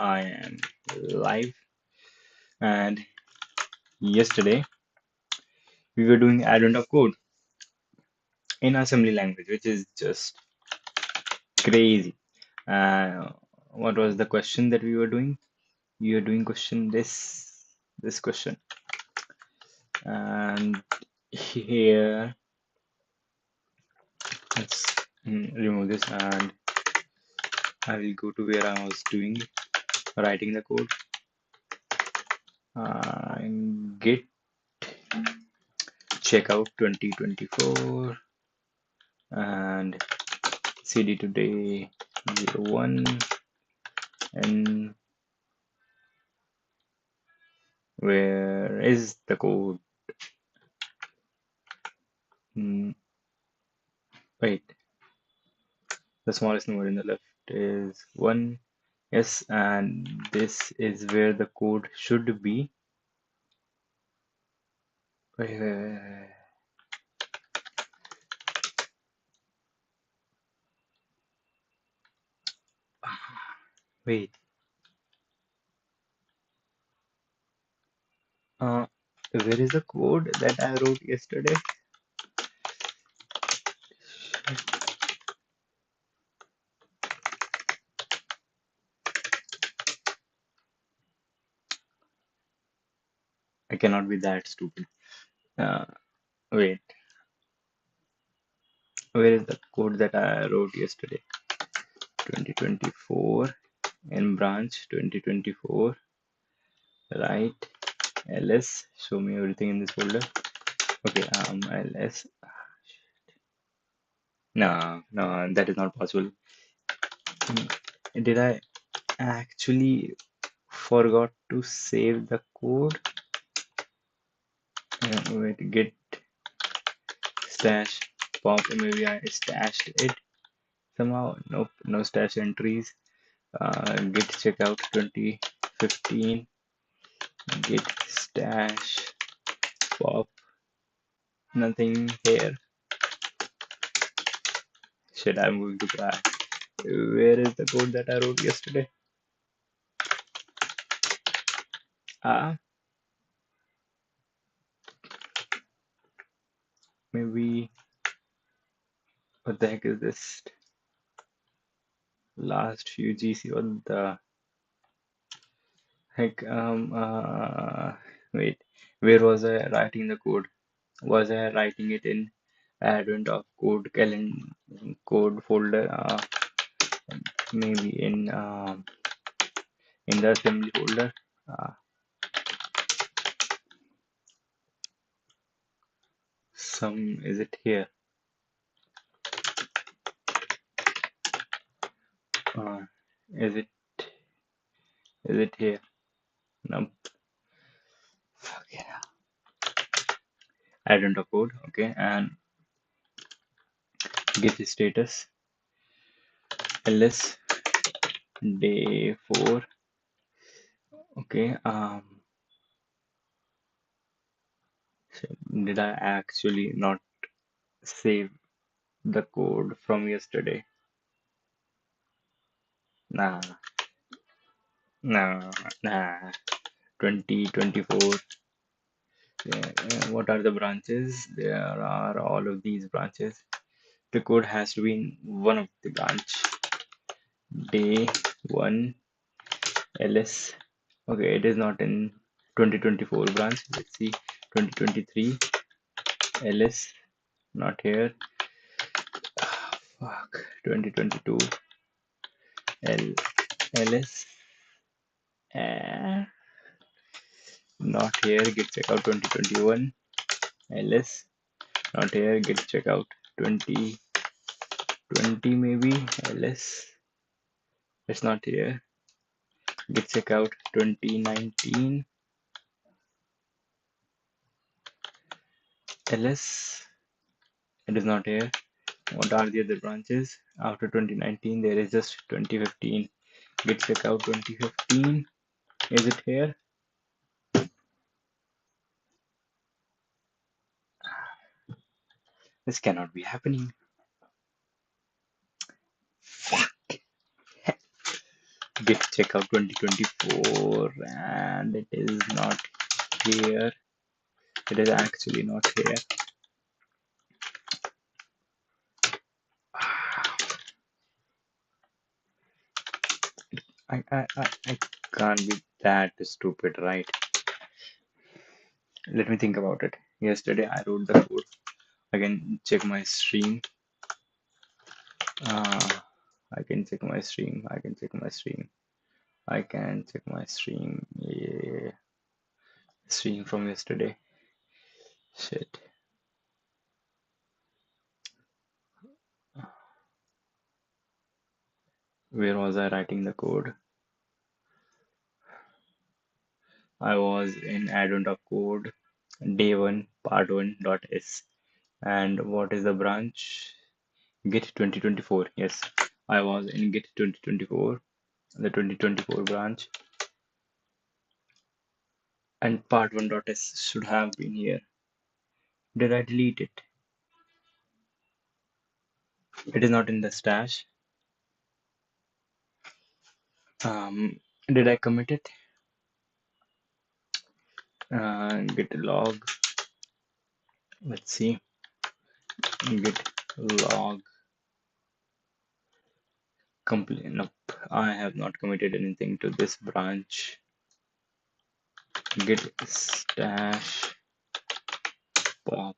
I am live, and yesterday we were doing advent of code in assembly language, which is just crazy. Uh, what was the question that we were doing? We were doing question this question, and here let's remove this, and I will go to where I was doing writing the code. Git checkout 2024 and cd today 01, and where is the code? Wait, the smallest number in the left is 1. Yes, and this is where the code should be. Wait. Wait. Where is the code that I wrote yesterday? I cannot be that stupid. Wait, where is the code that I wrote yesterday? 2024 in branch 2024, right? ls, show me everything in this folder. Okay, ls. No, that is not possible. Did I actually forgot to save the code? Wait, git stash pop. Maybe I stashed it somehow. Nope, no stash entries. Git checkout 2015. Git stash pop. Nothing here. Shit, I'm going to cry. Where is the code that I wrote yesterday? Maybe. What the heck is this? Last few GC. What the heck? Wait. Where was I writing the code? Was I writing it in advent of code code folder? Maybe in the assembly folder. Is it here? Is it here? Nope. Fuck yeah. Advent of code. Okay, and git status ls day 4. Okay. Did I actually not save the code from yesterday? Nah. 2024. What are the branches? There are all of these branches. The code has to be in one of the branch. Day 1 ls. Okay, it is not in 2024 branch. Let's see. 2023 ls. Not here. Fuck. 2022 ls. Not here. Git checkout 2021 ls. Not here. Git checkout 2020 maybe ls. It's not here. Git checkout 2019 ls. It is not here. What are the other branches? After 2019, there is just 2015. Git checkout 2015. Is it here? This cannot be happening. Fuck. Git checkout 2024, and it is not here. It is actually not here. I can't be that stupid, right? Let me think about it. Yesterday I wrote the code. I can check my stream. I can check my stream. I can check my stream. I can check my stream. Yeah, stream from yesterday. Shit. Where was I writing the code? I was in add-on of code day one part one dot s. And what is the branch? Git 2024. Yes, I was in Git 2024, the 2024 branch, and part one dot s should have been here. Did I delete it? It is not in the stash. Did I commit it? Git log. Let's see. Git log complete. Nope, I have not committed anything to this branch. Git stash pop.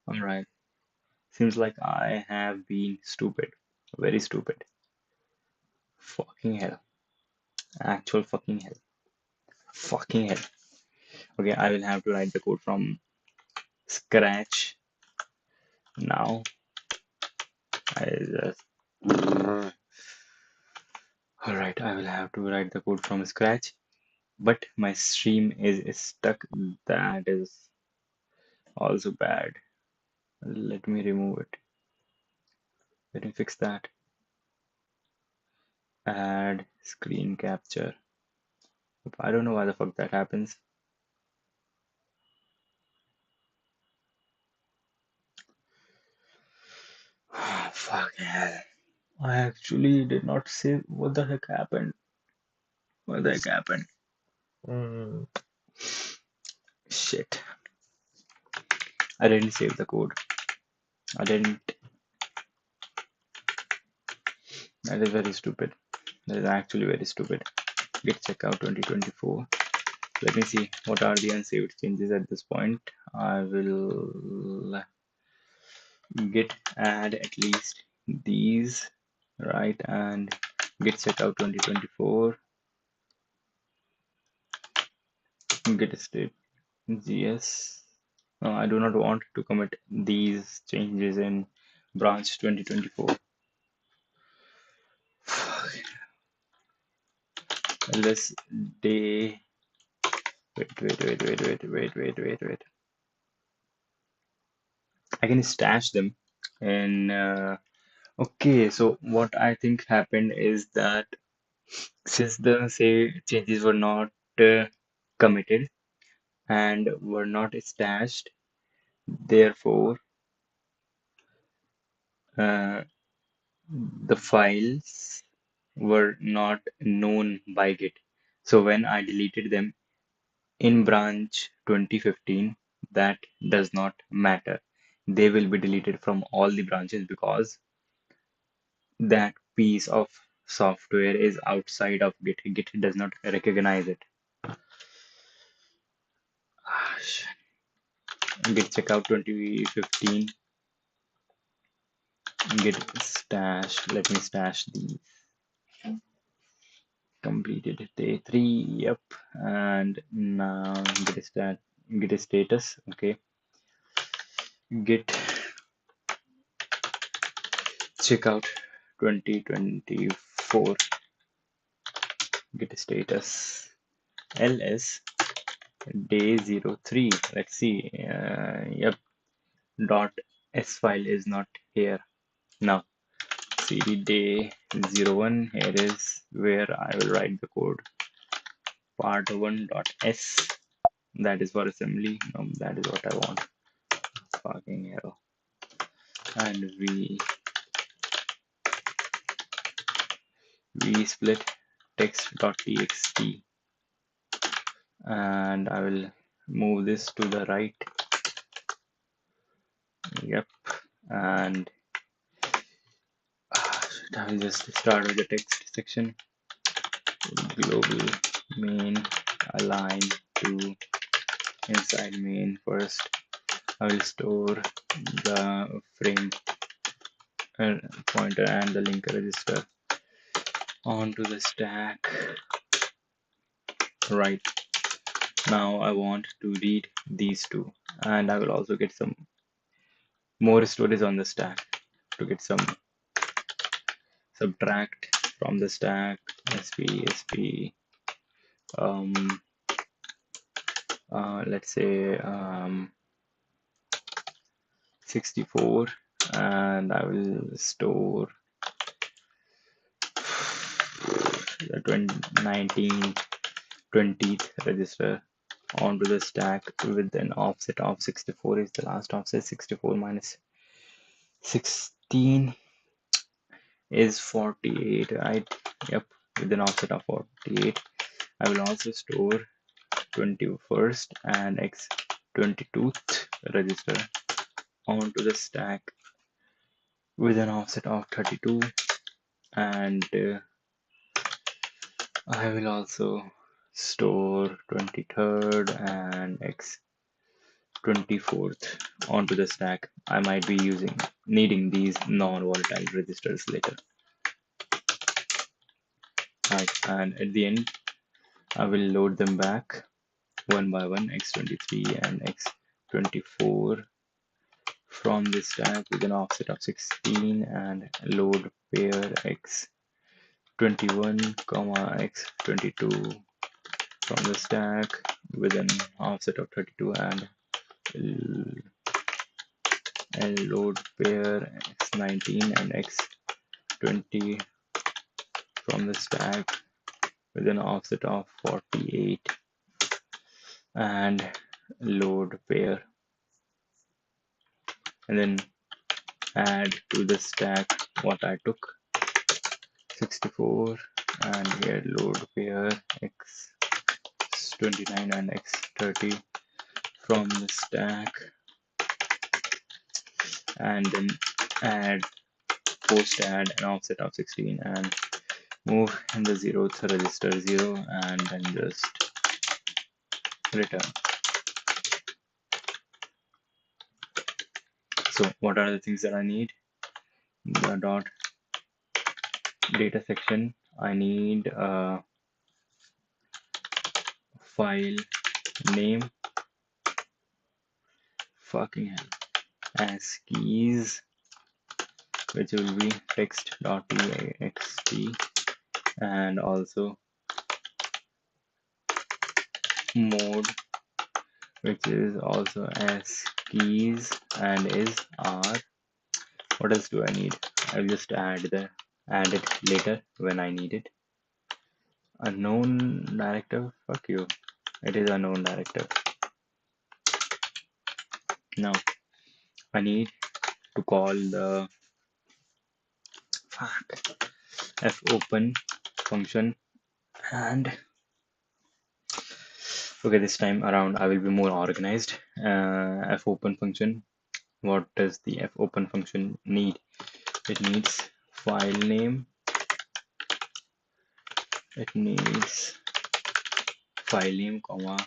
All right. Seems like I have been stupid. Very stupid. Fucking hell. Actual fucking hell. Fucking hell. Okay, I will have to write the code from scratch now. I just. Alright, I will have to write the code from scratch. But my stream is stuck. That is also bad. Let me remove it. Let me fix that. Add screen capture. I don't know why the fuck that happens. Fucking hell. I actually did not say what the heck happened. What the heck happened? Shit. I didn't save the code. I didn't. That is very stupid. That is actually very stupid. Git checkout 2024. Let me see what are the unsaved changes at this point. I will git add at least these, right? And git checkout 2024. Git state gs. No, I do not want to commit these changes in branch 2024. Ls day. Wait. I can stash them. And okay, so what I think happened is that since the say changes were not committed and were not stashed, therefore uh, the files were not known by Git. So when I deleted them in branch 2015, that does not matter. They will be deleted from all the branches because that piece of software is outside of Git. Git does not recognize it. Git checkout 2015. Git stash. Let me stash the completed day 3. Yep. And now git status. Okay. Git checkout 2024. Git status ls day 03. Let's see. Yep. Dot s file is not here now. cd day 01. Here is where I will write the code. part1.s, that is for assembly. No, that is what I want. Fucking hell. And we split text.txt, and I will move this to the right. Yep. And I will just start with the text section. Global main align to inside main first. I will store the frame pointer and the link register onto the stack. Right. Now I want to read these two, and I will also get some more storage on the stack to get some subtract from the stack, sp, let's say 64, and I will store the 20th register onto the stack with an offset of 64 is the last offset. 64 minus 16 is 48, right? Yep, with an offset of 48. I will also store 21st and x 22th register onto the stack with an offset of 32, and I will also store 23rd and x 24th onto the stack. I might be needing these non-volatile registers later. Right, and at the end I will load them back one by one, x23 and x24 from the stack with an offset of 16, and load pair x21 comma x22 from the stack with an offset of 32, and load pair x19 and x20 from the stack with an offset of 48, and load pair, and then add to the stack what I took, 64, and here load pair x29 and x30 from the stack, and then post add an offset of 16 and move in the 0th register 0, and then just return. So what are the things that I need? The dot data section, I need a file name, fucking hell, as keys, which will be text.txt, and also mode, which is also as keys and is r. What else do I need? I'll just add it later when I need it. Unknown director, fuck you, it is unknown director. Now I need to call the fopen function, and okay, this time around I will be more organized. Fopen function, what does the fopen function need? It needs file name, comma,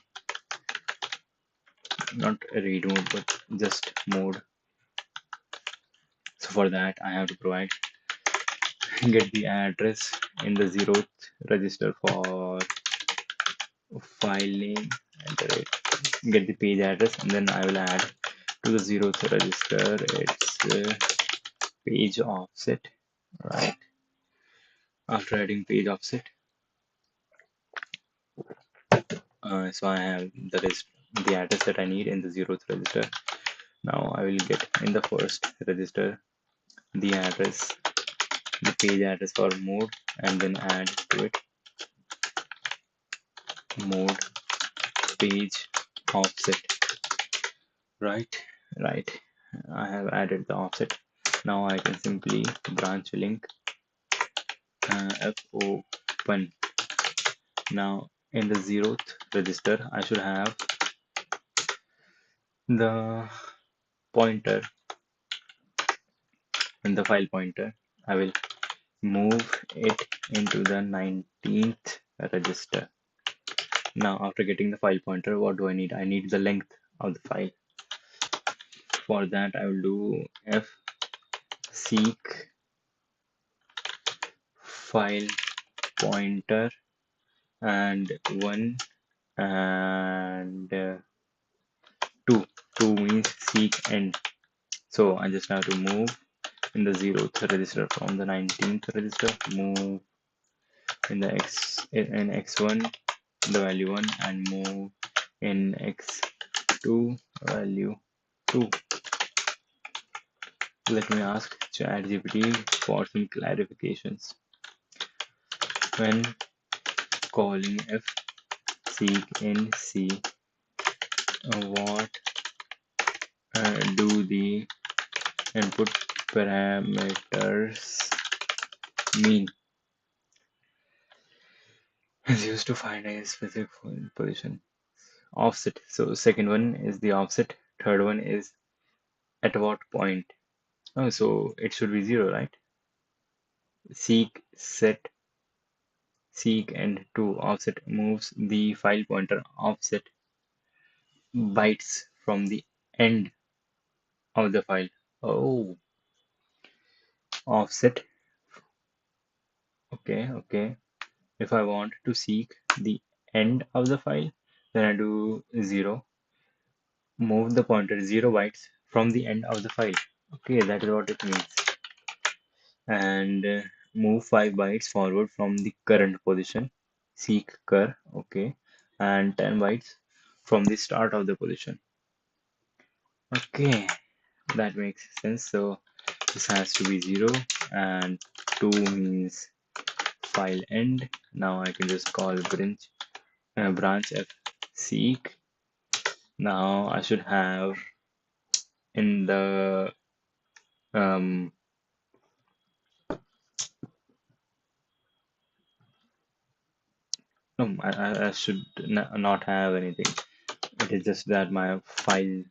not read mode but just mode. So for that I have to provide get the address in the 0th register for file name, enter it, get the page address, and then I will add to the 0th register its page offset. Right, after adding page offset, so I have the address that I need in the 0th register. Now I will get in the first register the address, the page address for mode, and then add to it mode page offset. Right. I have added the offset. Now I can simply branch link f open. Now in the 0th register, I should have the pointer in the file pointer. I will move it into the 19th register. Now after getting the file pointer, what do I need? I need the length of the file. For that, I will do f seek file pointer and 1 and 2. 2 means seek end. So I just have to move in the 0th register from the 19th register, move in the x1 the value 1 and move in x2 value 2. Let me ask ChatGPT for some clarifications. When calling f seek in C, what do the input parameters mean? Is used to find a specific position. Offset. So second one is the offset. Third one is at what point. Oh, so it should be 0, right? Seek, set, seek, and to offset moves the file pointer offset bytes from the end of the file. Oh, offset. Okay. If I want to seek the end of the file, then I do 0. Move the pointer 0 bytes from the end of the file. Okay, that is what it means. And move 5 bytes forward from the current position. Seek cur. Okay, and 10 bytes from the start of the position. Okay, that makes sense. So this has to be 0 and 2 means file end. Now I can just call branch f seek. Now I should have in the um no, I should not have anything. It is just that my file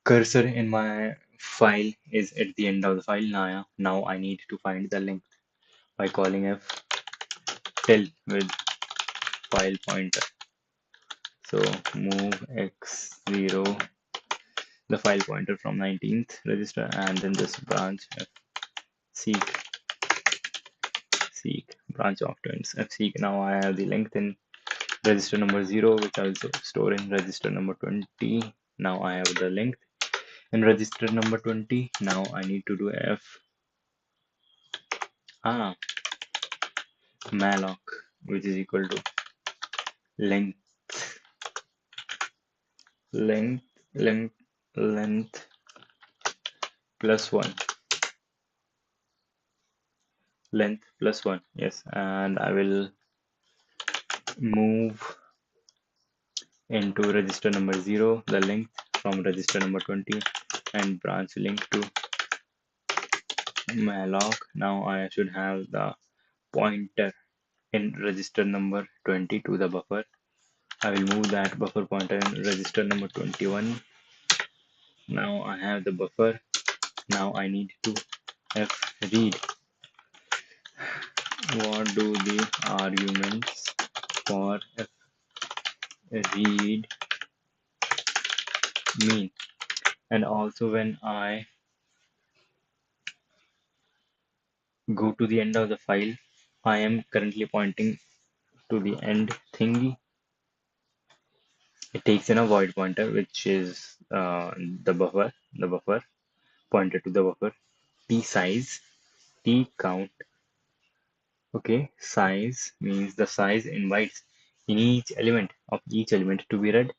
cursor in my file is at the end of the file. Now I need to find the length by calling f tell with file pointer. So move x0 the file pointer from 19th register and then just branch f seek branch of turns f seek. Now I have the length in register number 0, which I also store in register number 20. Now I have the length in register number 20. Now I need to do f malloc, which is equal to length length length length plus 1 length plus 1. Yes, and I will move into register number 0 the length from register number 20 and branch link to malloc. Now I should have the pointer in register number 20 to the buffer. I will move that buffer pointer in register number 21. Now I have the buffer. Now I need to f read. What do the arguments for f read mean? And also when I go to the end of the file, I am currently pointing to the end thingy. It takes in a void pointer, which is the buffer pointer to the buffer. T size, T count. Okay, size means the size in bytes in each element to be read,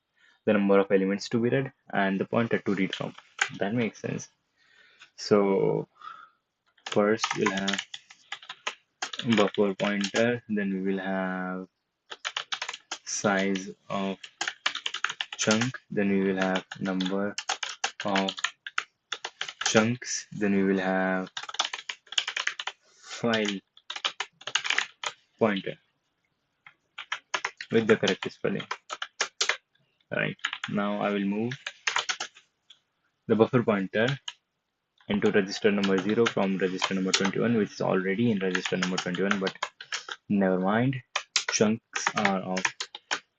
the number of elements to be read, and the pointer to read from. That makes sense. So first we'll have buffer pointer, then we will have size of chunk, then we will have number of chunks, then we will have file pointer with the correct spelling. Right, now I will move the buffer pointer into register number 0 from register number 21, which is already in register number 21, but never mind. Chunks are of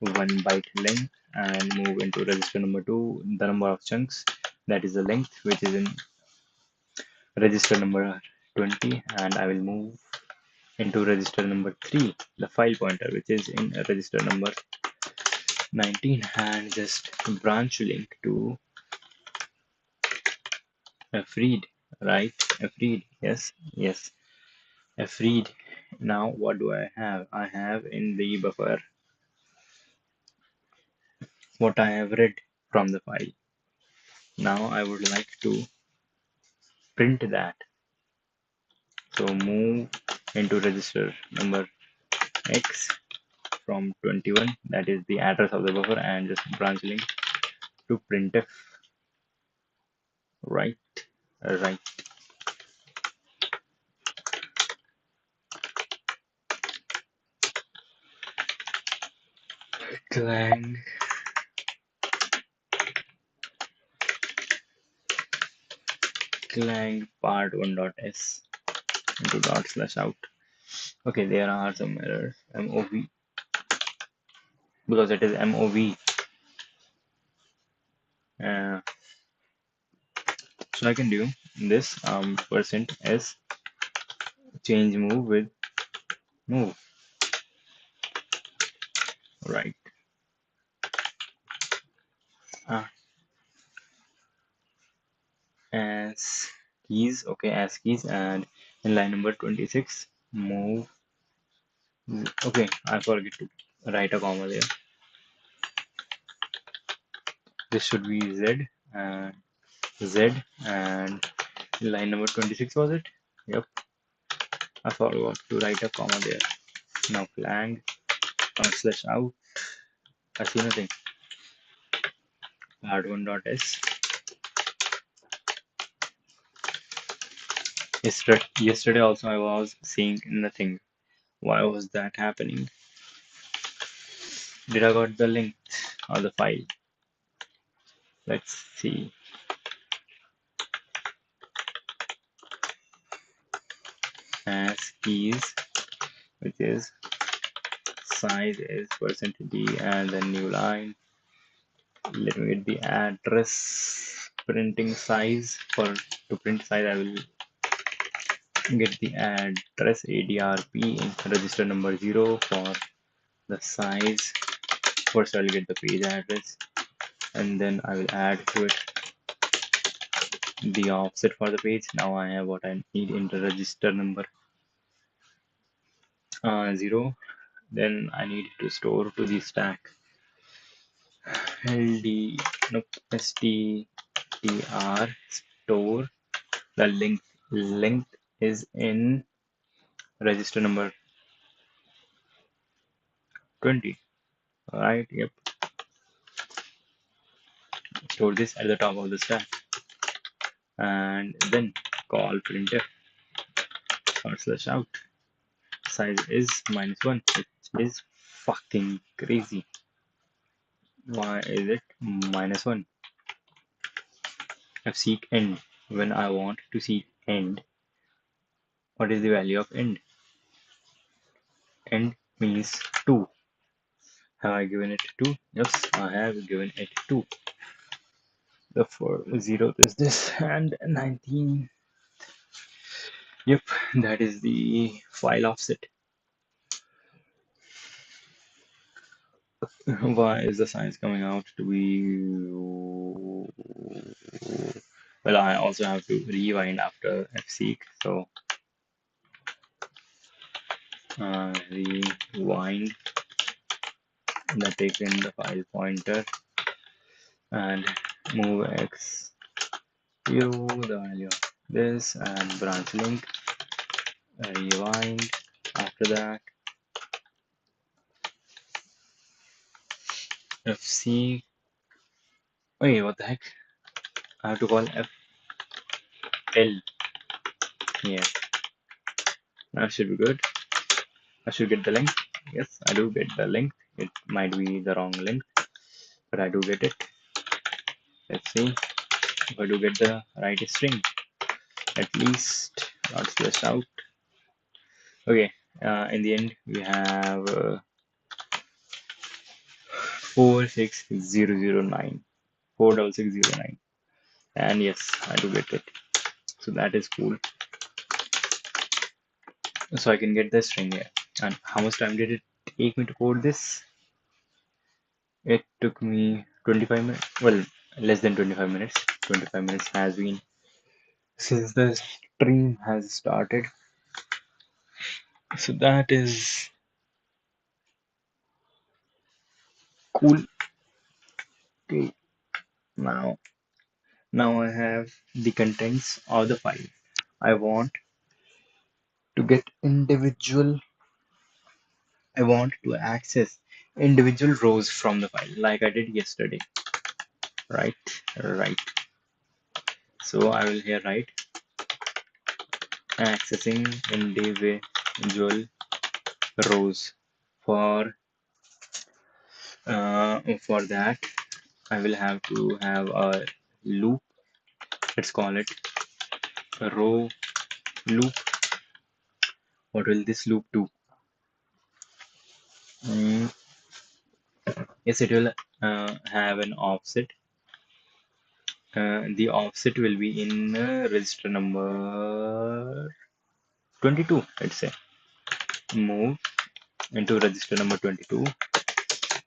1 byte length, and move into register number 2 the number of chunks, that is the length, which is in register number 20, and I will move into register number 3 the file pointer, which is in register number 19, and just branch link to freed, right? Freed, yes, freed. Now what do I have? I have in the buffer what I have read from the file. Now I would like to print that. So move into register number X from 21, that is the address of the buffer, and just branch link to printf. Right, right. Clang part1.s into ./out. Okay, there are some errors. MOV, because it is MOV. So I can do this %s change move with move. Right. As keys, okay, as keys, and in line number 26 move. Okay, I forget to write a comma there. This should be Z and Z, and line number 26 was it? Yep, I forgot to write a comma there. Now clang /out. I see nothing. Part1.s. Yesterday also I was seeing nothing. Why was that happening? Did I got the length of the file? Let's see. As keys, which is size is %d, and then new line. Let me get the address printing size. For to print size, I will get the address ADRP in register number 0 for the size. First, I'll get the page address, and then I will add to it the offset for the page. Now I have what I need in the register number 0. Then I need to store to the stack ld str store the length is in register number 20. Right, yep. Store this at the top of the stack, and then call printf /out. Size is -1, which is fucking crazy. Why is it -1? Seek end. When I want to seek end, what is the value of end? End means 2. Have I given it 2? Yes, I have given it 2. The 0 is this, and 19. Yep, that is the file offset. Why is the size coming out to be? Well, I also have to rewind after fseek, so rewind that takes in the file pointer and move x the value of this, and branch link, rewind after that. FC. Wait, what the heck? I have to call FL. Yeah, that should be good. I should get the length. Yes, I do get the length. It might be the wrong length, but I do get it. Let's see if I do get the right string. At least not stressed out. Okay, in the end, we have 46009. 46609. And yes, I do get it. So that is cool. So I can get the string here. And how much time did it take me to code this? It took me 25 minutes. Well, less than 25 minutes. 25 minutes has been since the stream has started. So that is cool. Okay, now I have the contents of the file. I want to get individual. I want to access individual rows from the file, like I did yesterday. Right, right. So I will here write accessing individual rows. For that, I will have to have a loop. Let's call it a row loop. What will this loop do? Mm, yes, it will have an offset. The offset will be in register number 22, let's say. Move into register number 22,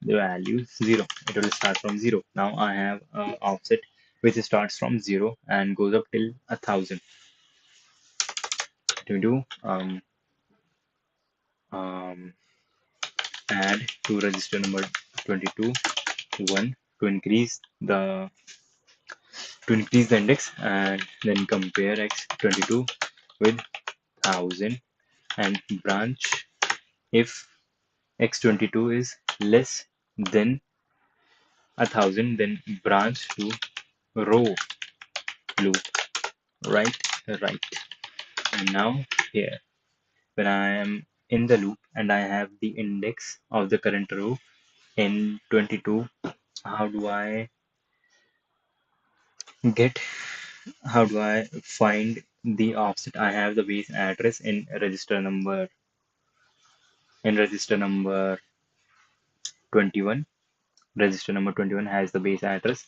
the value 0. It will start from 0. Now I have an offset which starts from 0 and goes up till 1000. To do um, add to register number 22 1 to increase the index, and then compare x22 with 1000 and branch if x22 is less than 1000, then branch to row loop. Right. And now here, when I am in the loop and I have the index of the current row in 22, how do I get how do I find the offset? I have the base address in register number 21. Register number 21 has the base address.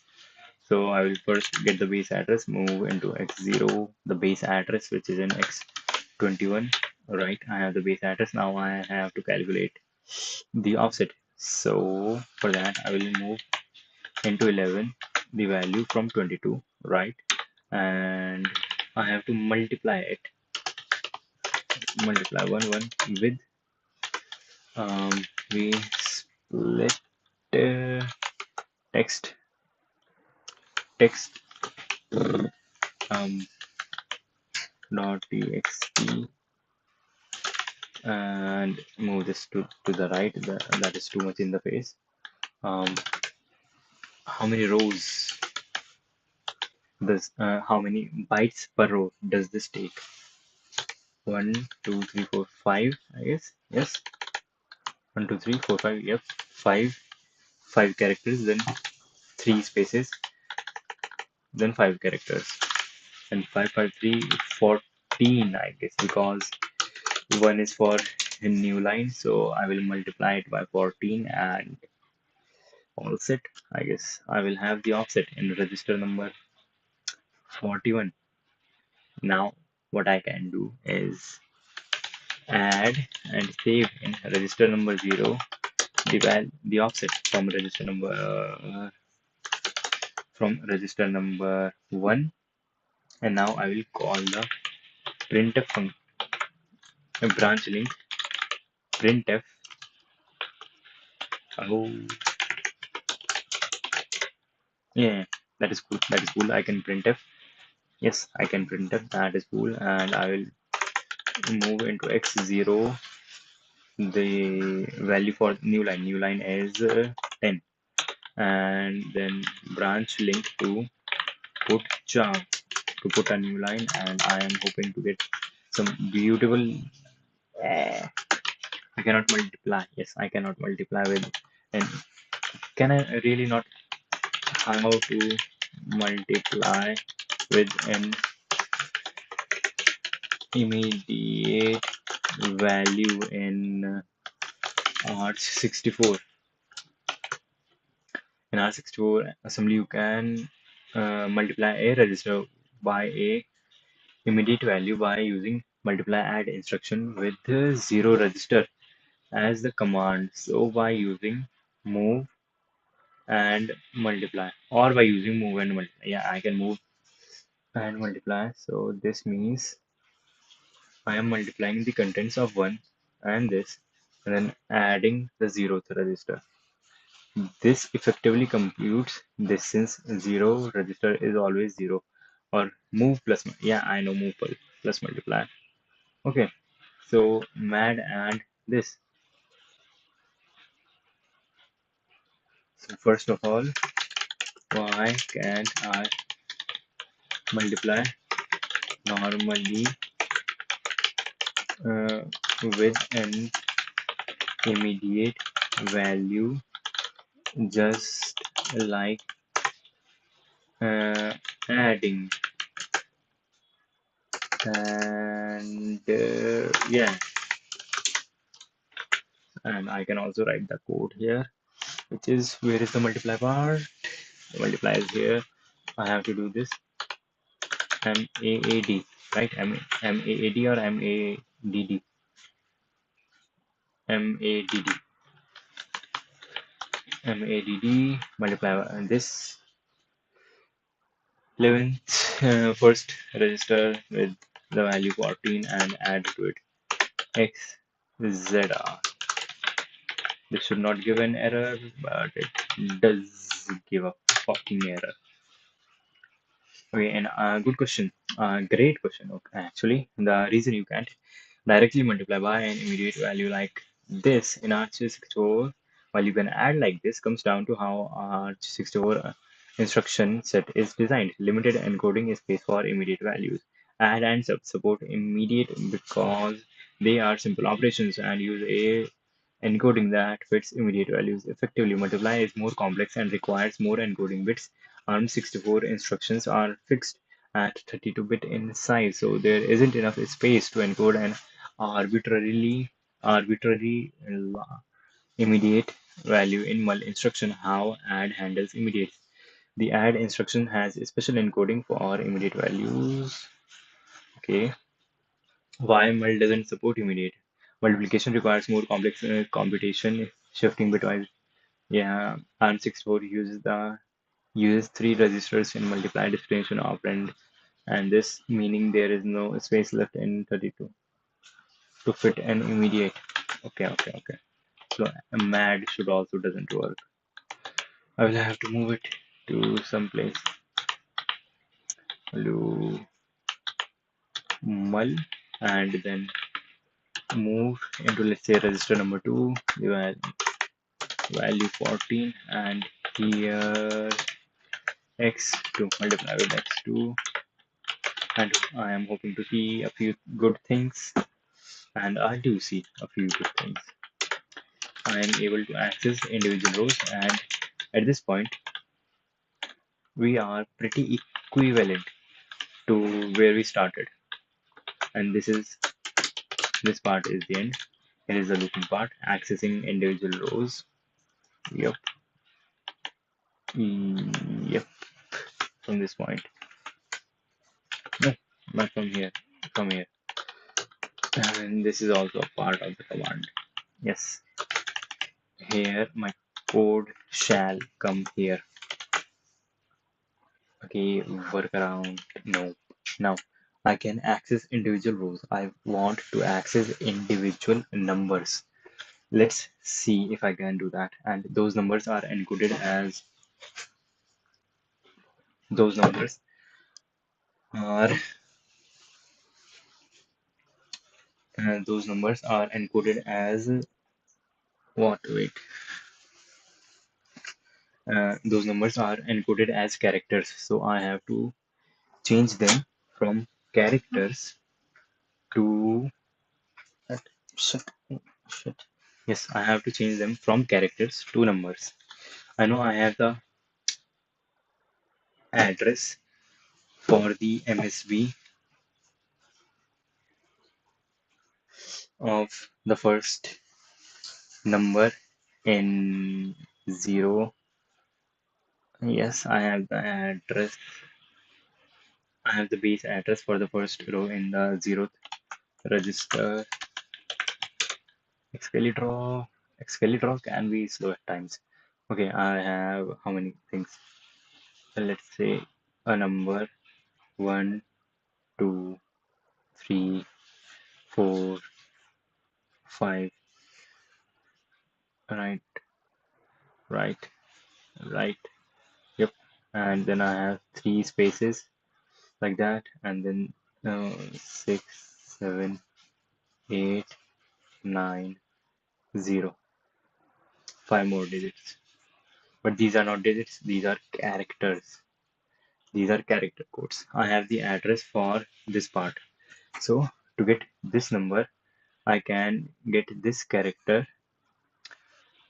So I will first get the base address, move into x0, the base address which is in x21. Right, I have the base address. Now I have to calculate the offset. So for that, I will move into 11 the value from 22, right? And I have to multiply 1 with um, we split uh, text text um, dot txt and move this to the right. That is too much in the face. How many rows does how many bytes per row does this take? 1 2 3 4 5, I guess. Yes, 1 2 3 4 5. Yep, 5 characters, then 3 spaces, then 5 characters, and 5 5 3 14, I guess, because one is for a new line, so I will multiply it by 14 and offset. I guess I will have the offset in register number 41. Now what I can do is add and save in register number 0 the offset from register number 1, and now I will call the printf function, branch link printf. Oh yeah, that is cool. I can printf. Yes, I can printf. That is cool. And I will move into x0 the value for new line. New line is 10. and then branch link to put char to put a new line, and I am hoping to get some beautiful. eh, I cannot multiply. Yes, I cannot multiply with. And can I really not how to multiply with an immediate value in AArch64? In AArch64 assembly, you can multiply a register by a immediate value by using multiply add instruction with the zero register as the command. So by using move and multiply, or by using move and multiply. Yeah, I can move and multiply. So this means I am multiplying the contents of one and this, and then adding the zeroth register. This effectively computes this since zero register is always zero, or move plus, yeah, I know move plus multiply. Okay, so mad add this. So first of all, why can't I multiply normally uh, with an immediate value just like adding? And yeah, and I can also write the code here, which is where is the multiply part? The multiply is here. I have to do this MAAD, right? MAAD or MADD? MADD. MADD multiply this 11th first register with the value 14 and add to it XZR. This should not give an error, but it does give a fucking error. Okay, and good question. Great question. Okay, actually, the reason you can't directly multiply by an immediate value like this in AArch64, while you can add like this, comes down to how AArch64 instruction set is designed. Limited encoding space for immediate values. Add and sub support immediate because they are simple operations and use a encoding that fits immediate values effectively. Multiply is more complex and requires more encoding bits. ARM64 instructions are fixed at 32-bit in size, so there isn't enough space to encode an arbitrary immediate value in mul instruction. How add handles immediate. The add instruction has a special encoding for immediate values. Okay, why mul doesn't support immediate? Multiplication requires more complex computation, shifting bitwise. Yeah, ARM64 uses three registers in multiply destination operand, and this meaning there is no space left in 32 to fit an immediate. Okay. So a mad should also doesn't work. I will have to move it to some place. Do mul and then move into, let's say, register number 2, the value 14, and here x2, multiply with x2, and I am hoping to see a few good things, and I do see a few good things. I am able to access individual rows, and at this point we are pretty equivalent to where we started, and this part is the end. Here is the looping part, accessing individual rows. Yep. Yep, from this point. No, not from here, from here. And this is also a part of the command. Yes, here my code shall come here. Okay, workaround. No. Now I can access individual rows. I want to access individual numbers. Let's see if I can do that. And those numbers are encoded as those numbers are those numbers are encoded as what? Wait. those numbers are encoded as characters. So I have to change them from characters to shit, shit. Yes, I have to change them from characters to numbers. I know I have the address for the MSB of the first number in zero. Yes, I have the address. I have the base address for the first row in the zeroth register. Excalidraw can be slow at times. Okay, I have how many things? Let's say a number 1, 2, 3, 4, 5. Right, right, right. Yep. And then I have three spaces like that, and then 6, 7, 8, 9, 0. Five more digits. But these are not digits, these are characters. These are character codes. I have the address for this part. So to get this number, I can get this character,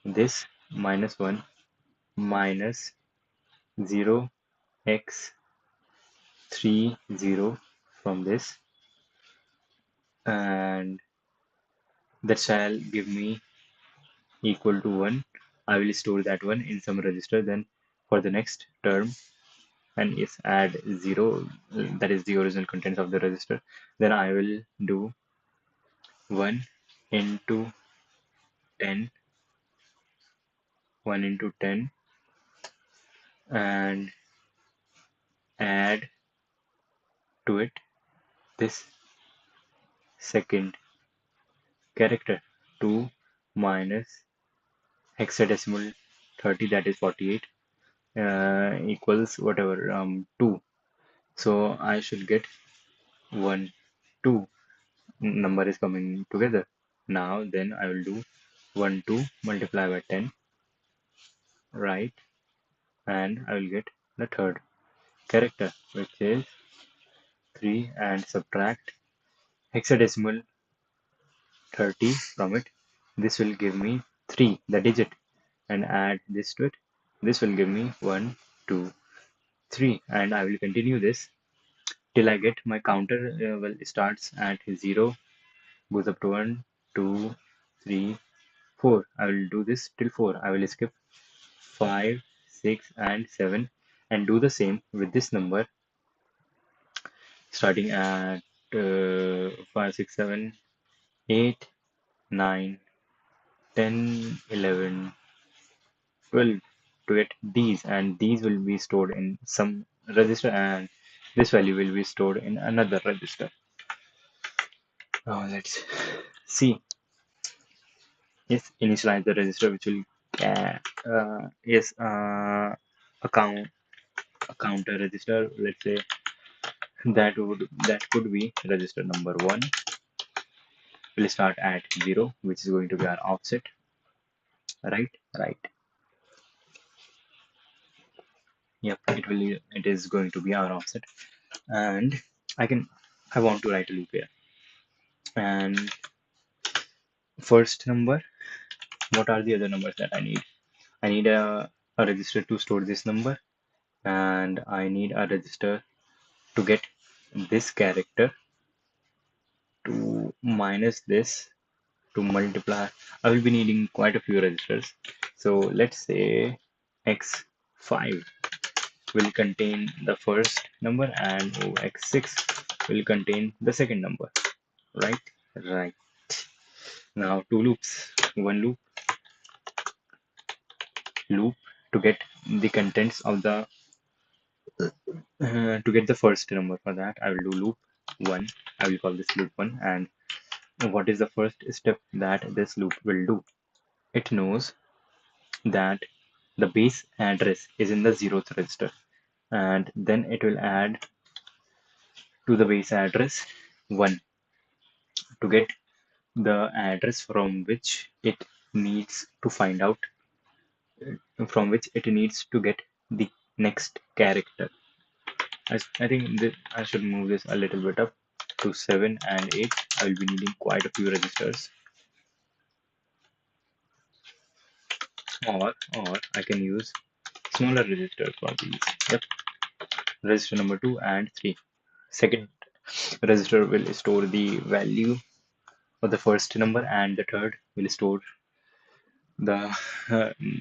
this -1 minus 0x30 from this, and that shall give me equal to 1. I will store that one in some register. Then for the next term, and yes, add 0, that is the original contents of the register. Then I will do 1 into 10, 1 into 10, and add to it this second character, 2 minus hexadecimal 30, that is 48, equals whatever, 2. So I should get 1, 2. Number is coming together. Now then I will do 1, 2 multiply by 10, right? And I will get the third character, which is 3, and subtract hexadecimal 30 from it. This will give me 3, the digit, and add this to it. This will give me 1, 2, 3, and I will continue this till I get my counter. Well, starts at 0, goes up to 1, 2, 3, 4. I will do this till 4. I will skip 5, 6, and 7, and do the same with this number starting at 5, 6, 7, 8, 9, 10, 11, 12 to get these, and these will be stored in some register, and this value will be stored in another register. Now let's see. Yes, initialize the register which will yes, account a counter register. Let's say that could be register number 1. Will start at 0, which is going to be our offset. Right. Yep, it is going to be our offset. And I want to write a loop here. And first number, what are the other numbers that I need? I need a register to store this number, and I need a register to get this character, to minus this, to multiply. I will be needing quite a few registers. So let's say x5 will contain the first number, and x6 will contain the second number. Right. Now two loops. One loop to get the contents of the to get the first number. For that I will do loop 1. I will call this loop 1. And what is the first step that this loop will do? It knows that the base address is in the 0th register, and then it will add to the base address 1 to get the address from which it needs to find out from which it needs to get the next character. I think I should move this a little bit up to 7 and 8. I will be needing quite a few registers. Or I can use smaller registers for these. Yep, register number 2 and 3. Second register will store the value of the first number, and the third will store the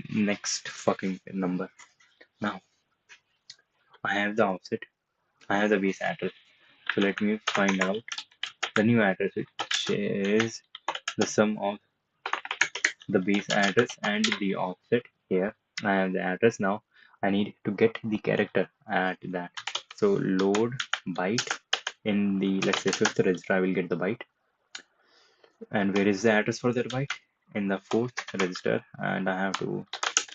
next fucking number. Now I have the offset, I have the base address. So let me find out the new address, which is the sum of the base address and the offset. Here I have the address. Now I need to get the character at that. So load byte in the, let's say, fifth register. I will get the byte. And where is the address for that byte? In the fourth register, and I have to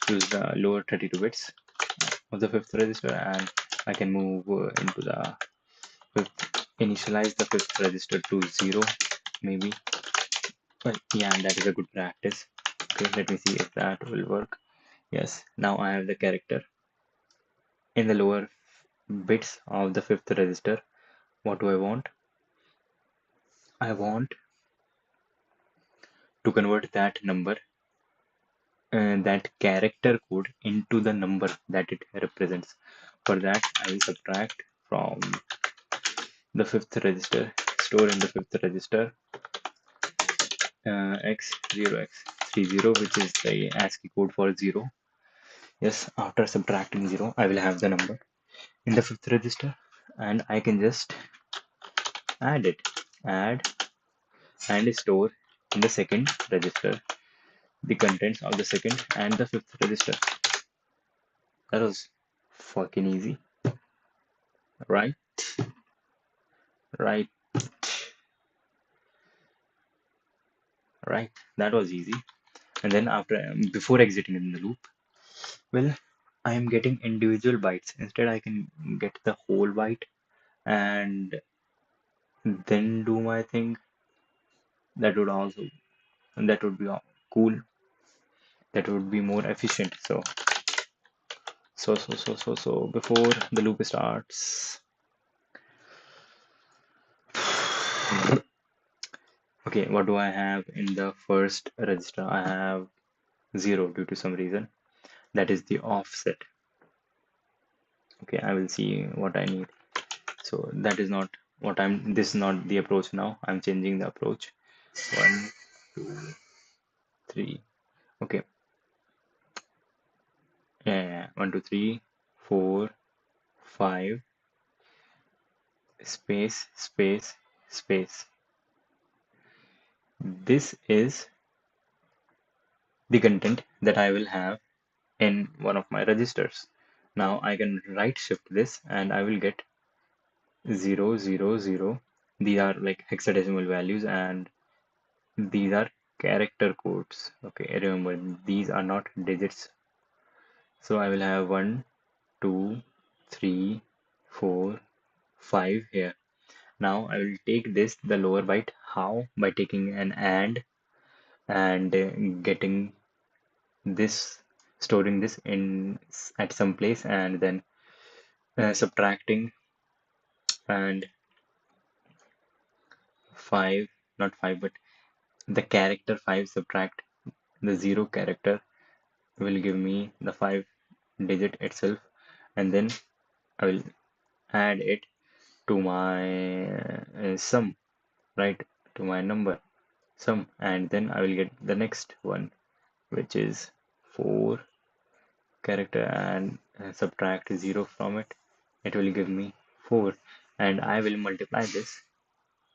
use the lower 32 bits of the fifth register, and I can move into the fifth, initialize the fifth register to 0 maybe. Well, yeah, that is a good practice. Okay, let me see if that will work. Yes, now I have the character in the lower bits of the fifth register. What do I want? I want to convert that number, that character code into the number that it represents. For that, I will subtract from the fifth register, store in the fifth register, x0x30, which is the ASCII code for 0. Yes, after subtracting 0, I will have the number in the fifth register, and I can just add it. Add and store in the second register the contents of the second and the fifth register. That was fucking easy, right? Right, right. That was easy. And then after, before exiting in the loop, well, I am getting individual bytes. Instead, I can get the whole byte and then do my thing. That would also, that would be cool. That would be more efficient. So before the loop starts. Okay, what do I have in the first register? I have 0 due to some reason. That is the offset. Okay, I will see what I need. So that is not what this is not the approach now. I'm changing the approach. 1, 2, 3. Okay. Yeah. 1, 2, 3, 4, 5. Space, space, space. This is the content that I will have in one of my registers. Now I can right shift this and I will get 0, 0, 0. These are like hexadecimal values and these are character codes. Okay, remember these are not digits. So I will have 1, 2, 3, 4, 5 here. Now I will take this, the lower byte. How? By taking an and getting this, storing this in at some place, and then subtracting and 5, not 5, but the character 5 subtract the 0 character will give me the 5 digit itself, and then I will add it to my sum, right, to my number sum, and then I will get the next one, which is 4 character, and subtract 0 from it. It will give me 4, and I will multiply this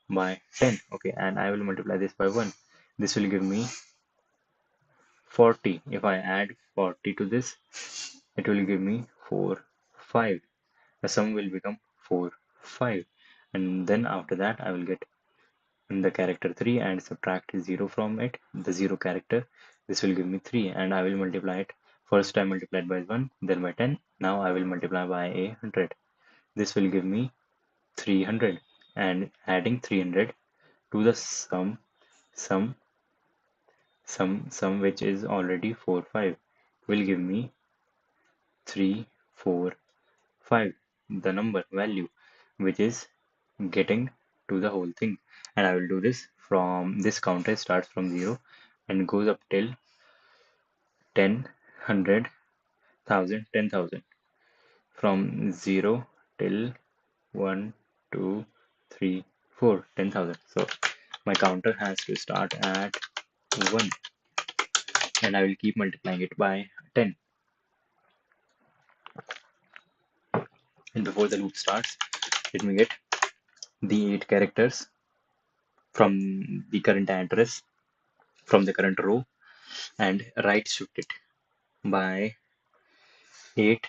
by 10. Okay, and I will multiply this by 1. This will give me 40. If I add 40 to this, it will give me 4, 5. The sum will become 4, 5. And then after that, I will get the character 3 and subtract 0 from it, the 0 character. This will give me 3, and I will multiply it. First I multiplied by 1, then by 10. Now I will multiply by 100. This will give me 300, and adding 300 to the sum, which is already 4, 5. will give me 3, 4, 5, the number value, which is getting to the whole thing. And I will do this from this counter starts from 0 and goes up till 10, 100,000, 10,000. From 0 till 1, 2, 3, 4, 10,000. So my counter has to start at 1 and I will keep multiplying it by 10. And before the loop starts, let me get the 8 characters from the current address, from the current row, and right shift it by 8.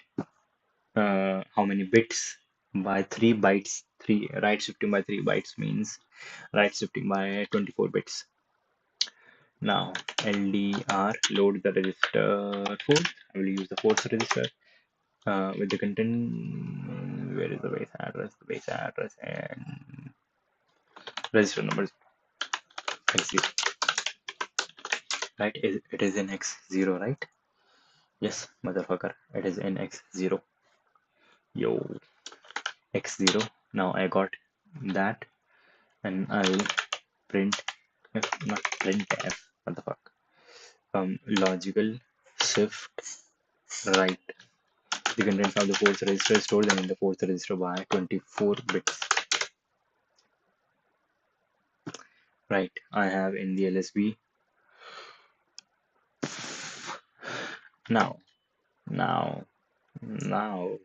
How many bits? By 3 bytes. 3 right shifting by 3 bytes means right shifting by 24 bits. Now LDR load the register 4th. I will use the 4th register with the content. Where is the base address? The base address and register numbers x0. Right? It is in x0, right? Yes, motherfucker. It is in x0. Yo, x0. Now I got that, and I will print f, not print f. What the fuck? Logical shift right. The contents of the fourth register store them in the fourth register by 24 bits. Right, I have in the LSB. Now, now, now,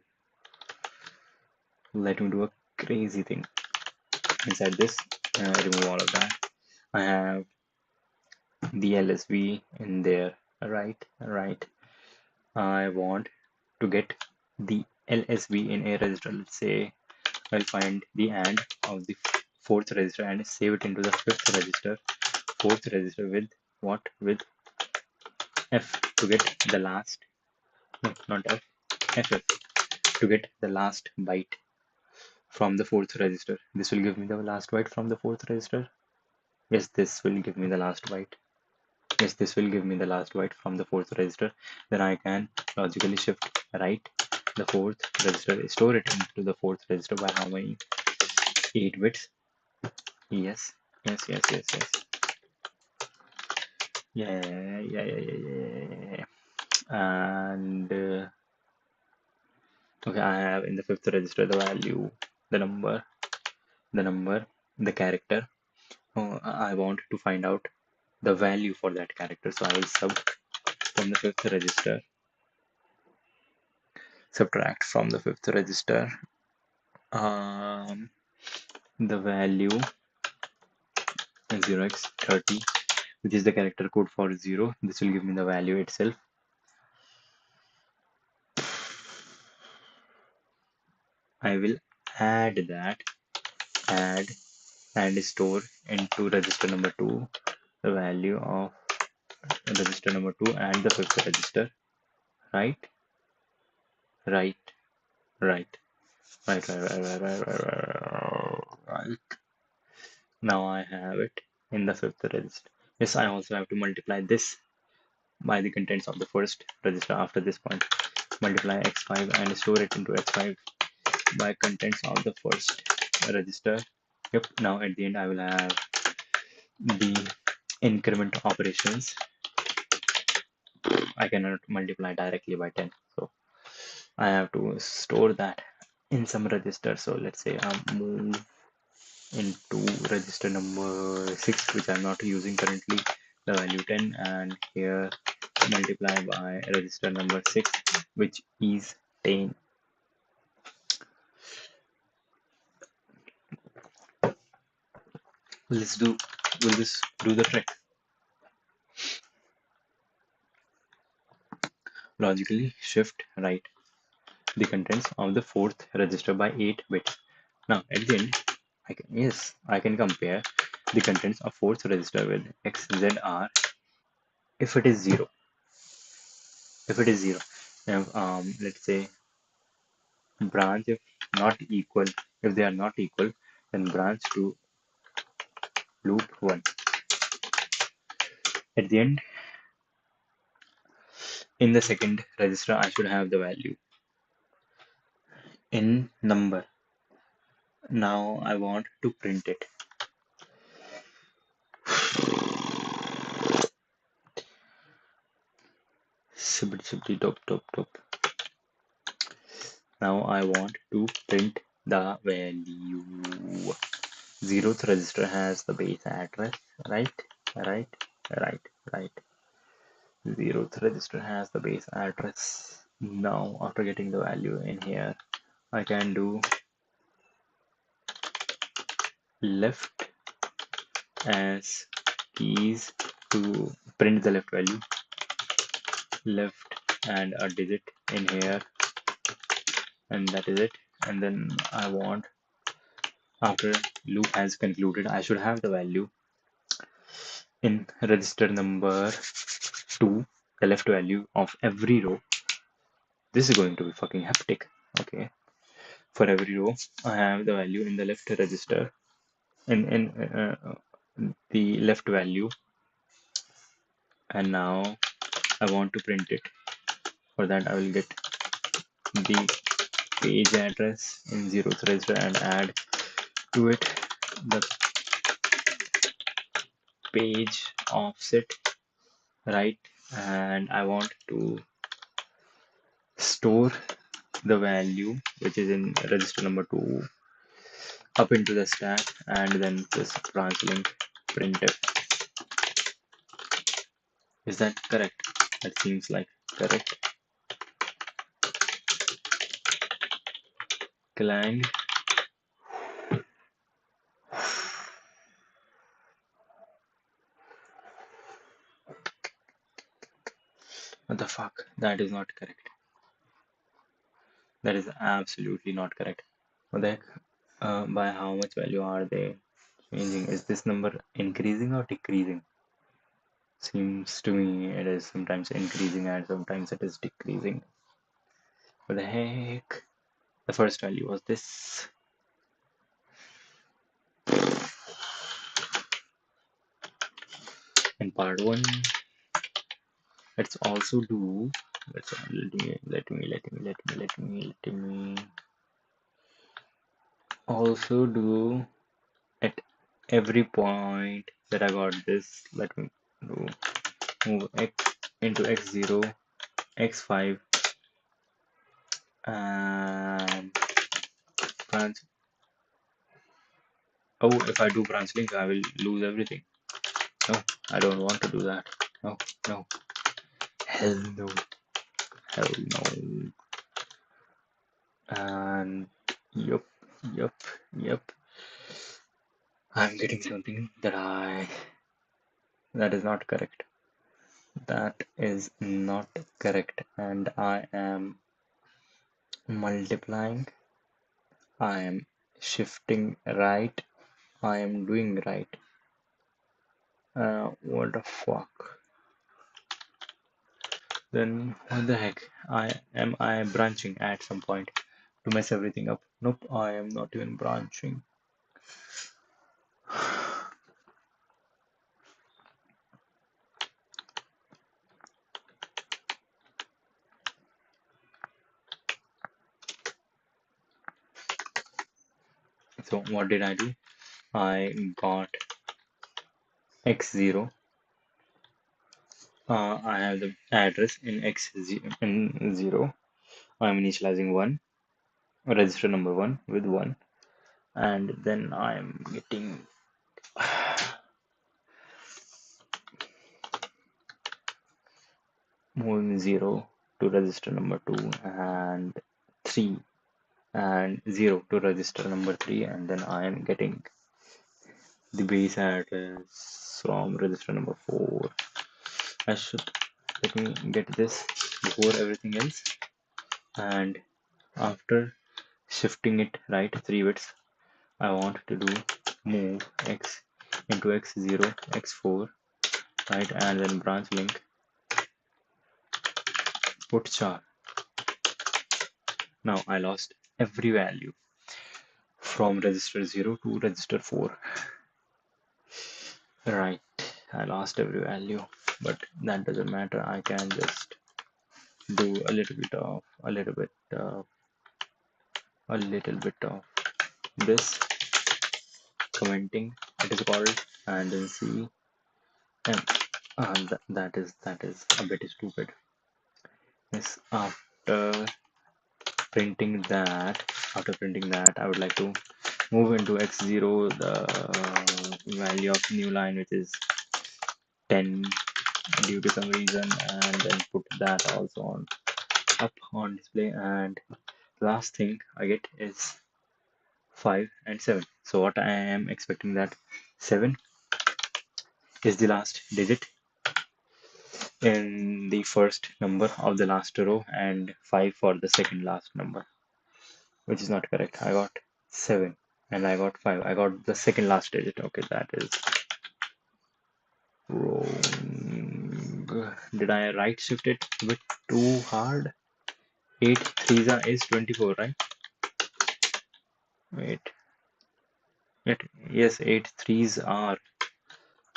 let me do a crazy thing. Inside this, remove all of that. I have the LSB in there. Right, right. I want to get the LSB in a register. Let's say I'll find the AND of the fourth register and save it into the fifth register, fourth register with what? With F to get the last, no, not F, FF to get the last byte from the fourth register. This will give me the last byte from the fourth register. Yes, this will give me the last byte. Yes, this will give me the last byte from the fourth register. Then I can logically shift right the fourth register, store it into the fourth register by how many? 8 bits. Yes, yes, yes, yes, yes. Yeah. And okay, I have in the fifth register the value, the number, the character. I want to find out the value for that character, so I will sub from the fifth register, subtract from the fifth register the value 0x30, which is the character code for 0. This will give me the value itself. I will add that, add and store into register number 2 the value of register number 2 and the fifth register. Right, right, right, right. Now I have it in the fifth register. Yes, I also have to multiply this by the contents of the first register after this point. Multiply x5 and store it into x5 by contents of the first register. Yep, now at the end I will have the increment operations. I cannot multiply directly by 10, so I have to store that in some register. So let's say I move into register number 6, which I'm not using currently, the value 10, and here multiply by register number 6, which is 10. Will this do the trick? Logically shift right the contents of the fourth register by 8 bits. Now at the end, I can compare the contents of fourth register with XZR if it is 0. If it is 0, then let's say branch if not equal, if they are not equal, then branch to loop 1. At the end, In the second register, I should have the value in number. Now I want to print it. Sibbity top top top. Now I want to print the value. Zeroth register has the base address, right? Right, right, right. Zeroth register has the base address. Now, after getting the value in here, I can do left as keys to print the left value, left and a digit in here, and that is it. And then I want, after loop has concluded, I should have the value in register number 2, the left value of every row. This is going to be fucking hectic. Okay, for every row, I have the value in the left register, in the left value, and now I want to print it. For that, I will get the page address in zeroth register and add to it the page offset, right? And I want to store the value which is in register number 2 up into the stack, and then this branch link printf. Is that correct? That seems like correct. Clang. What the fuck? That is not correct. That is absolutely not correct. What the heck? By how much value are they changing? Is this number increasing or decreasing? Seems to me it is sometimes increasing and sometimes it is decreasing. What the heck? The first value was this. In part 1, let's also do, let me also do at every point that I got this. Let me do move x into x0, x5, and branch. Oh, if I do branch link, I will lose everything. No, I don't want to do that. No, no, hell no, hell no. And yup, yup, yup. I'm getting something that is not correct. That is not correct, and I am multiplying. I am shifting right. I am doing right. What the fuck? Then what the heck? I branching at some point to mess everything up? Nope, I am not even branching. So what did I do? I got x0. I have the address in x0. I'm initializing 1, register number 1 with 1, and then I'm getting moving 0 to register number 2 and 3, and 0 to register number 3, and then I am getting the base address from register number 4. I should let me get this before everything else, and after shifting it right 3 bits, I want to do move x into x0, x4, right, and then branch link put char. Now I lost every value from register 0 to register 4. Right, I lost every value, but that doesn't matter. I can just do a little bit of this commenting, it is called, and then see, and that is a bit stupid. Yes, printing that after printing that, I would like to move into x0 the value of new line, which is 10 due to some reason, and then put that also on up on display, and last thing I get is 5 and 7. So what I am expecting that 7 is the last digit in the first number of the last row and 5 for the second last number, which is not correct. I got 7 and I got 5. I got the second last digit. Okay, that is wrong. Did I right shift it a bit too hard? 8 threes is 24, right? Wait. Yes, 8 threes are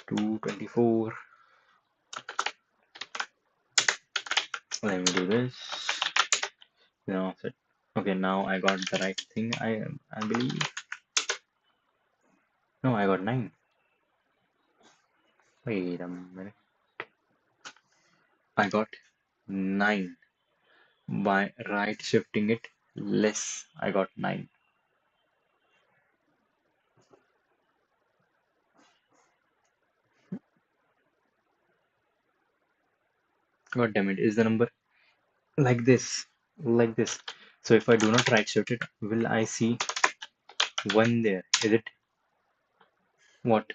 224. Let me do this. Now, okay, now I got the right thing. I believe. No, I got 9. Wait a minute. I got 9 by right shifting it less. I got 9. God damn it! Is the number like this? Like this? So if I do not right shift it, will I see 1 there? Is it what?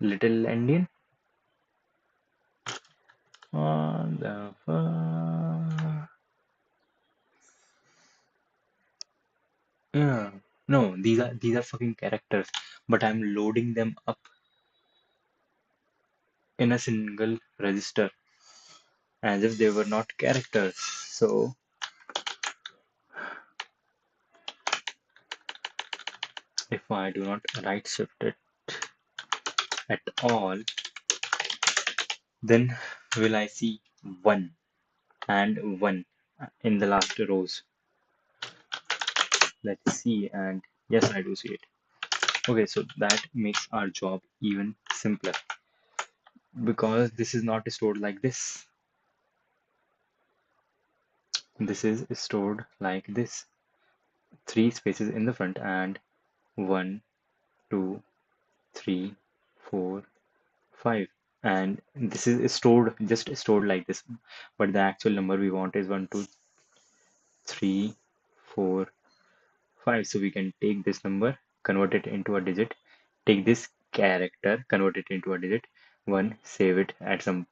Little Indian? What the fuck? Yeah. No, these are fucking characters, but I'm loading them up in a single register as if they were not characters. So if I do not right shift it at all, then will I see 1 and 1 in the last rows? Let's see, and yes, I do see it. Okay, so that makes our job even simpler because this is not stored like this. This is stored like this. 3 spaces in the front and 1, 2, 3, 4, 5. And this is just stored like this. But the actual number we want is 1, 2, 3, 4, 5. So we can take this number, convert it into a digit, take this character, convert it into a digit, 1, save it at some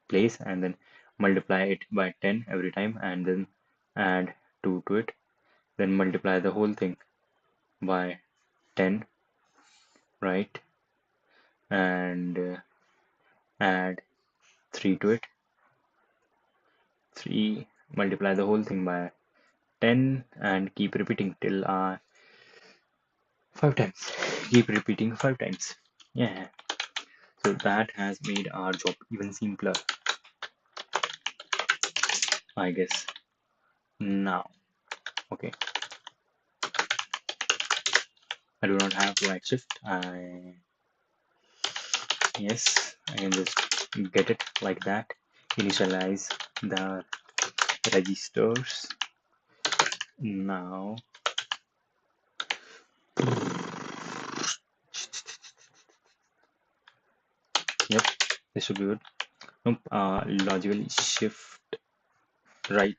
place, and then multiply it by 10 every time, and then add 2 to it, then multiply the whole thing by 10, right? And add 3 to it, 3, multiply the whole thing by 10, and keep repeating till 5 times. Keep repeating 5 times. Yeah. So that has made our job even simpler, I guess. Now, okay, I do not have right shift. Yes, I can just get it like that. Initialize the registers. Now, yep, this should be good. Nope, logically shift right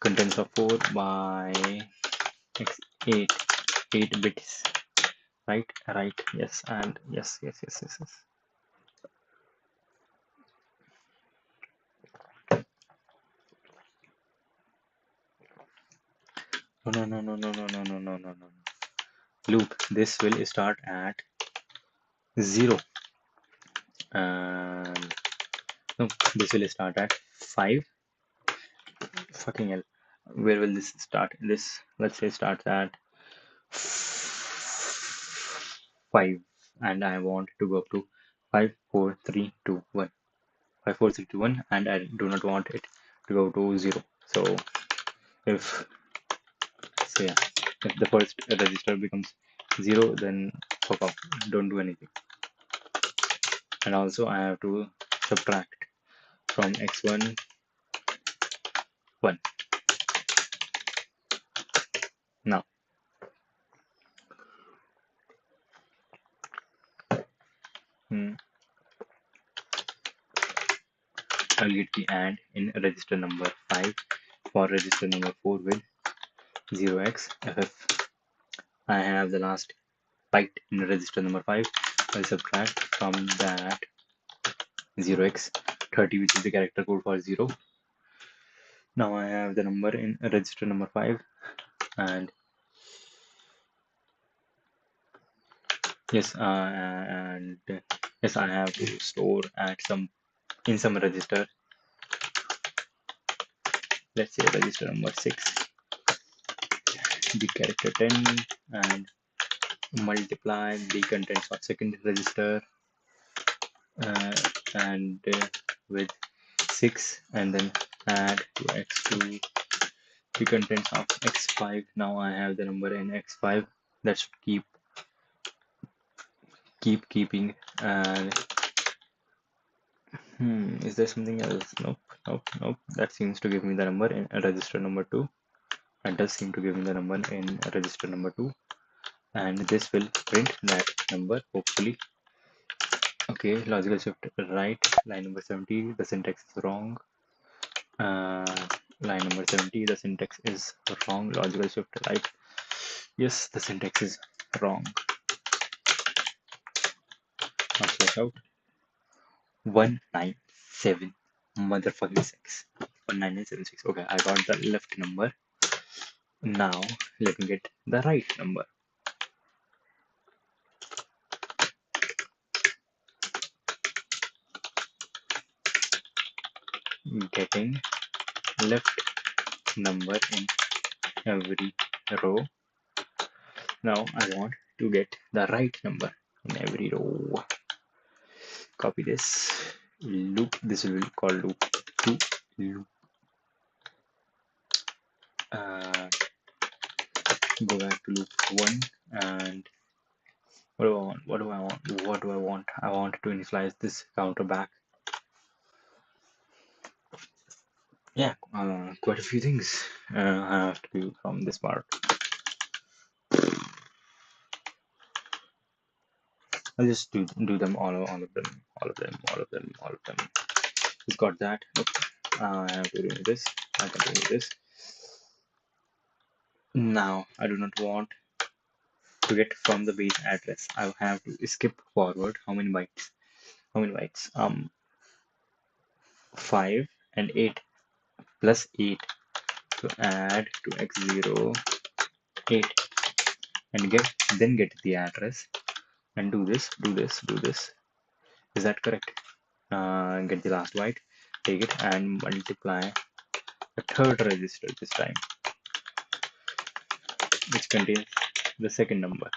contents of 4 by x8, 8 bits. Right, yes, and yes. No. Loop, this will start at 0. And no, this will start at 5. Fucking hell. Where will this start? This, let's say, starts at 5. And I want to go up to 5, 4, 3, 2, 1. 5461, and I do not want it to go to 0. So if say if the first register becomes 0, then fuck off, don't do anything. And also I have to subtract from x1 1. Now I'll get the AND in register number 5 for register number 4 with 0xff. I have the last byte in register number 5. I'll subtract from that 0x30, which is the character code for 0. Now I have the number in register number 5, and yes, yes, I have to store at in some register. Let's say register number 6, the character 10, and multiply the contents of second register and with 6, and then add to x2 the contents of x5. Now I have the number in x5. That should keeping. And is there something else? Nope. That seems to give me the number in register number 2. That does seem to give me the number in register number 2, and this will print that number, hopefully. Okay, logical shift right, line number 70, the syntax is wrong. Line number 70, the syntax is wrong. Logical shift right, yes, the syntax is wrong. Now slash out 197 motherfucking 6. 19976. Okay, I got the left number. Now let me get the right number. Getting left number in every row. Now I want to get the right number in every row. Copy this loop. This will be called loop 2. Loop. Go back to loop 1, and what do I want? I want to initialize this counter back. Yeah, quite a few things I have to do from this part. I'll just do them all of them. Just got that. Nope. I have to do this. I can do this. Now I do not want to get from the base address. I have to skip forward. How many bytes? 5 and 8 plus 8 to add to x0 8, and get the address and do this. Is that correct? Get the last byte, take it and multiply a third register this time, which contains the second number.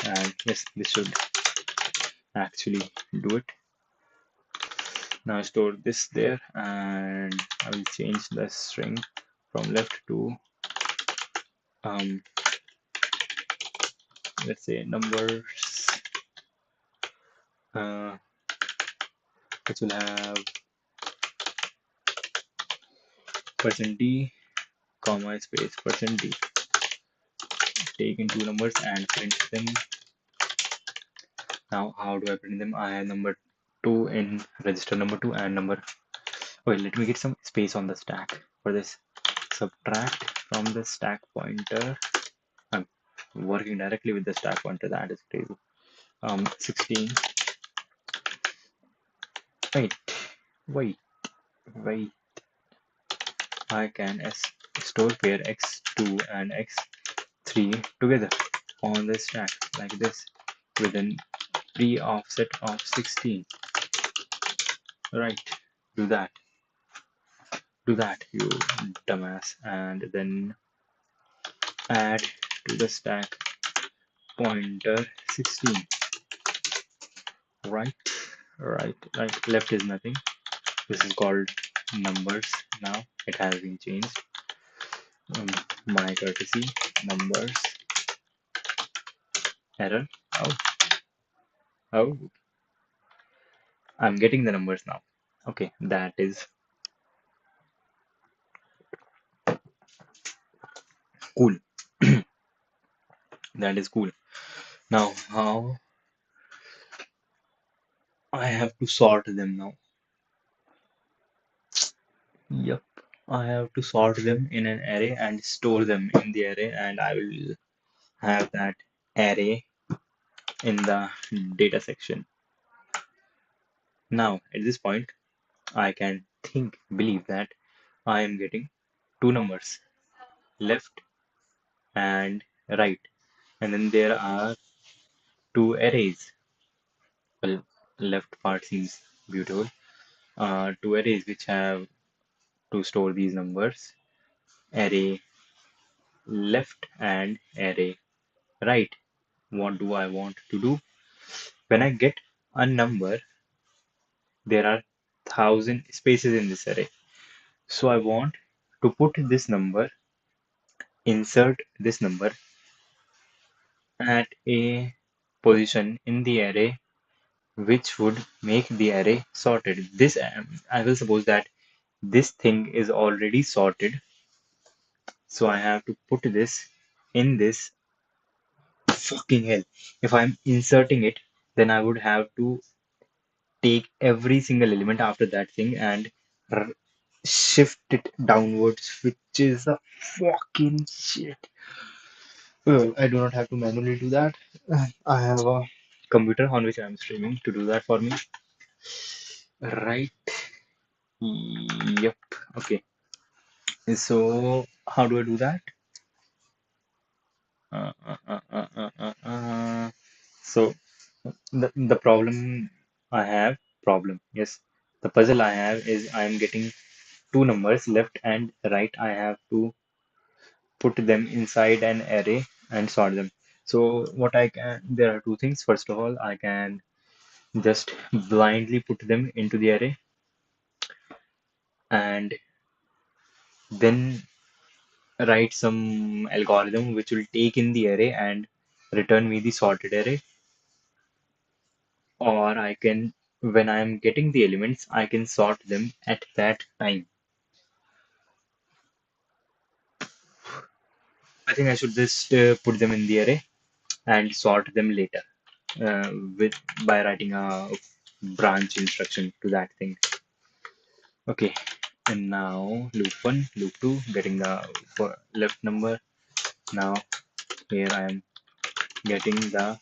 And yes, this should actually do it. Now store this there, and I will change the string from left to let's say numbers, which will have %d, comma, space, %d. Take in two numbers and print them. Now how do I print them? I have number 2 in register number 2 and number. Wait, let me get some space on the stack for this. Subtract from the stack pointer. I'm working directly with the stack pointer. That is crazy. 16. Wait. I can store pair x2 and x3 together on the stack like this with an pre-offset of 16. Right, do that, you dumbass, and then add to the stack pointer 16. Right. Left is nothing. This is called numbers now. It has been changed. Um, my courtesy, numbers, error. Oh, oh, I'm getting the numbers now. Okay, that is cool. That is cool. Now, how I have to sort them now. Yep, I have to sort them in an array and store them in the array, and I will have that array in the data section. Now, at this point, I can believe that I am getting two numbers, left and right, and then there are two arrays. Well, left part seems beautiful. Two arrays which have to store these numbers, array left and array right. What do I want to do? When I get a number, there are 1,000 spaces in this array. So I want to put this number, insert this number at a position in the array which would make the array sorted. This I will suppose that this thing is already sorted, so I have to put this in this. Fucking hell. If I'm inserting it, then I would have to take every single element after that thing and r- shift it downwards, which is a fucking shit. Well, I do not have to manually do that. I have a computer on which I'm streaming to do that for me. Right. Yep. Okay. So how do I do that? Uh, uh, uh, uh, uh, So the problem I have, yes. The puzzle I have is I am getting two numbers, left and right. I have to put them inside an array and sort them. So what I can, there are two things. First of all, I can just blindly put them into the array and then write some algorithm which will take in the array and return me the sorted array. Or I can, when I am getting the elements, I can sort them at that time. I think I should just put them in the array and sort them later with by writing a branch instruction to that thing. Okay, and now loop one, loop two, getting the left number. Now here I am getting the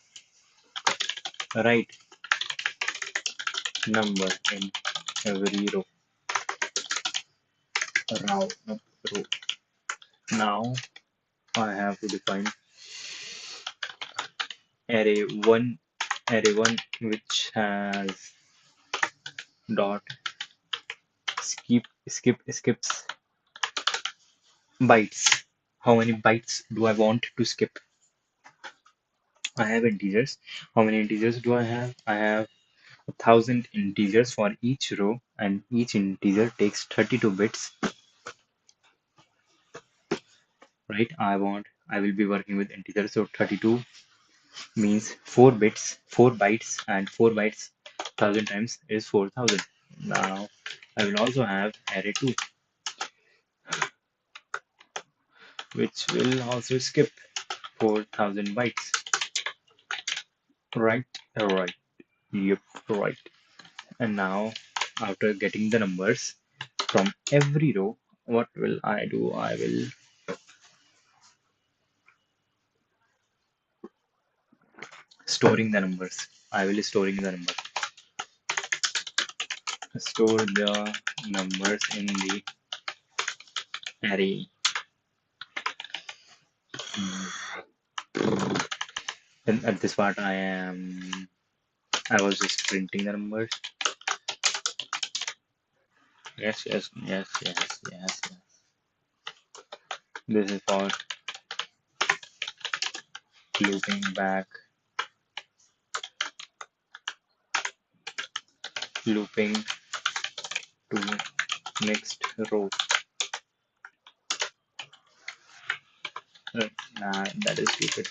right number in every row. Row. Now I have to define array one, which has dot skips bytes. How many bytes do I want to skip? I have integers. How many integers do I have? I have 1,000 integers for each row, and each integer takes 32 bits. Right? I will be working with integers, so 32 means 4 bits, 4 bytes, and 4 bytes 1,000 times is 4,000. Now I will also have array 2, which will also skip 4,000 bytes. Right? Right. Yep, right. And now, after getting the numbers from every row, what will I do? I will storing the numbers. I will storing the number. Store the numbers in the array. And at this part, I was just printing the numbers. Yes, yes, yes, yes, yes, yes. This is for looping back, looping to next row. Nah, that is stupid.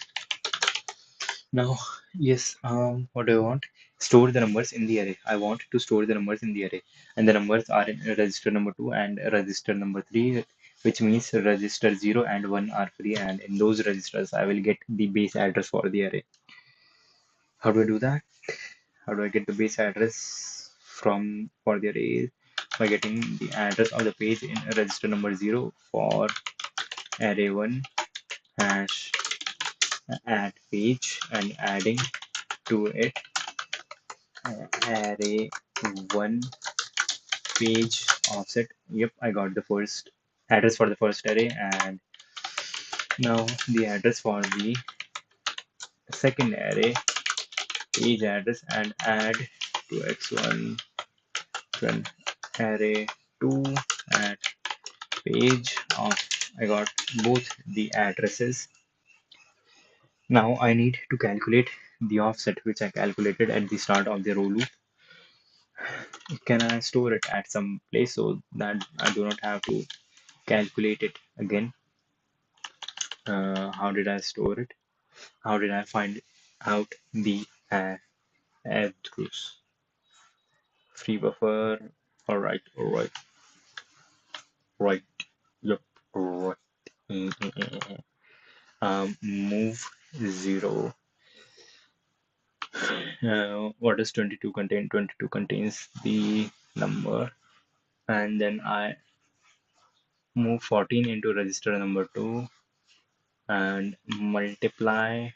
Now, yes, what do I want? Store the numbers in the array. I want to store the numbers in the array. And the numbers are in register number 2 and register number 3, which means register 0 and 1 are free. And in those registers, I will get the base address for the array. How do I do that? How do I get the base address from for the array? By getting the address of the page in register number 0 for array 1 hash add page and adding to it array 1 page offset. Yep, I got the first address for the first array, and now the address for the second array page address and add to x1 then array 2 at page of. I got both the addresses. Now I need to calculate the offset which I calculated at the start of the row loop. Can I store it at some place so that I do not have to calculate it again? How did I store it? How did I find out the address? Free buffer. All right. Right. Yep. Right. Move 0. What does 22 contain? 22 contains the number, and then I move 14 into register number 2 and multiply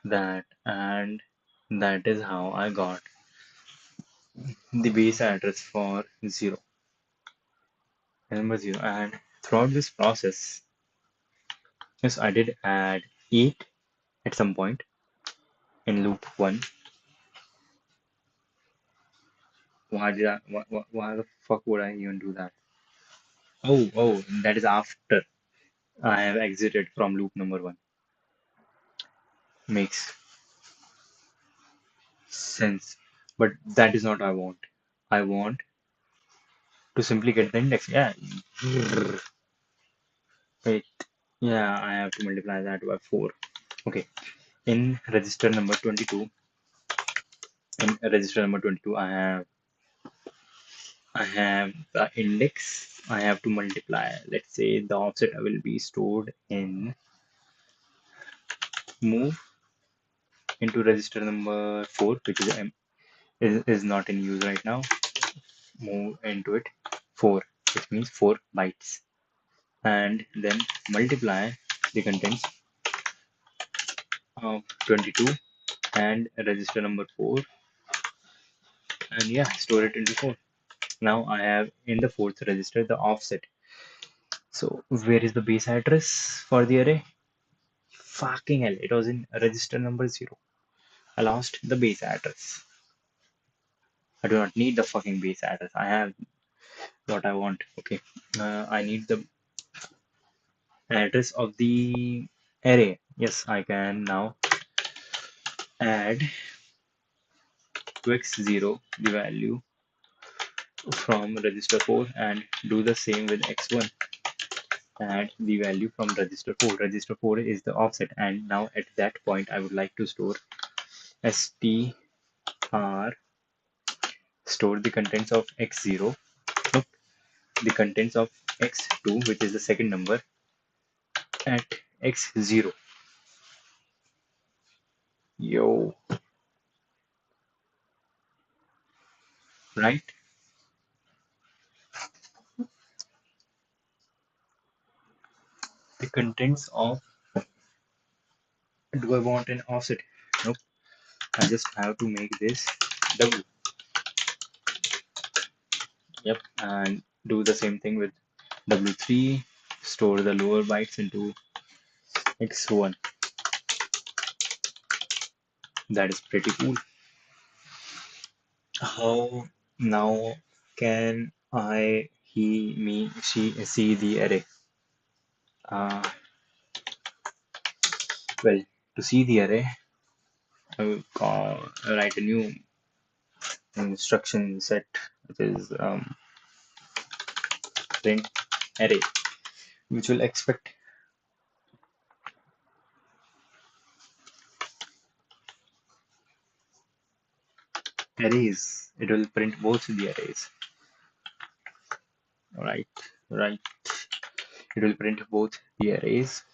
that, and that is how I got the base address for 0, number 0. And throughout this process, yes, I did add 8 at some point in loop 1. Why the fuck would I even do that? Oh, that is after I have exited from loop number 1. Makes sense. But that is not what I want. I want to simply get the index. Yeah. Wait. Yeah, I have to multiply that by 4. Okay. In register number 22, I have the index. I have to multiply. Let's say the offset will be stored in move into register number 4, which is not in use right now. Move into it 4, which means 4 bytes, and then multiply the contents of 22 and register number 4, and yeah, store it into 4. Now I have in the fourth register the offset. So where is the base address for the array? Fucking hell, it was in register number 0. I lost the base address. I do not need the fucking base address. I have what I want. Okay. I need the address of the array. Yes, I can now add to x0 the value from register 4 and do the same with x1. Add the value from register 4. Register 4 is the offset, and now at that point I would like to store str, store the contents of x0, nope, the contents of x2, which is the second number, at x0. Yo, right? The contents of, do I want an offset? Nope. I just have to make this double. Yep, and do the same thing with w3. Store the lower bytes into x1. That is pretty cool. How now can I, he, me, she see the array? Uh, well, to see the array, I will write a new instruction set, which is print array, which will expect arrays. It will print both the arrays. Right, right. It will print both the arrays.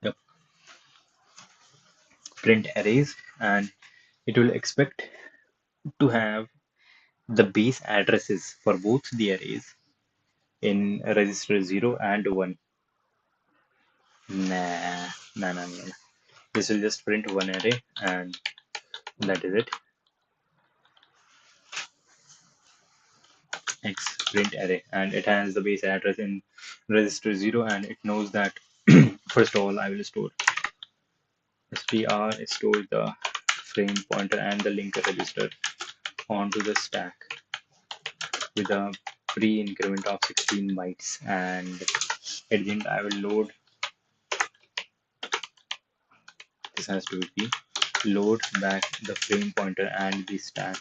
Yep. Print arrays, and it will expect to have the base addresses for both the arrays in register 0 and 1. Nah, nah, nah, nah. This will just print one array, and that is it. X print array, and it has the base address in register 0, and it knows that first of all I will store str store the frame pointer and the linker register onto the stack with a pre-increment of 16 bytes, and at the end I will load, this has to be load back the frame pointer and the stack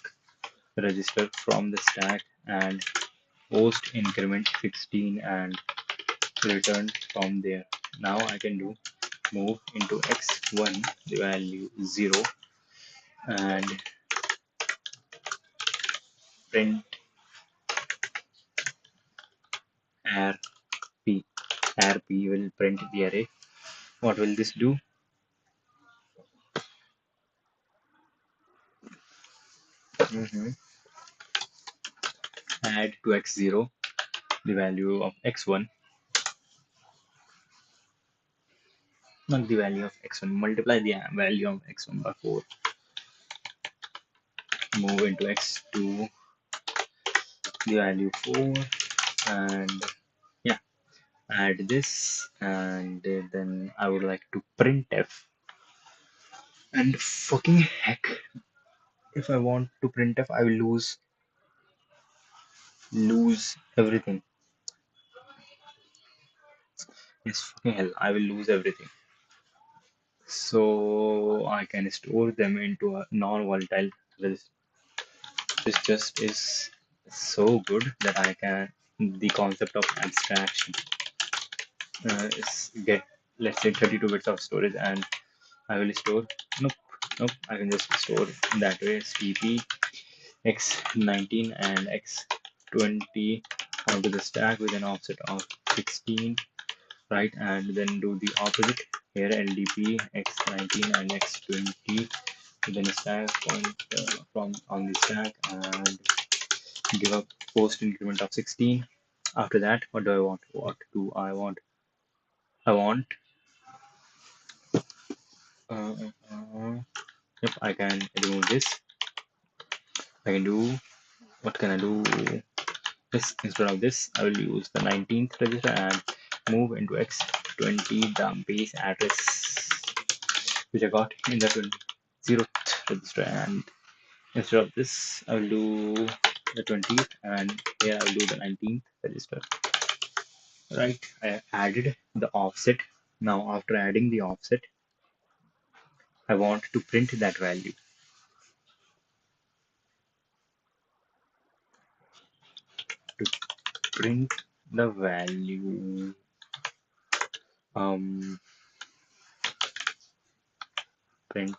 register from the stack and post increment 16 and return from there. Now I can do move into x1 the value 0 and print rp. Rp will print the array. What will this do? Add to x0 the value of x1, not the value of x1, multiply the value of x1 by 4, move into x2 the value 4, and yeah, add this, and then I would like to printf, and fucking heck, if I want to printf I will lose everything. Yes, fucking hell, I will lose everything. So I can store them into a non-volatile register. This just is so good that I can, the concept of abstraction is get, let's say, 32 bits of storage, and I will store, nope, nope, I can just store that way, cp x19 and x20 onto the stack with an offset of 16, right? And then do the opposite here, ldp x19 and x20 then a stack point from on the stack and give a post increment of 16. After that, what do I want? What do I want? I want uh, yep, I can remove this. I can do, what can I do? This, instead of this I will use the 19th register and move into x20 the base address which I got in the 0th register, and instead of this I will do the 20th, and here I will do the 19th register. Right, I added the offset. Now after adding the offset I want to print that value. To print the value, um print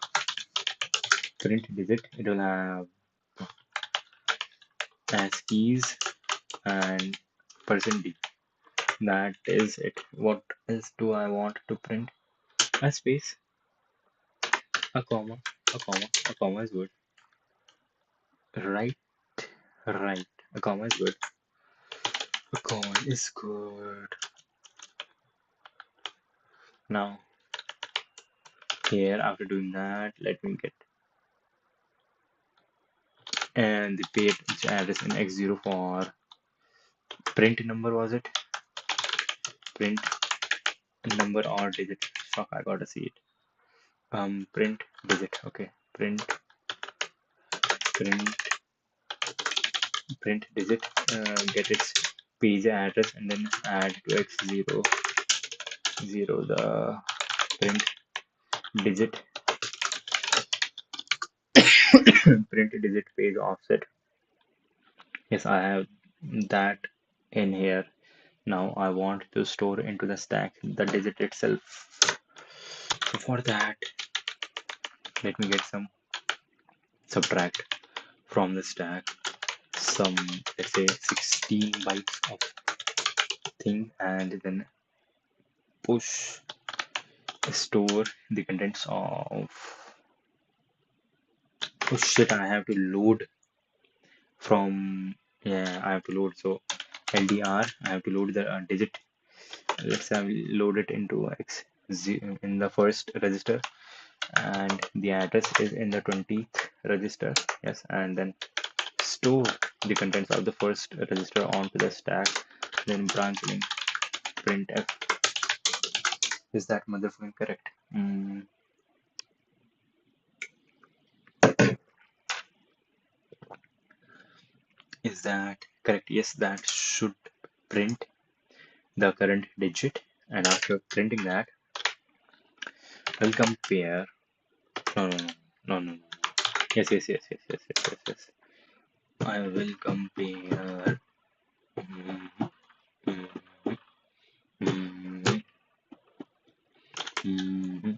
digit, it will have ASCIIs and %d. That is it. What else do I want to print? A space, a comma, a comma, a comma is good. Right, right. A comma is good. A comma is good. Now, here, after doing that, let me get and the Pyeatt address in x0 for print number, was it? Print number or digit? Fuck, I gotta see it. Print digit. Okay, print print digit. Get its page address and then add to x0 the print digit print digit page offset. Yes, I have that in here. Now I want to store into the stack the digit itself. So for that, let me get some subtract from the stack some, let's say, 16 bytes of thing, and then push store the contents of, oh shit, I have to load from, yeah, I have to load. So LDR, I have to load the digit. Let's say I will load it into X in the first register, and the address is in the 20th register. Yes, and then store the contents of the first register onto the stack, then branch link printf. Is that motherfucking correct? Is that correct? Yes, that should print the current digit, and after printing that, I'll compare. No, no, no, no, no, no. Yes, yes, yes, yes, yes, yes, yes, yes. I will compare. mm, mm, mm, mm.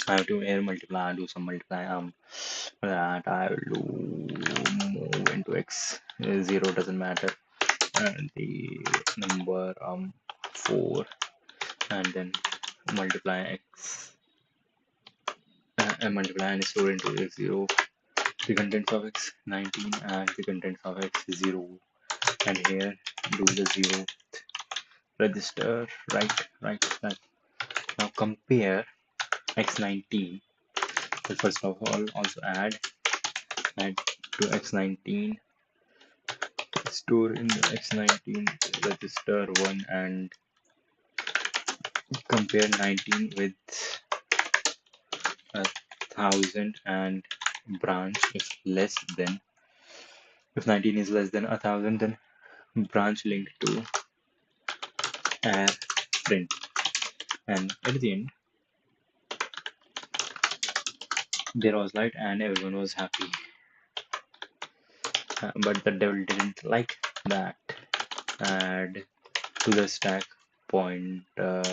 I have to here multiply, do some multiply. For that I will do move into x. Zero doesn't matter, and the number 4, and then multiply x, and multiply and store into x0 the contents of x 19 and the contents of x 0, and here do the 0 register. Right. Now compare x19. So first of all, also add to x19, store in the x19 register 1, and compare 19 with 1,000, and branch if less than, if 19 is less than 1,000, then branch link to print, and at the end there was light and everyone was happy. But the devil didn't like that. Add to the stack pointer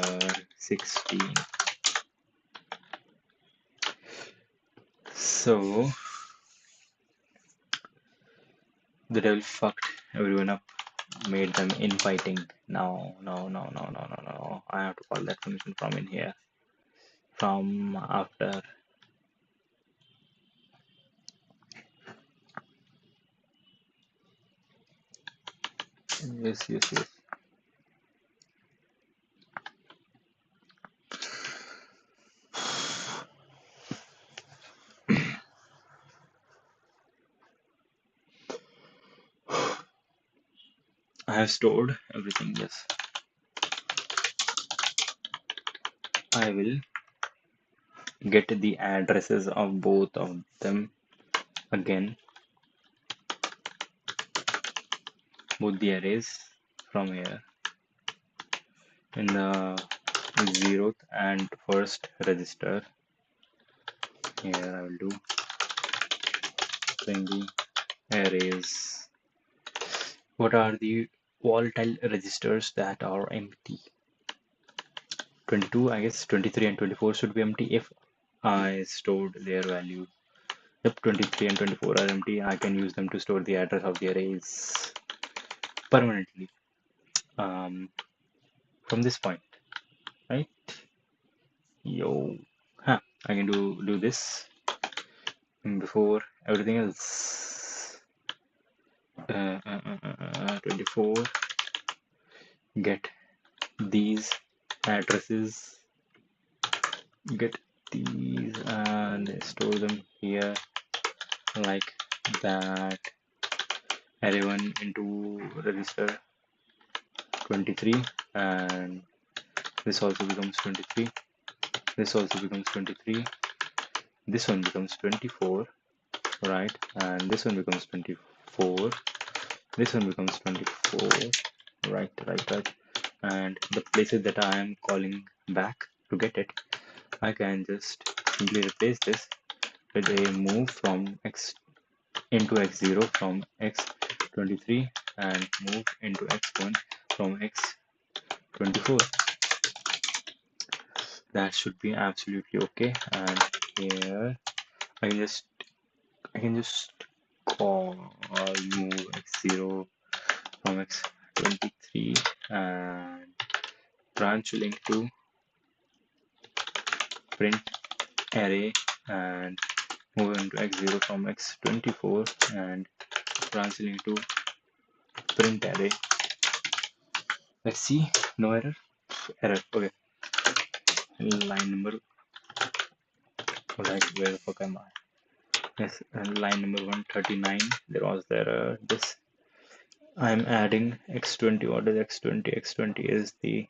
16. So the devil fucked everyone up, made them infighting. No, no, no, no, no, no, no. I have to call that function from in here. From after. Yes, yes, yes. I have stored everything, yes. I will get the addresses of both of them again, both the arrays from here in the 0th and first register. Here I will do the arrays. What are the volatile registers that are empty? 22, I guess 23 and 24 should be empty if I stored their value. If 23 and 24 are empty, I can use them to store the address of the arrays permanently from this point, right? Yo, I can do this before everything else. 24, get these addresses, get these and store them here like that. Array 1 into register 23, and this also becomes 23, this also becomes 23, this one becomes 24, right, and this one becomes 24, this one becomes 24, right, and the places that I am calling back to get it, I can just simply replace this with a move from x into x0 from x23 and move into x1 from x24. That should be absolutely okay. And here I can just call move x0 from x23 and branch link to print array and move into x0 from x24 and branch link to print array. Let's see, no error. Okay. Line number, right, where the fuck am I? Yes, line number 139. There was the error. This I'm adding x20. What is x20? X20 is the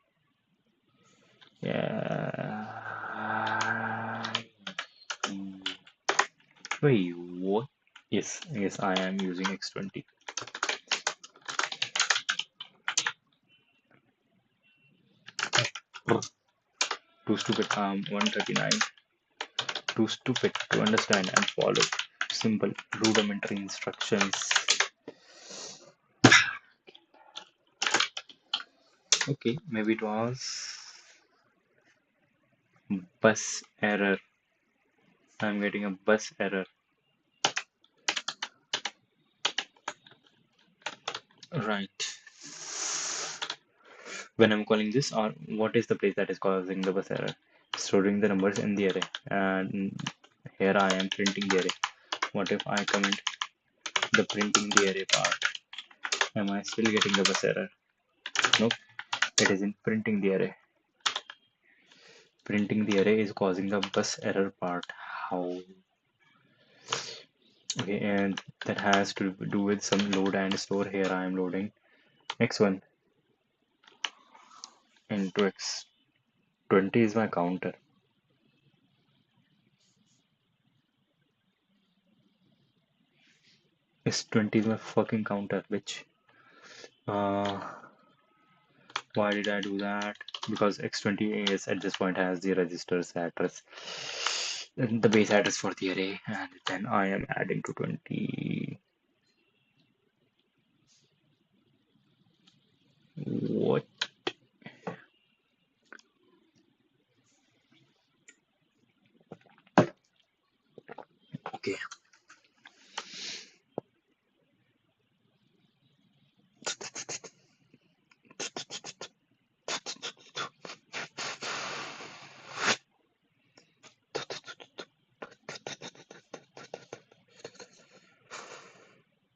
wait, what? Yes, I am using x20. Too stupid. 139. Too stupid to understand and follow simple rudimentary instructions. Okay, maybe it was bus error. I'm getting a bus error. Right. When I'm calling this, or what is the place that is causing the bus error? Storing the numbers in the array. And here I am printing the array. What if I comment the printing the array part? Am I still getting the bus error? Nope. It isn't printing the array. Printing the array is causing the bus error part. How? Okay, and that has to do with some load and store. Here I am loading x1 into x20 is my counter. X20 is my fucking counter, bitch. Why did I do that? Because x20 is at this point has the register's address, the base address for the array, and then I am adding to 20. What? Okay.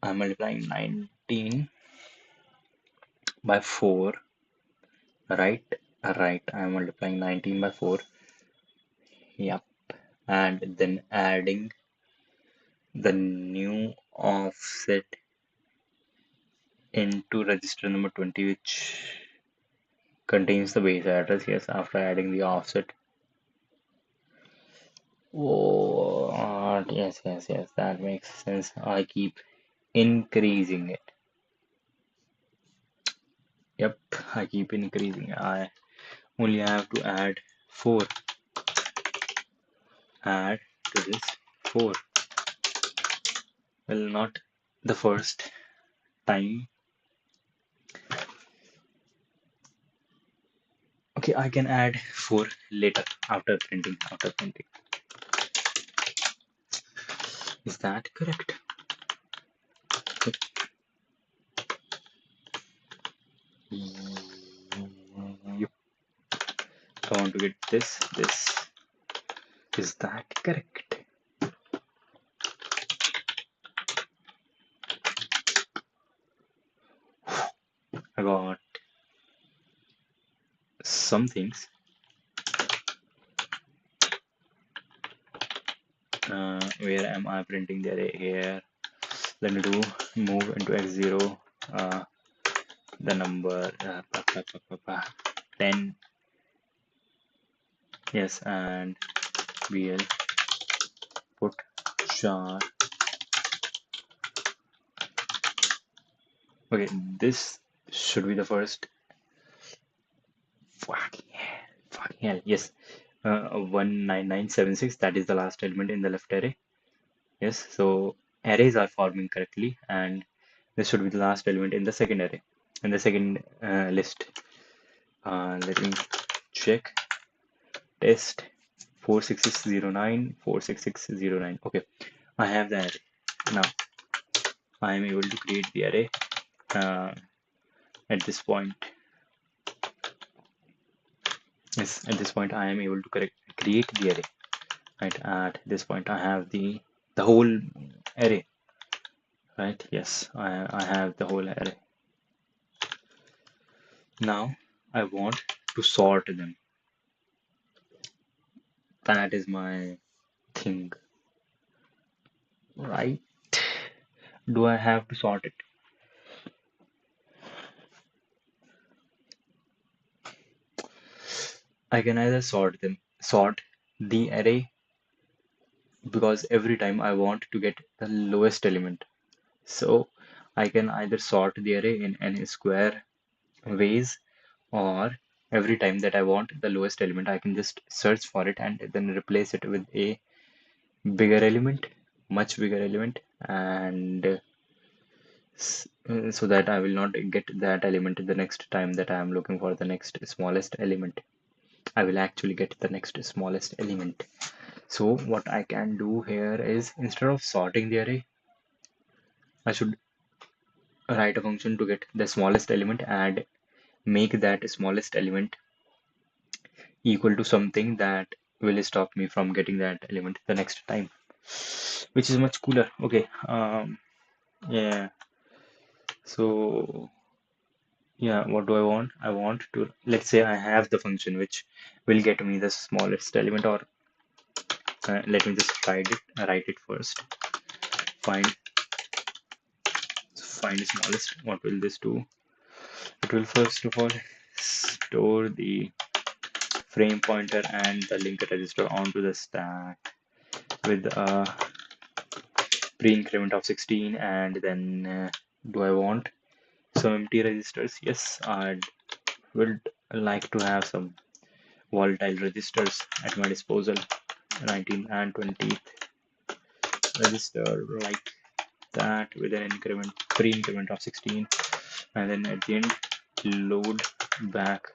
I'm multiplying 19 by 4. Right? Right. I'm multiplying 19 by 4. Yep. And then adding the new offset into register number 20, which contains the base address. Yes, after adding the offset. Oh, yes, that makes sense. I keep increasing it. Yep, I keep increasing. I only have to add 4. Add to this 4. Well, not the first time. Okay, I can add 4 later after printing. Is that correct? Yep. I want to get this. Is that correct? I got some things. Where am I printing the array? Here. Let me do move into x0. The number 10. Yes, and we'll put char. Okay, this should be the first. Fucking hell. Yes. 19976, that is the last element in the left array. Yes, so arrays are forming correctly, and this should be the last element in the second array, in the second list. Let me check. Test 46609, 46609. Okay, I have the array. Now I am able to create the array uh, at this point. Yes, at this point I am able to create the array. Right, at this point I have the whole array. Right, yes, I have the whole array. Now I want to sort them. That is my thing, right? Do I have to sort it? I can either sort the array, because every time I want to get the lowest element. So I can either sort the array in n square ways, or every time that I want the lowest element, I can just search for it and then replace it with a bigger element, much bigger element, and so that I will not get that element the next time that I am looking for the next smallest element. I will actually get the next smallest element. So what I can do here is, instead of sorting the array, I should write a function to get the smallest element and make that smallest element equal to something that will stop me from getting that element the next time, which is much cooler. Okay, yeah. So yeah, what do I want? I want to, let's say I have the function which will get me the smallest element, or let me just write it first. Find find smallest. What will this do? It will first of all store the frame pointer and the link register onto the stack with a pre-increment of 16, and then do I want some empty registers? Yes, I would like to have some volatile registers at my disposal. 19 and 20 register like that, with an pre-increment of 16, and then at the end load back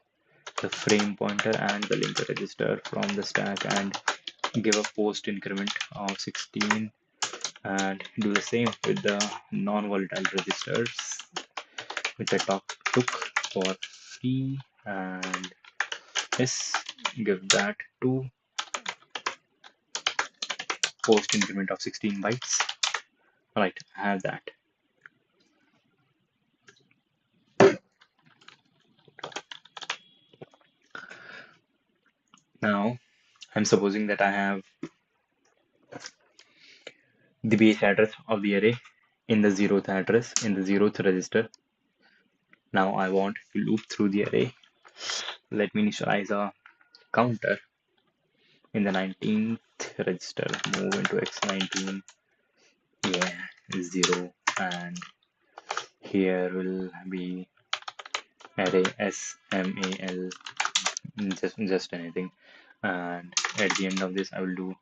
the frame pointer and the linker register from the stack, and give a post increment of 16, and do the same with the non-volatile registers which I took for free, and yes, give that to post increment of 16 bytes. Right, I have that. Now I'm supposing that I have the base address of the array in the 0th address, in the 0th register. Now I want to loop through the array. Let me initialize a counter in the 19th register. Move into x19. Yeah, 0, and here will be array smal, just anything, and at the end of this I will do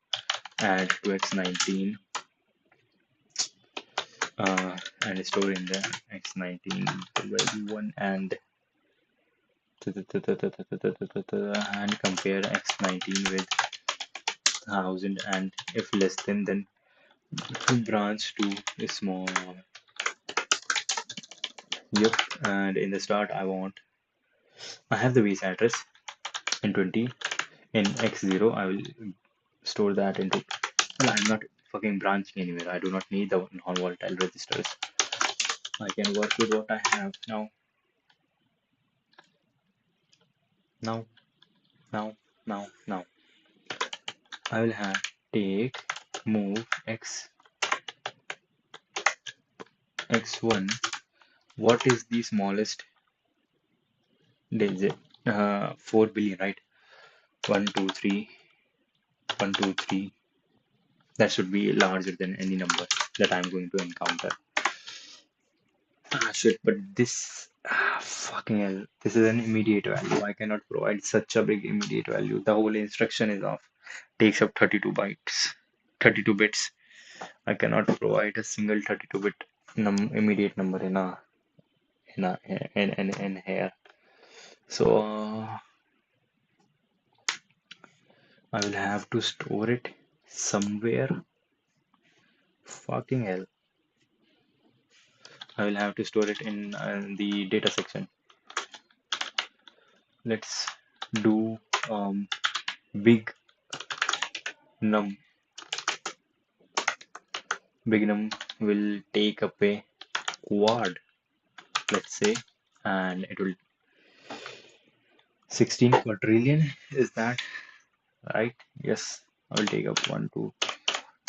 add to x19, and store in the x19 the value 1, and compare x19 with 1000, and if less than, then branch to a small. Yep, and in the start I have the base address in 20. In x0 I will store that into, well, I'm not fucking branching anywhere. I do not need the non-volatile registers. I can work with what I have now. Now, now, now. I will have take move x1. What is the smallest digit? 4 billion, right? 1, 2, 3, 1, 2, 3. That should be larger than any number that I'm going to encounter. Ah, shit, but this, fucking hell, this is an immediate value. I cannot provide such a big immediate value. The whole instruction is off. Takes up 32 bytes, 32 bits. I cannot provide a single 32-bit immediate number in here. So I will have to store it somewhere. Fucking hell. I will have to store it in the data section. Let's do big num. Big num will take up a quad, let's say, and it will 16 quadrillion. Is that right? Yes. I will take up 1, 2,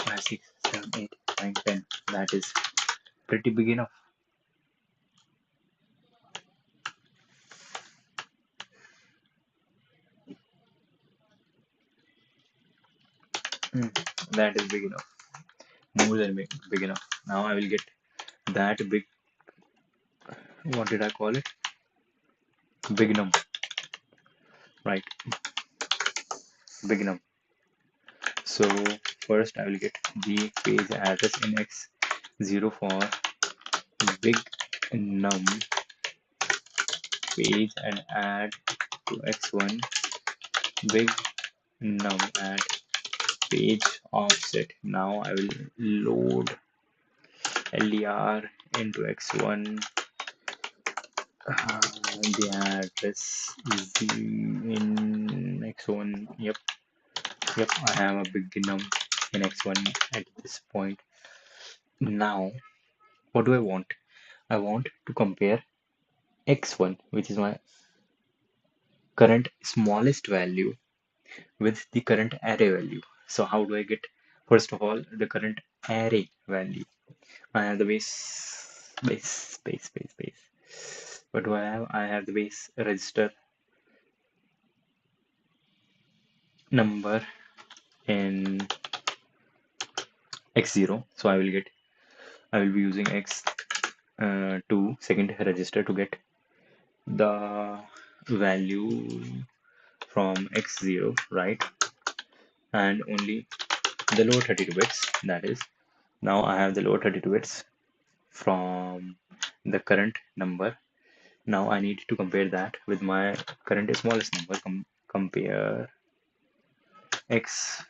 5, 6, 7, 8, 9, 10. That is pretty big enough. That is big enough. More than big enough. Now I will get that big. What did I call it? Big num. Right. Big num. So first I will get the page address in x0 for big num page and add to x1 big num add page offset. Now I will load ler into x1 the address is in x1. Yep, I have a big num in x1 at this point. Now what do I want? I want to compare x1, which is my current smallest value, with the current array value. So how do I get, first of all, the current array value? I have the base. What do I have? I have the base register number in x0. So I will be using x2 second register to get the value from x0, right? And only the lower 32 bits, that is. Now I have the lower 32 bits from the current number. Now I need to compare that with my current smallest number. Compare x1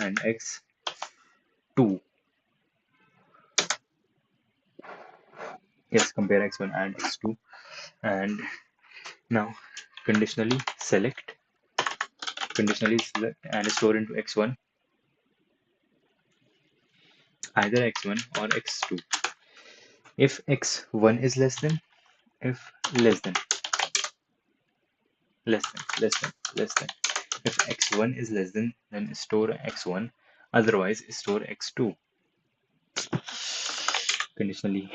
and x2. Yes, compare x1 and x2. And now conditionally select and store into x1 either x1 or x2. If x1 is less than, if less than, less than. If x1 is less than, then store x1, otherwise store x2. Conditional.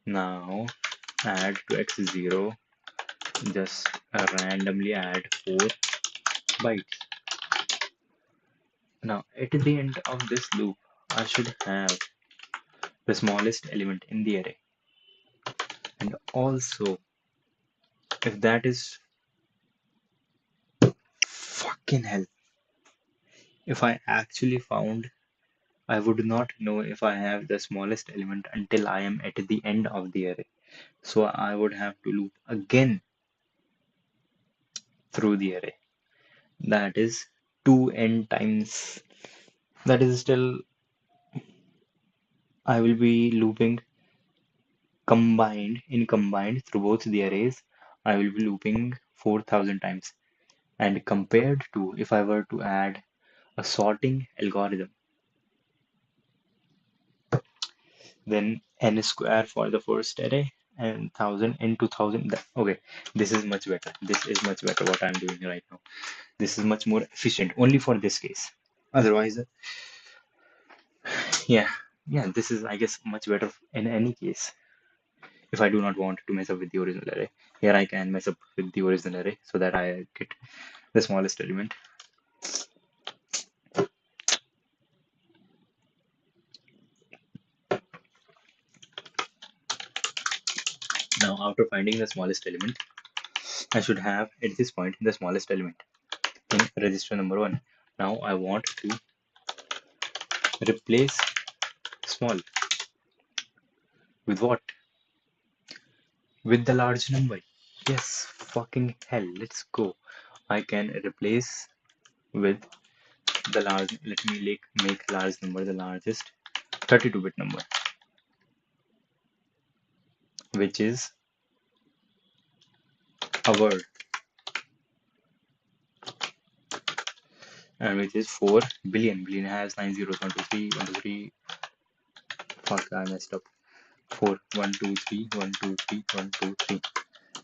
Now add to x0, just randomly add 4 bytes. Now at the end of this loop, I should have the smallest element in the array. And also, if that is fucking hell, if I actually found, I would not know if I have the smallest element until I am at the end of the array. So I would have to loop again through the array. That is 2n times. That is still, I will be looping combined through both the arrays. I will be looping 4,000 times. And compared to if I were to add a sorting algorithm, then n square for the first array and 1000 and 2000. Okay, this is much better. What I'm doing right now. This is much more efficient only for this case. Otherwise, yeah, this is, I guess, much better in any case. If I do not want to mess up with the original array, here I can mess up with the original array so that I get the smallest element. Now, after finding the smallest element, I should have at this point the smallest element. in register number 1. Now I want to replace small with what? With the large number. Yes, fucking hell, let's go. I can replace with the large, let me make large number the largest 32-bit number, which is a word, and which is 4 billion. Billion has 9 zeros, 1, 2, 3, 1, 2, 3. Fuck, I messed up. 4, 1, 2, 3, 1, 2, 3, 1, 2, 3.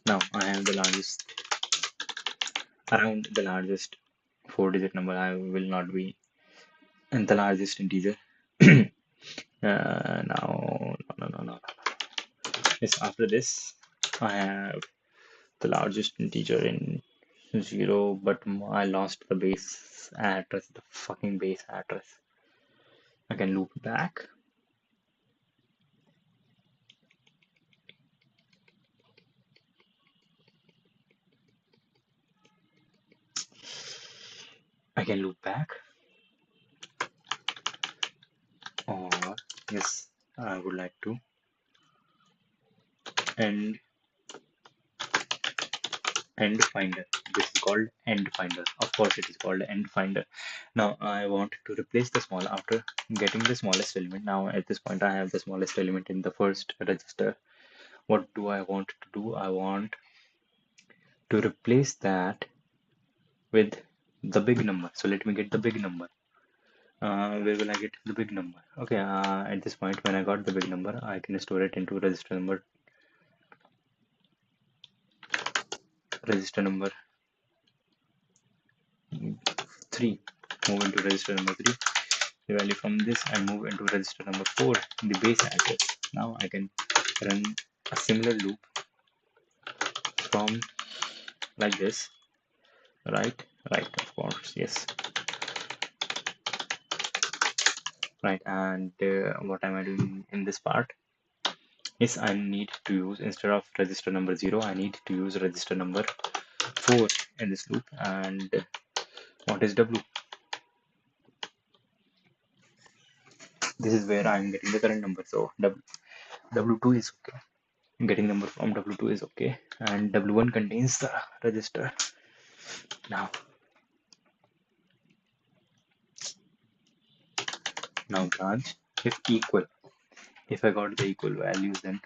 Now I have the largest, around the largest 4-digit number. I will not be in the largest integer. Now, no. Yes, after this, I have the largest integer in 0, but I lost the base address, the fucking base address. I can loop back. I can loop back. Or, yes, I would like to end finder. This is called end finder. Of course, it is called end finder. Now I want to replace the small after getting the smallest element. Now at this point, I have the smallest element in the first register. What do I want to do? I want to replace that with the big number. So let me get the big number. Where will I get the big number? Okay, at this point, when I got the big number, I can store it into register number 3. Move into register number 3. The value from this and move into register number 4, the base address. Now I can run a similar loop from like this, right, of course, yes, right. And what am I doing in this part is I need to use, instead of register number 0, I need to use register number 4 in this loop. And what is W? This is where I'm getting the current number. So W2 is okay. Getting number from W2 is okay, and W1 contains the register. Now branch if equal. If I got the equal values, then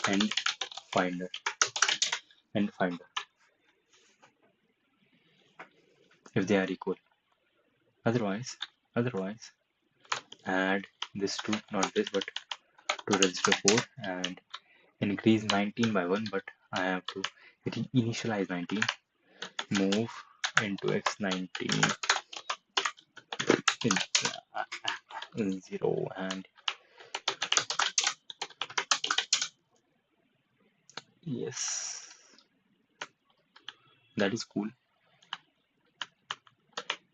end finder. If they are equal. Otherwise, add this to, not this, but to register 4 and increase 19 by 1, but I have to initialize 19, move into x19 in 0, and yes, that is cool.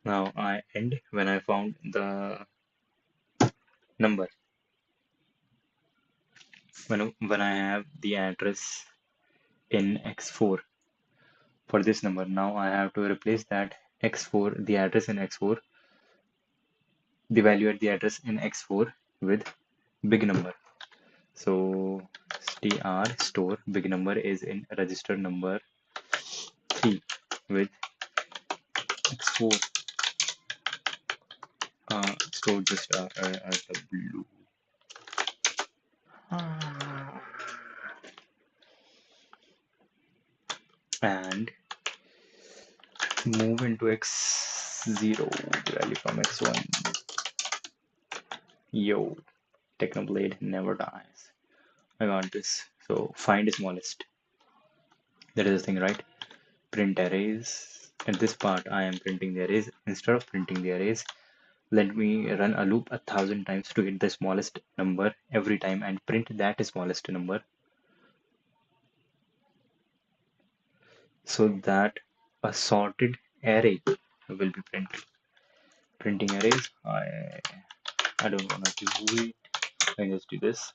Now I end when I found the number, when I have the address in x4 for this number. Now I have to replace that x4, the address in x4, the value at the address in x4 with big number. So str store big number is in register number 3 with x4 stored just as the blue. And move into x0, the value from x1. Yo, Technoblade never dies. I got this. So find smallest. That is the thing, right? Print arrays. At this part, I am printing the arrays. Instead of printing the arrays, let me run a loop 1,000 times to get the smallest number every time and print that smallest number, so that a sorted array will be printed. Printing arrays, I don't want to do it. I just do this.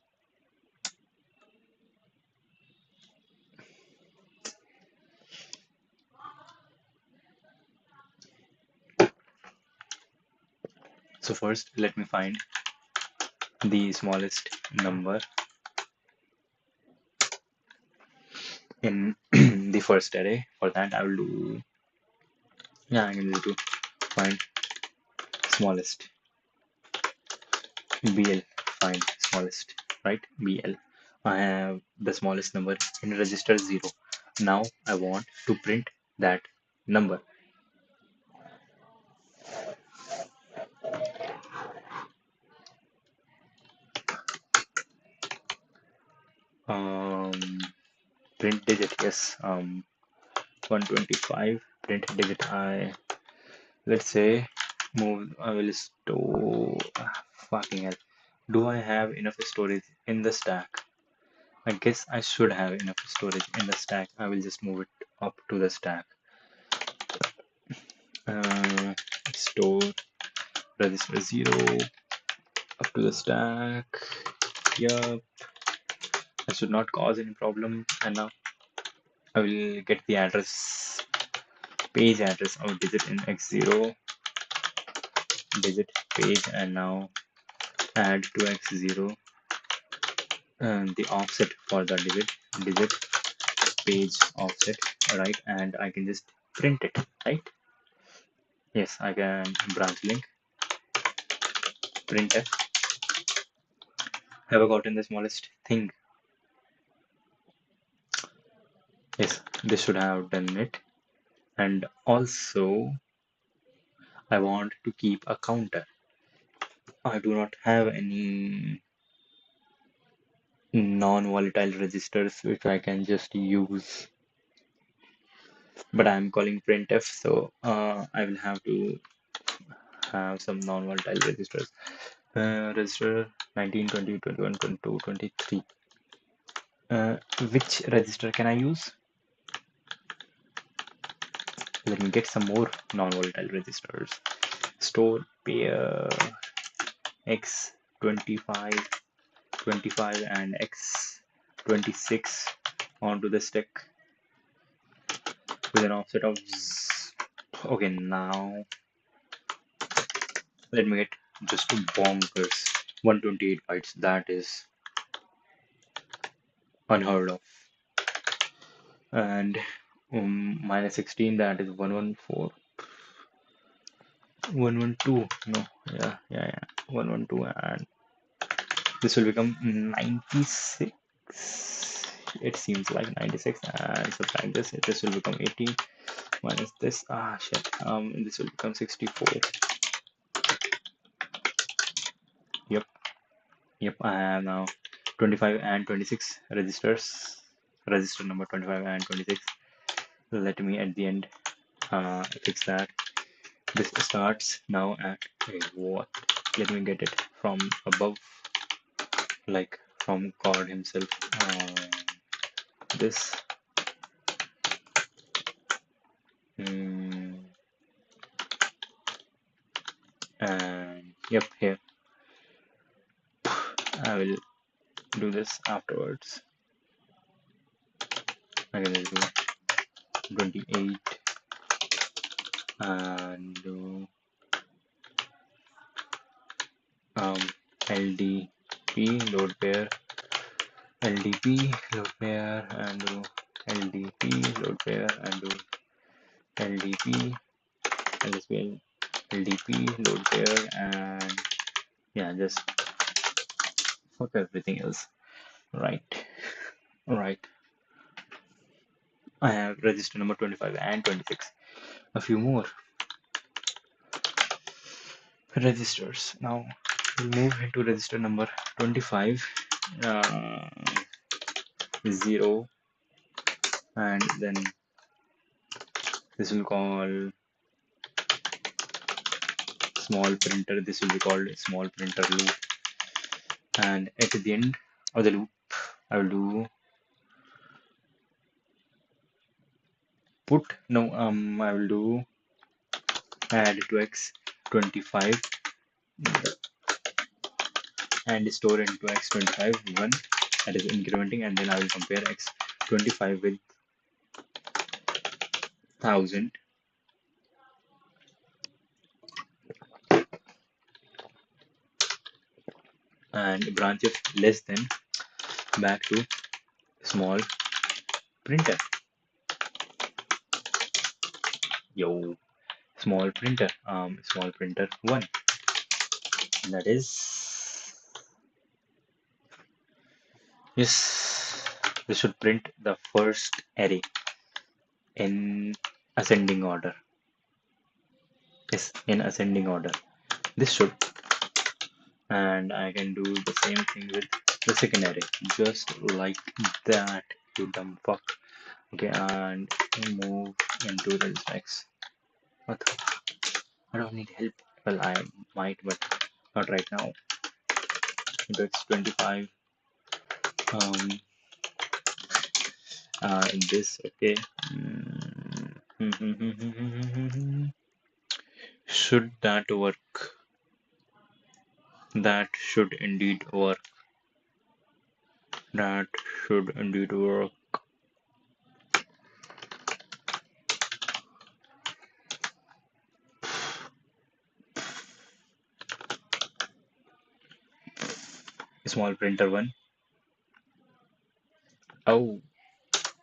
So first, let me find the smallest number in the first array. For that, I will do, yeah, I can just do find smallest, BL, find smallest, right? BL. I have the smallest number in register 0. Now I want to print that number. Um, print digit, yes. 125 print digit. Let's say move. I will store. Fucking hell. Do I have enough storage in the stack? I guess I should have enough storage in the stack. I will just move it up to the stack. Uh, Store register 0 up to the stack. Yup. I should not cause any problem. And now I will get the address, page address of digit in x0 digit page, and now add to x0 and the offset for the digit page offset, right? And I can just print it, right? Yes, I can branch link printf. Have I gotten the smallest thing? Yes, this should have done it. And also I want to keep a counter. I do not have any non-volatile registers which I can just use, but I'm calling printf, so I will have to have some non-volatile registers. Register 19, 20, 21, 22, 23. Which register can I use? Let me get some more non-volatile registers. Store Pyeatt x25, 25 and x26 onto the stick with an offset of okay. Now let me get just bonkers 128 bytes. That is unheard of. And minus 16, that is 114, 112. No, yeah, 112, and this will become 96. It seems like 96, and subtract this. This will become 80 minus this. Ah, shit. This will become 64. Yep, yep. I have now 25 and 26 registers. Register number 25 and 26. Let me at the end fix that. This starts now at what? Let me get it from above, like from God himself. This. Mm, and yep, here. I will do this afterwards. I can just do 28 and do LDP load pair, LDP load pair, and do LDP load pair, and do LDP, LSP, LDP load pair, and yeah, just fuck everything else. Right. I have register number 25 and 26. A few more registers. Now we'll move into register number 25, 0, and then this will call small printer. This will be called small printer loop. And at the end of the loop, I will do put. No, I will do add to x25 and store into x25 1, that is incrementing, and then I will compare x25 with 1000 and branch if less than, back to small printer. Yo, small printer 1. That is, yes, this should print the first array in ascending order. Yes, in ascending order. This should, and I can do the same thing with the second array, just like that, you dumb fuck. Okay, and move into the specs. What? I don't need help. Well, I might, but not right now. Into X25. Um, this, okay. Should that work? That should indeed work. That should indeed work. Small printer 1. Oh,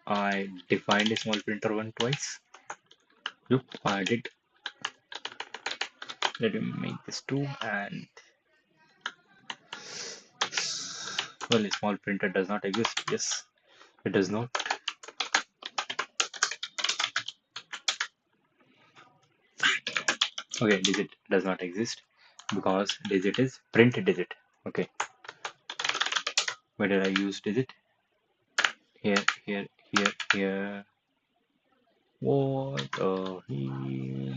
I defined a small printer 1 twice. Yep, I did. Let me make this 2, and well, a small printer does not exist. Yes, it does not. Okay, digit does not exist because digit is print digit. Okay, where did I use digit? Here, here, here, here. What? Here.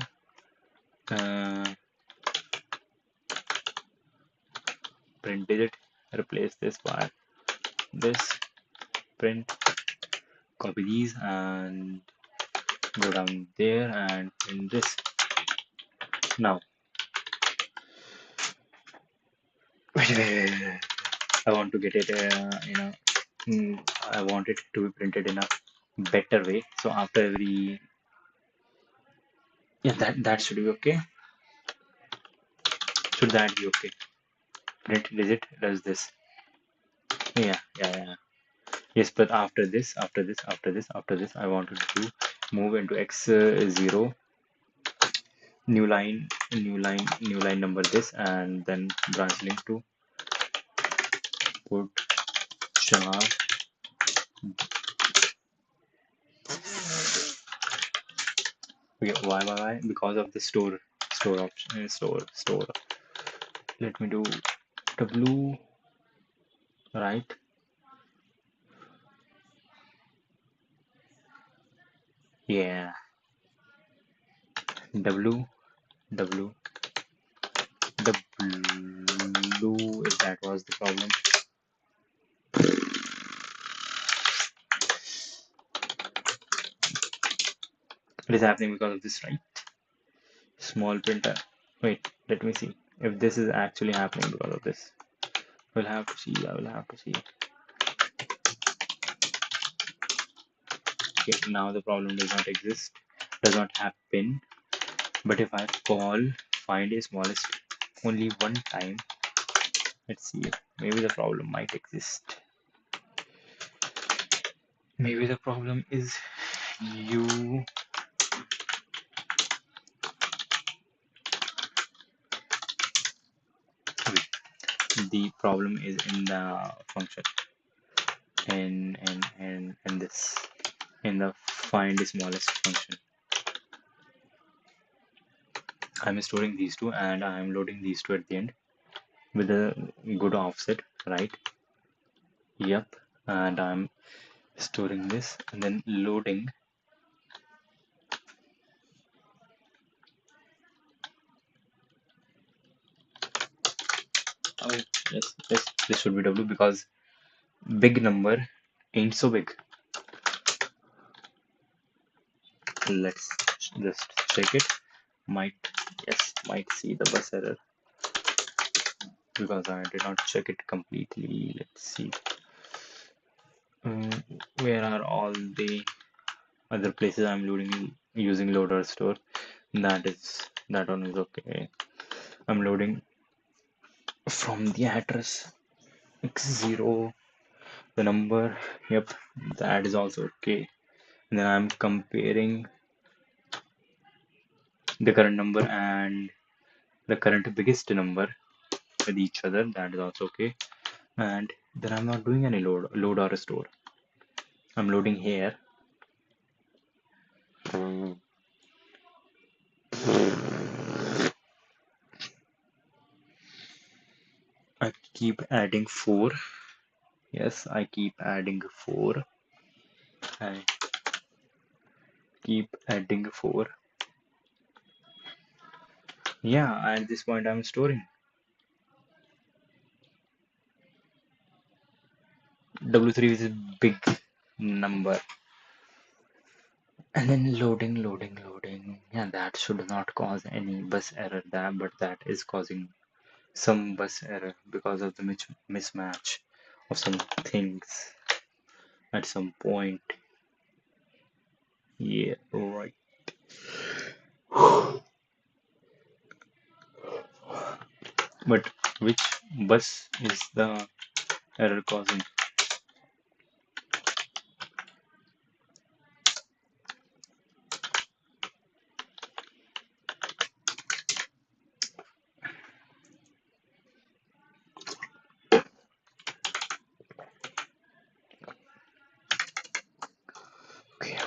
Print digit. Replace this by this. Print. Copy these and go down there and print this. Now, wait. I want to get it. I want it to be printed in a better way. So after every, yeah, that should be okay. Should that be okay? Print digit does this. Yeah. Yes, but after this, I wanted to move into X0, new line number this, and then branch link to put char. Okay, why? Because of the store option, store. Let me do W, right? Yeah, W, W, W, if that was the problem. It is happening because of this, right? Small printer. Wait, let me see if this is actually happening because of this. We'll have to see. I will have to see. Okay, now the problem does not exist, does not happen. But if I call find a smallest only one time, let's see. Maybe the problem might exist. Maybe the problem is you. The problem is in the function, in this, in the find the smallest function. I'm storing these two and I'm loading these two at the end with a good offset, right? Yep, and I'm storing this and then loading. Oh yes, this should be W because big number ain't so big. Let's just check it. Might see the bus error because I did not check it completely. Let's see. Where are all the other places I'm loading using loader store? That one is okay. I'm loading from the address. x0, the number, yep, that is also okay. And then I'm comparing the current number and the current biggest number with each other, that is also okay. And then I'm not doing any load or store. I'm loading here. I keep adding 4. Yes, I keep adding 4. I keep adding 4. Yeah, at this point I'm storing. W3 is a big number. And then loading. Yeah, that should not cause any bus error there, but that is causing some bus error because of the mismatch of some things at some point. Yeah, right. But which bus is the error causing? Okay.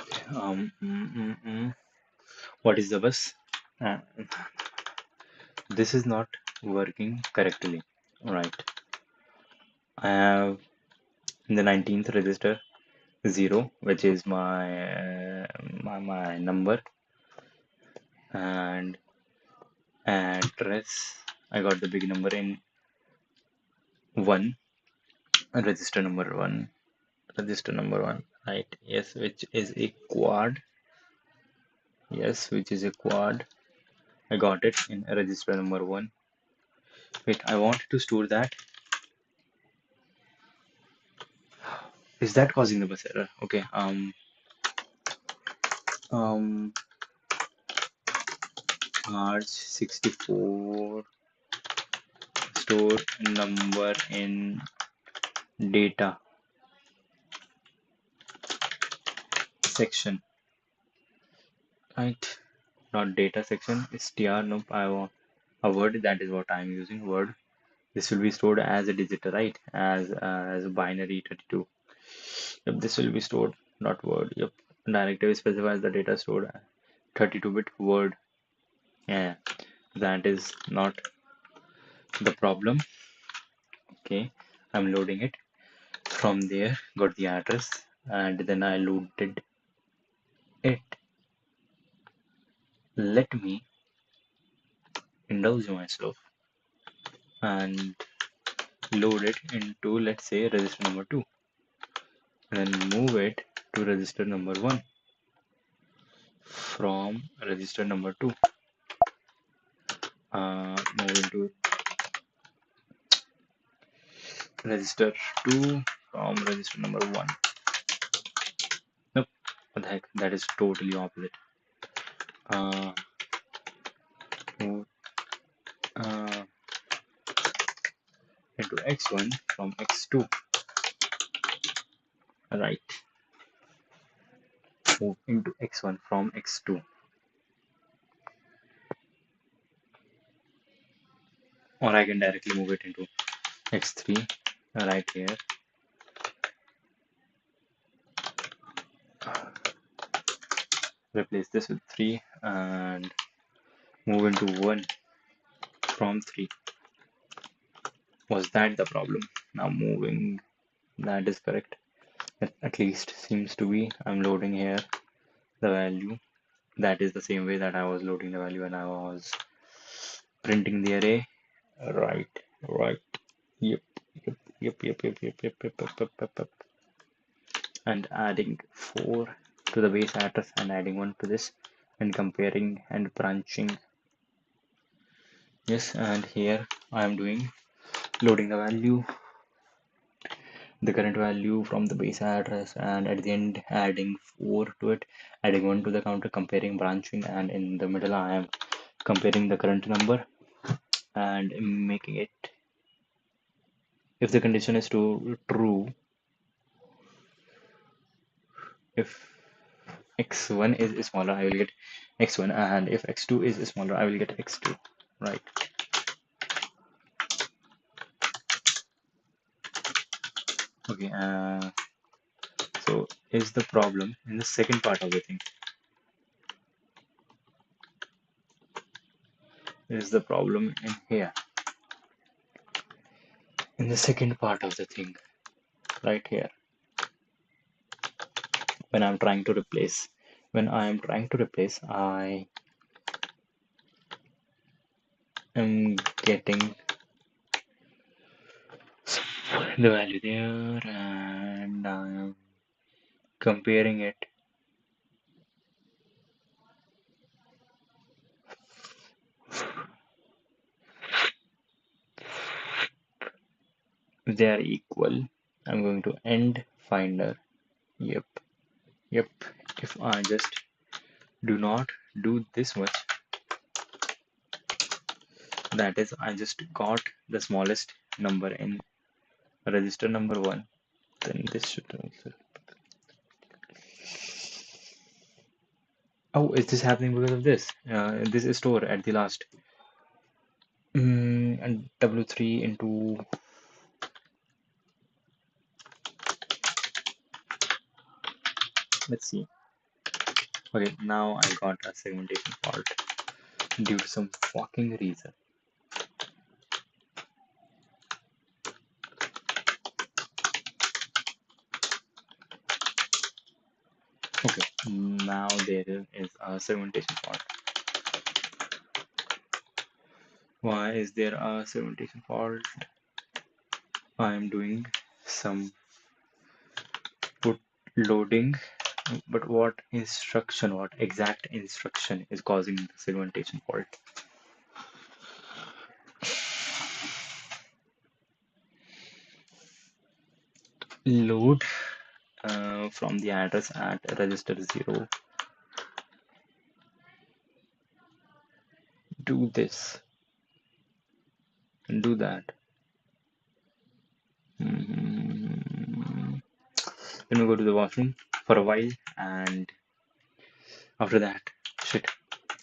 What is the bus? Uh, this is not working correctly. Right. I have in the 19th register 0, which is my number, and address. I got the big number in 1, register number 1, right? Yes, which is a quad. Yes, which is a quad. I got it in register number 1. Wait, I want to store that. Is that causing the bus error? Okay. Um. AArch64 store number in data section, right? Not data section. Str. Nope. I want a word. That is what I'm using. Word. This will be stored as a digit, right? As a binary 32. Yep. This will be stored, not word. Yep. Directory specifies the data stored 32-bit word. Yeah. That is not the problem. Okay. I'm loading it. From there, got the address, and then I loaded it. Let me indulge myself and load it into, let's say, register number 2, and then move it to register number 1 from register number 2. Move into register 2 from register number 1. Nope, what the heck, that is totally opposite. Uh, move into x1 from x2. Right, move into x1 from x2. Or I can directly move it into x3 right here. Replace this with 3 and move into 1 from 3. Was that the problem? Now moving, that is correct. At least seems to be. I'm loading here the value. That is the same way that I was loading the value when I was printing the array. Right. Yep. And adding 4 to the base address and adding 1 to this and comparing and branching. Yes, and here I am doing loading the value, the current value from the base address, and at the end adding 4 to it, adding 1 to the counter, comparing, branching, and in the middle I am comparing the current number and making it If the condition is true, if x1 is smaller, I will get x1, and if x2 is smaller, I will get x2, right? Okay, so is the problem in the second part of the thing? Is the problem in here? In the second part of the thing, right here, when I'm trying to replace, I am getting the value there, and I'm comparing it. If they are equal, I'm going to end finder. Yep, yep. If I just do not do this much, that is, I just got the smallest number in register number 1, then this should also. Oh, is this happening because of this? This is store at the last. And W3 into. Let's see. Okay, now I got a segmentation fault due to some fucking reason. Okay, now there is a segmentation fault. Why is there a segmentation fault? I am doing some put loading, but what exact instruction is causing the segmentation fault? Load from the address at register 0. Do this and do that. Let me go to the washroom for a while, and after that, shit,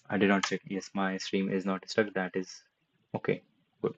I did not check. Yes, my stream is not stuck. That is okay. Good.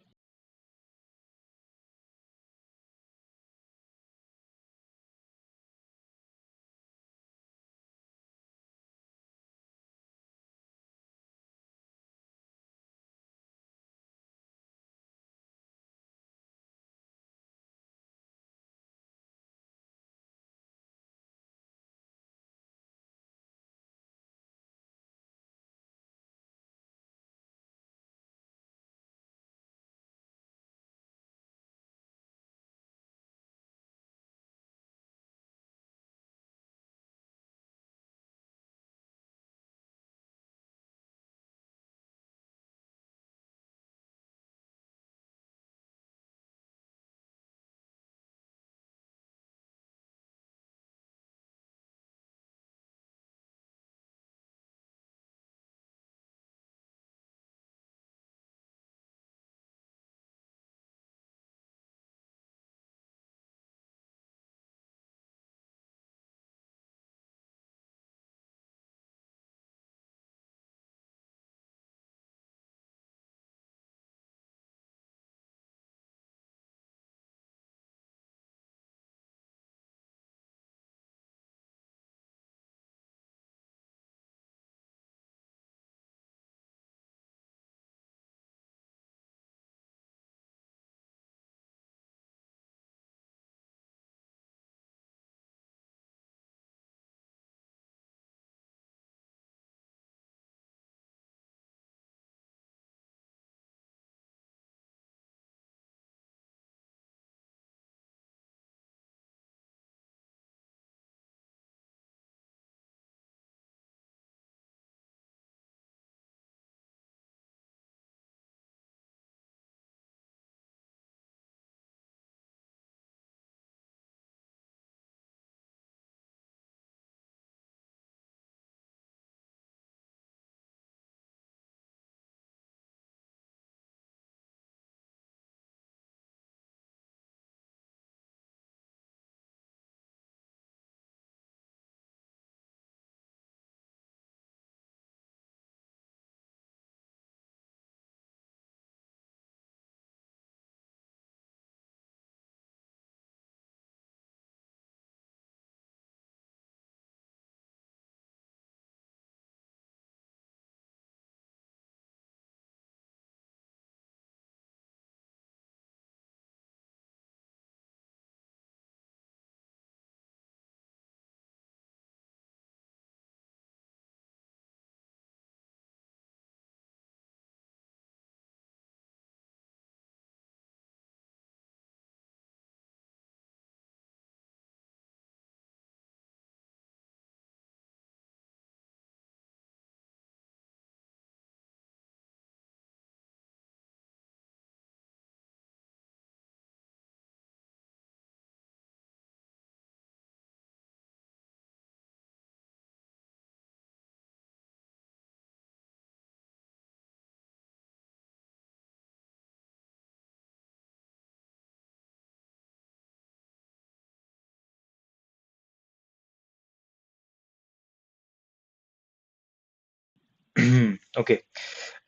Okay,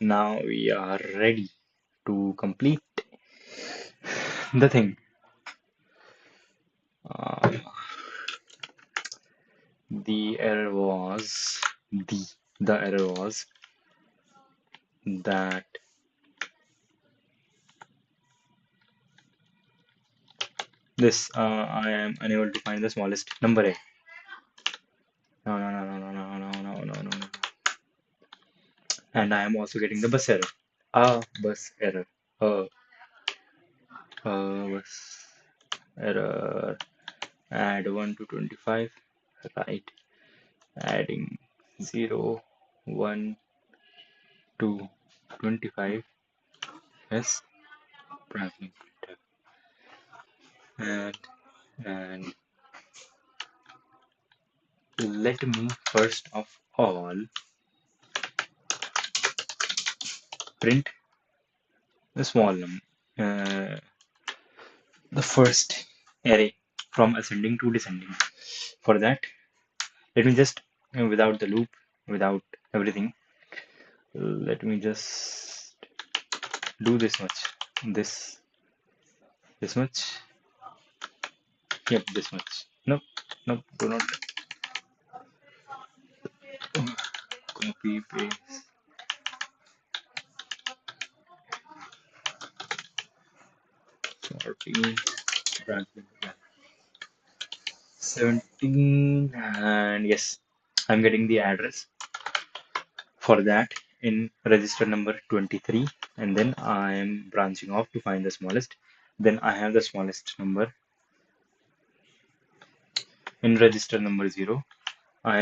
now we are ready to complete the thing. Uh, the error was the error was that this I am unable to find the smallest number A. No, no, no, no, no, no, no, no, no, no, no. And I am also getting the bus error. Bus error. Uh, bus error. Add 1 to 25. Right. Adding 0, 1 to 25. Yes. Branching printf. And and let me first of all print the small number. The first array from ascending to descending. For that, let me just, without the loop, without everything, let me just do this much. This much. Yep, this much. Nope, nope, do not copy, paste. 14, 17, and yes, I'm getting the address for that in register number 23, and then I am branching off to find the smallest. Then I have the smallest number in register number 0. I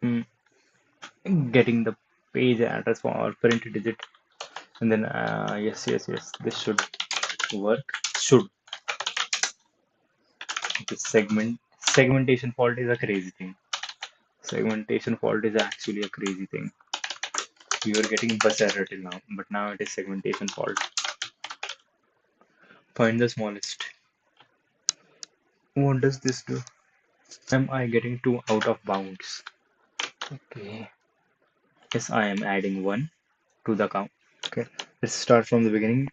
am getting the page address for print digit, and then yes, yes, yes, this should work. Should. The segmentation fault is a crazy thing. Segmentation fault is actually a crazy thing. We were getting bus error till now, but now it is segmentation fault. Find the smallest. What does this do? Am I getting two out of bounds? Okay. Yes, I am adding one to the count. Okay. Let's start from the beginning.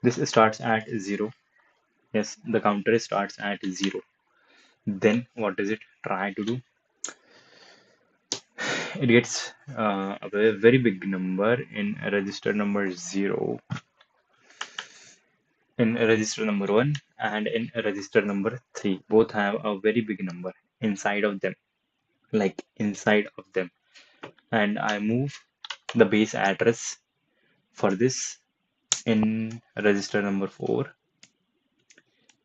This starts at 0. Yes, the counter starts at 0. Then what does it try to do? It gets a very big number in register number 0, in register number 1, and in register number 3. Both have a very big number inside of them, like inside of them. And I move the base address for this in register number 4.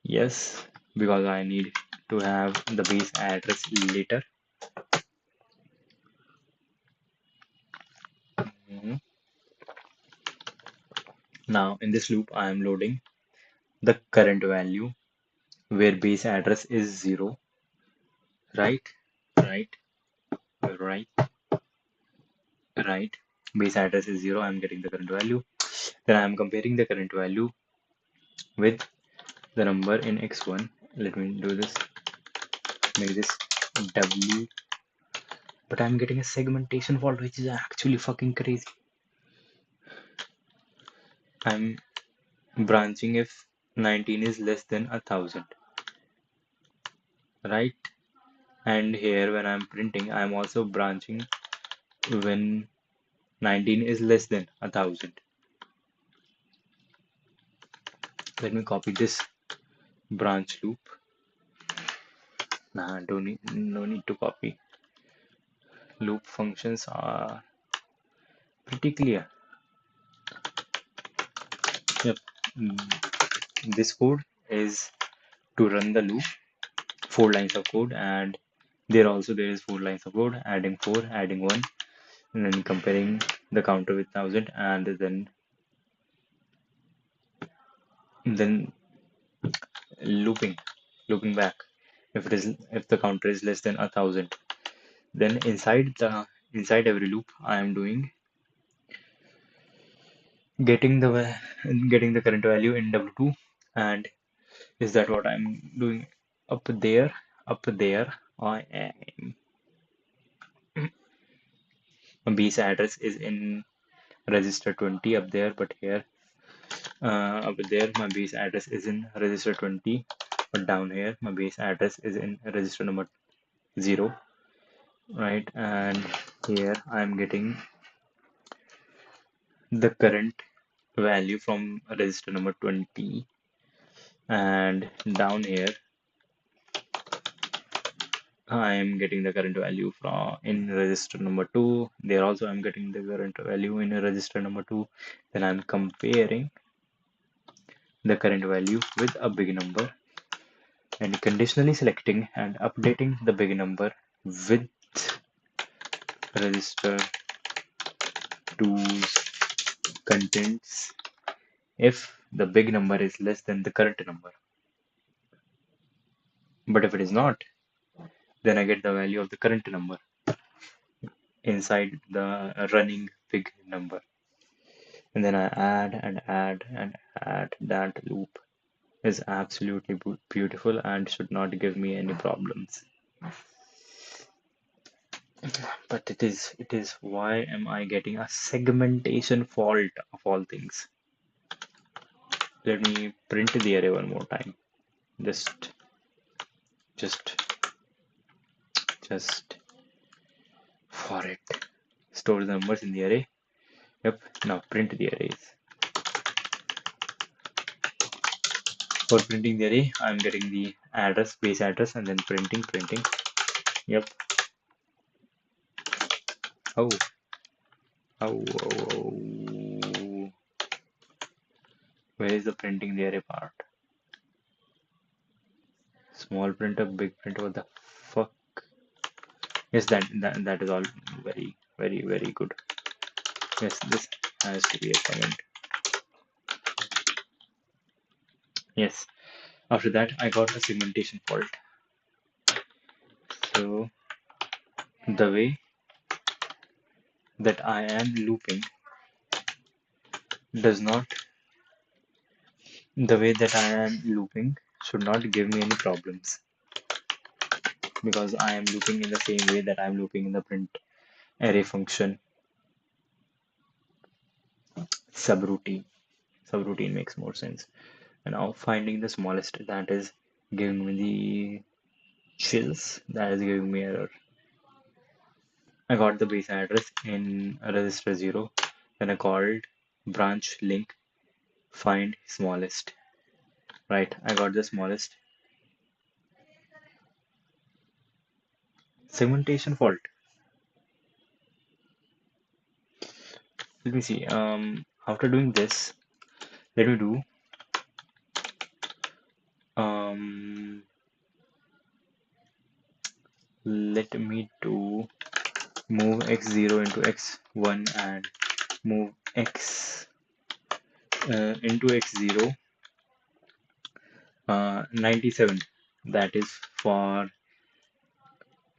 Yes, because I need to have the base address later. Mhm. Now in this loop, I am loading the current value where base address is 0. Right, right, right, right. Base address is 0. I'm getting the current value. Then I'm comparing the current value with the number in x1. Let me do this, make this w, but I'm getting a segmentation fault, which is actually fucking crazy. I'm branching if 19 is less than 1000, right? And here when I'm printing, I'm also branching when 19 is less than 1000. Let me copy this branch loop. Nah, no need to copy. Loop functions are pretty clear. Yep. This code is to run the loop, 4 lines of code, and there is 4 lines of code, adding 4, adding 1, and then comparing the counter with 1000, and then looping looping back if the counter is less than 1000. Then inside every loop I am doing getting the current value in w2. And is that what I'm doing up there? I am my base address is in register 20 up there, but here up there my base address is in register 20, but down here my base address is in register number 0, right? And here I'm getting the current value from register number 20, and down here I am getting the current value from in register number 2. There also I'm getting the current value in register number 2. Then I'm comparing the current value with a big number and conditionally selecting and updating the big number with register 2's contents if the big number is less than the current number. But if it is not, then I get the value of the current number inside the running big number. And then I add and add and add. That loop is absolutely beautiful and should not give me any problems. But it is why am I getting a segmentation fault of all things? Let me print the array one more time. Just for it. Store the numbers in the array. Yep, now print the arrays. For printing the array, I'm getting the address, base address, and then printing. Yep. Oh. Where is the printing the array part? Small printer, big printer, what the fuck? Yes, that is all very good. Yes, this has to be a comment. Yes. After that, I got a segmentation fault. So the way that I am looping should not give me any problems, because I am looping in the same way that I am looping in the print array function subroutine. Subroutine makes more sense. And now finding the smallest, that is giving me the chills, that is giving me error. I got the base address in register 0, then I called branch link find smallest. Right, I got the smallest. Segmentation fault. Let me see. After doing this, let me do move x0 into x1 and move x into x0 97. That is for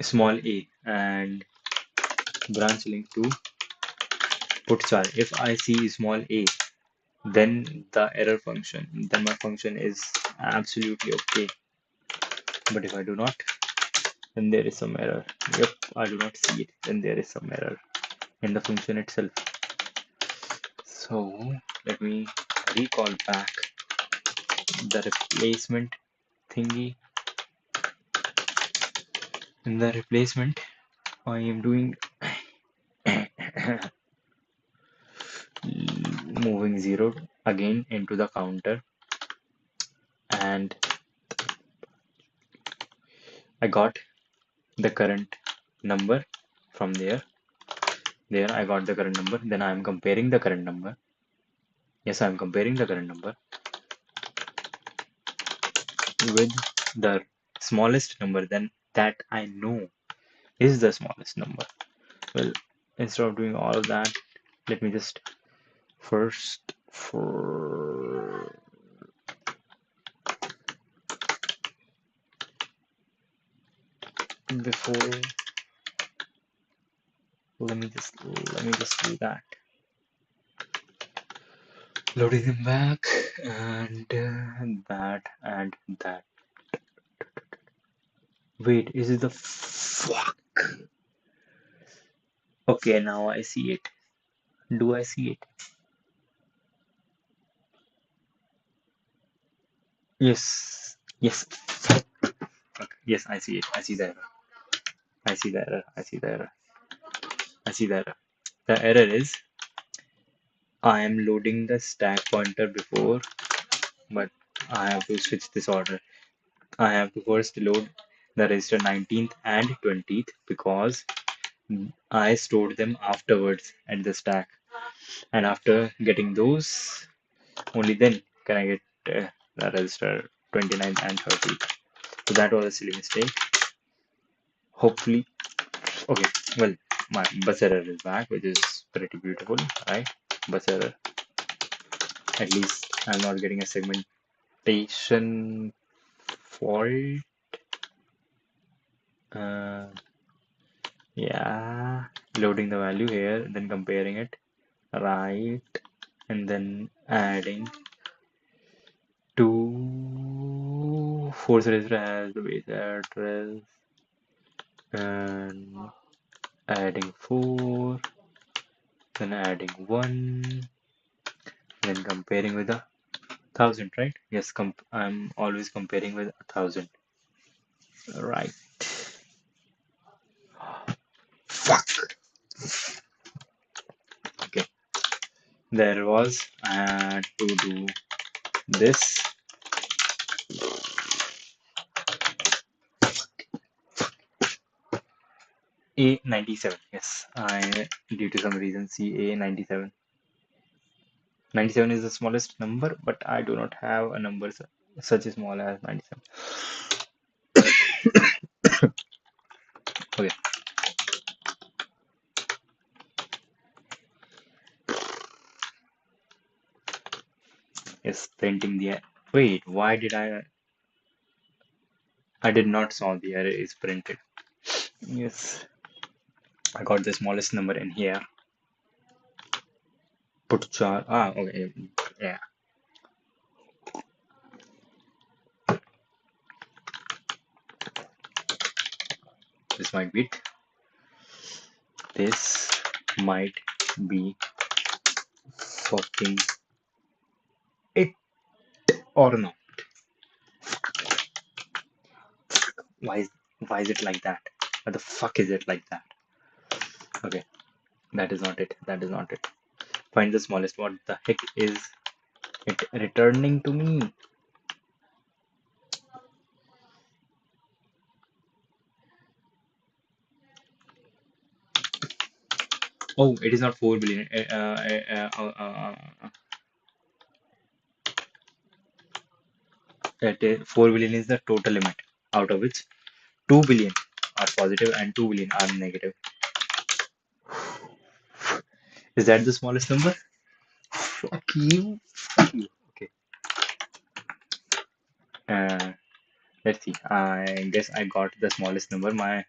small a, and branch link to put char. If I see small a, then the error function, then my function is absolutely okay. But if I do not, then there is some error. Yep, I do not see it, then there is some error in the function itself. So let me recall back the replacement thingy. In the replacement, I am doing moving 0 again into the counter, and I got the current number from there. There I got the current number. Then I am comparing the current number. Yes, I am comparing the current number with the smallest number then that I know is the smallest number. Well, instead of doing all of that, let me just first let me just do that. Loading them back, and that and that. Wait, is it the fuck? Okay, now I see it. Do I see it? Yes. Yes. Okay. Yes, I see it. I see the error. I see the error. I see the error. I see the error. The error is I am loading the stack pointer before, but I have to switch this order. I have to first load the register 19th and 20th because I stored them afterwards at the stack. And after getting those, only then can I get the register 29 and 30. So that was a silly mistake. Hopefully, okay, well, my bus error is back, which is pretty beautiful, right? Bus error. At least I'm not getting a segmentation fault. Uh, yeah, loading the value here, then comparing it, right, and then adding to force register as the base address and adding 4, then adding 1, then comparing with a 1000, right? Yes, I'm always comparing with 1000. Right. Fuck. Okay. There was. I had to do this. A97. Yes. I due to some reason see A97. 97 is the smallest number, but I do not have a number such as small as 97. Okay. Yes, printing the. Wait, why did I? I did not saw the array is printed. Yes, I got the smallest number in here. Put char. Ah, okay. Yeah. This might be it. This might be fucking it or not. Why is why is it like that? Why the fuck is it like that? Okay, that is not it. That is not it. Find the smallest. What the heck is it returning to me? Oh, it is not 4 billion. That is, 4 billion is the total limit, out of which 2 billion are positive and 2 billion are negative. Is that the smallest number? Fuck you. Fuck you. Okay. Uh, let's see. I guess I got the smallest number. My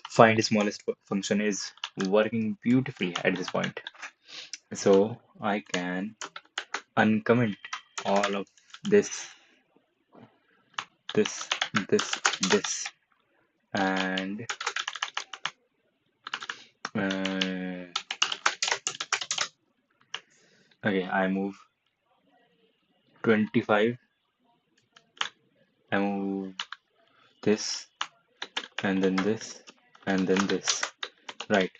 find smallest function is working beautifully at this point. So I can uncomment all of this, this, this, and uh, okay, I move 25. I move this, and then this, and then this. Right.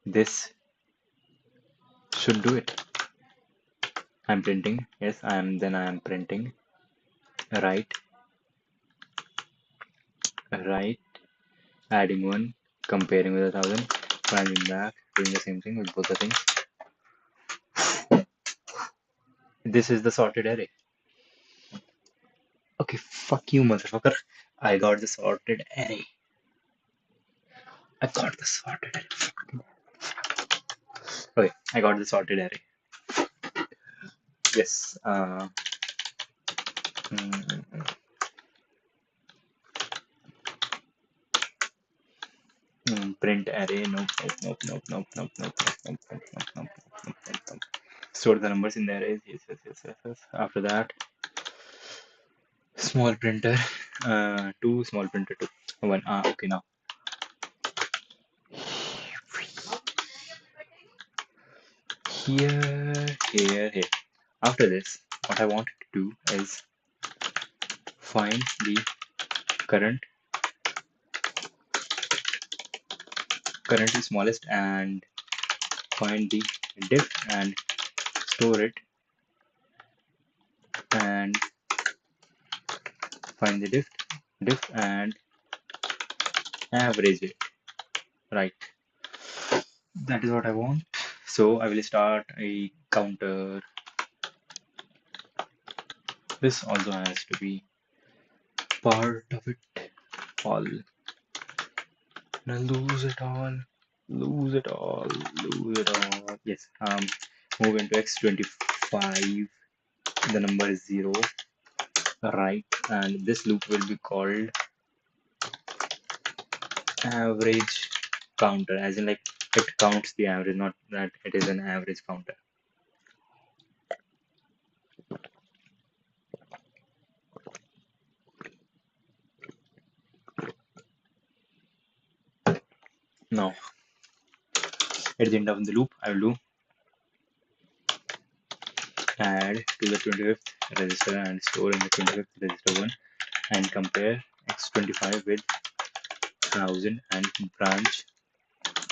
This should do it. I'm printing. Yes, I am printing. Right, right, adding 1, comparing with 1000, running back, doing the same thing with both the things. This is the sorted array. Okay, fuck you, motherfucker. I got the sorted array. I got the sorted array. Okay, I got the sorted array. Yes. Mm, print array. Nope, nope, nope, nope, nope, nope, nope, nope, nope, nope, nope, nope, nope, nope, nope. Store the numbers in the arrays. Yes, yes, yes, yes, yes. After that, small printer. Two, small printer two. One. Okay, now. here. After this, what I want to do is find the current is smallest and find the diff and store it, and find the diff and average it. Right, that is what I want. So I will start a counter. This also has to be part of it all. Now lose it all, lose it all, lose it all. Yes, move into x25. The number is 0, right? And this loop will be called average counter, as in like it counts the average, not that it is an average counter. Now, at the end of the loop, I will do add to the 25th register and store in the 25th register 1 and compare x25 with 1000 and branch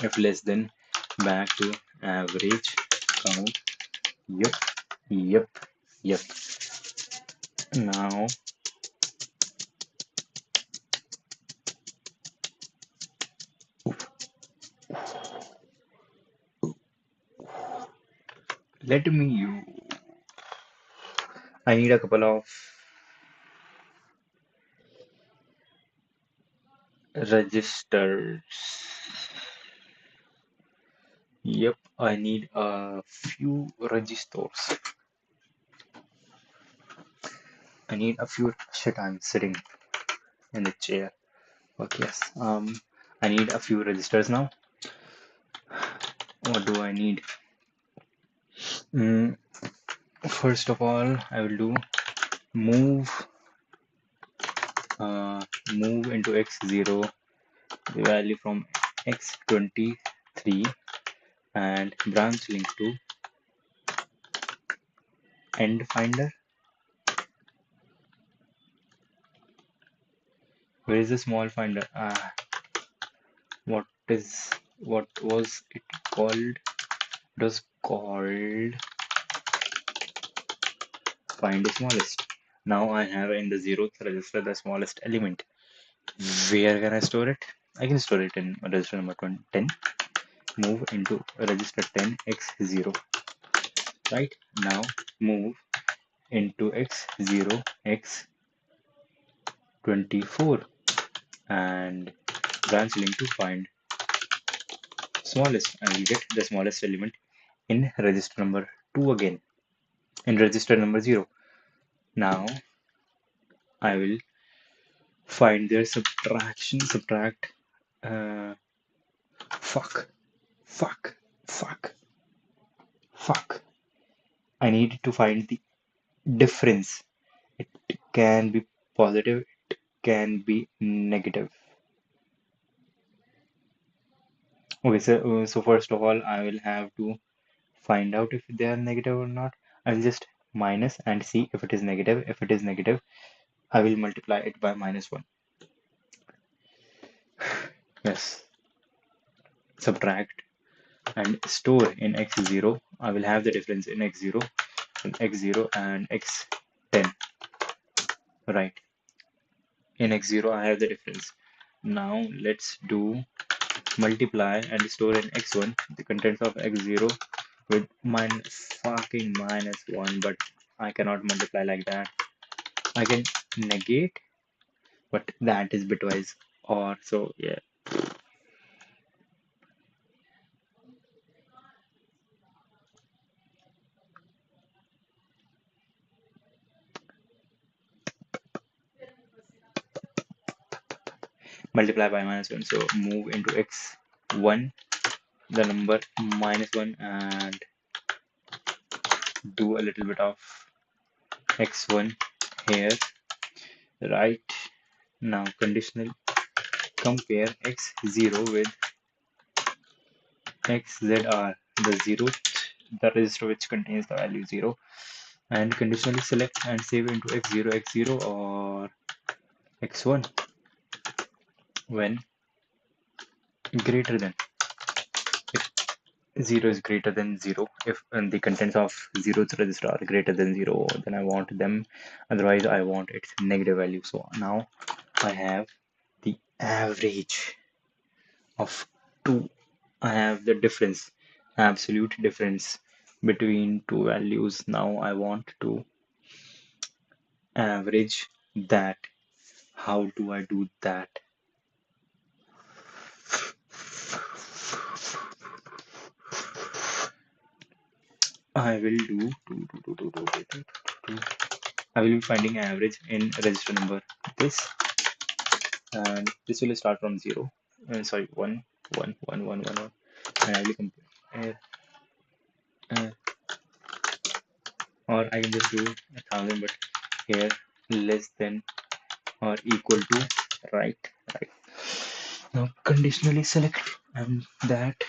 if less than back to average count. Yep, yep, yep. Now let me you. I need a couple of registers. Yep, I need a few registers. I need a few. Shit, I'm sitting in the chair. But yes, I need a few registers now. What do I need? First of all, I will do move move into x0 the value from x23 and branch link to end finder. Where is the small finder? What was it called? It was called find the smallest. Now I have in the 0th register the smallest element. Where can I store it? I can store it in register number 10. Move into register 10 x0. Right now, move into x0 x24 and branch link to find smallest. I will get the smallest element in register number 2 again, in register number 0. Now I will find their subtract. Uh, fuck, fuck, fuck, fuck. I need to find the difference. It can be positive, it can be negative. Okay, so first of all, I will have to find out if they are negative or not. I'll just minus and see if it is negative. If it is negative, I will multiply it by -1. Yes, subtract and store in x0. I will have the difference in x0 and x10. Right, in x0 I have the difference. Now let's do multiply and store in x1 the contents of x0 with fucking -1, but I cannot multiply like that. I can negate, but that is bitwise or so. Yeah, multiply by -1. So move into x1 the number -1 and do a little bit of x1 here. Right now, conditional compare x0 with xzr, the 0th the register which contains the value 0, and conditionally select and save into x0 x0 or x1 when greater than, if 0 is greater than 0, if and the contents of 0th register are greater than 0, then I want them, otherwise I want its negative value. So now I have the average of two. I have the difference, absolute difference between two values. Now I want to average that. How do I do that? I will I will be finding average in register number this, and this will start from 0. Sorry, 1, 1, 1, 1, 1, 1, and I will compare, uh, or I can just do 1,000, but here less than or equal to, right, right. Now conditionally select and that.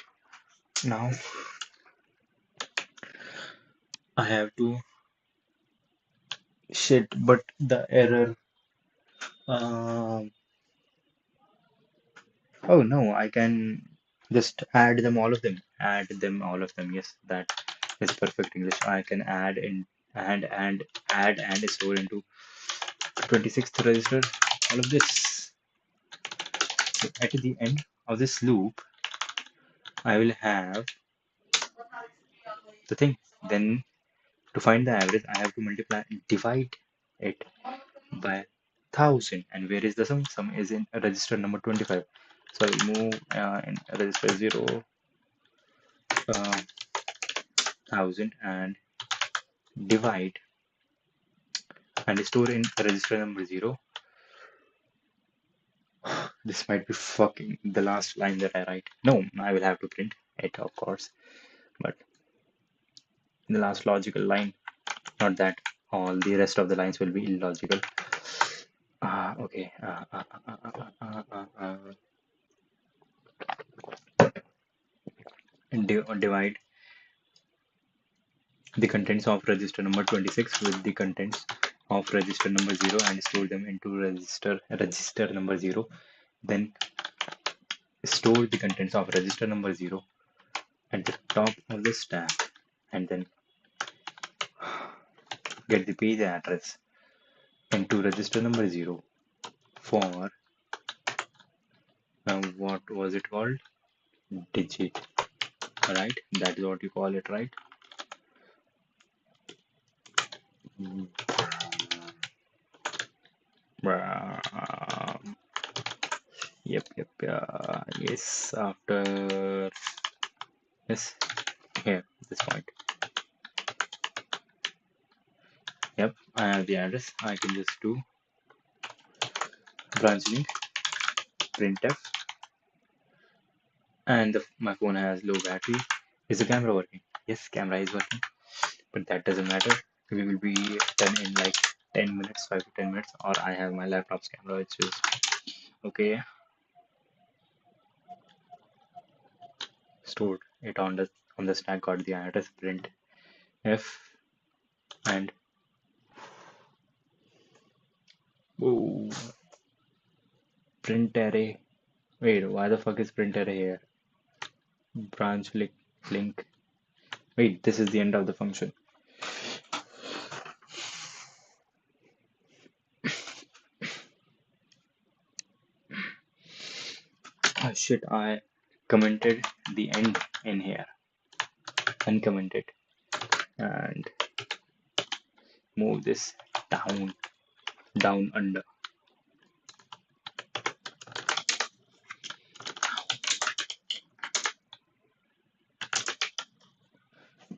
Now I have to shit, but the error. Um, oh no, I can just add them all of them. Add them all of them. Yes, that is perfect English. I can add in and add and store into 26th register all of this. So at the end of this loop, I will have the thing. Then to find the average, I have to divide it by 1,000. And where is the sum? Sum is in register number 25. So I will move in register 0, 1,000 and divide and store in register number 0. This might be fucking the last line that I write. No, I will have to print it, of course, but the last logical line, not that all the rest of the lines will be illogical. Okay. Divide the contents of register number 26 with the contents of register number 0 and store them into register number 0. Then store the contents of register number 0 at the top of the stack, and then get the page address into register number 0 for what was it called, digit, right? That is what you call it, right? Yep, yes, after, yes, here, this point. Yep, I have the address. I can just do branch link printf, and my phone has low battery. Is the camera working? Yes, camera is working, but that doesn't matter. We will be done in like 10 minutes, 5 to 10 minutes, or I have my laptop's camera, which is okay. Stored it on the stack, got the address, print f, and whoa, print array. Wait, why the fuck is print array here? Branch link. Wait, this is the end of the function. Oh shit, I commented the end in here. Uncommented. And move this down under.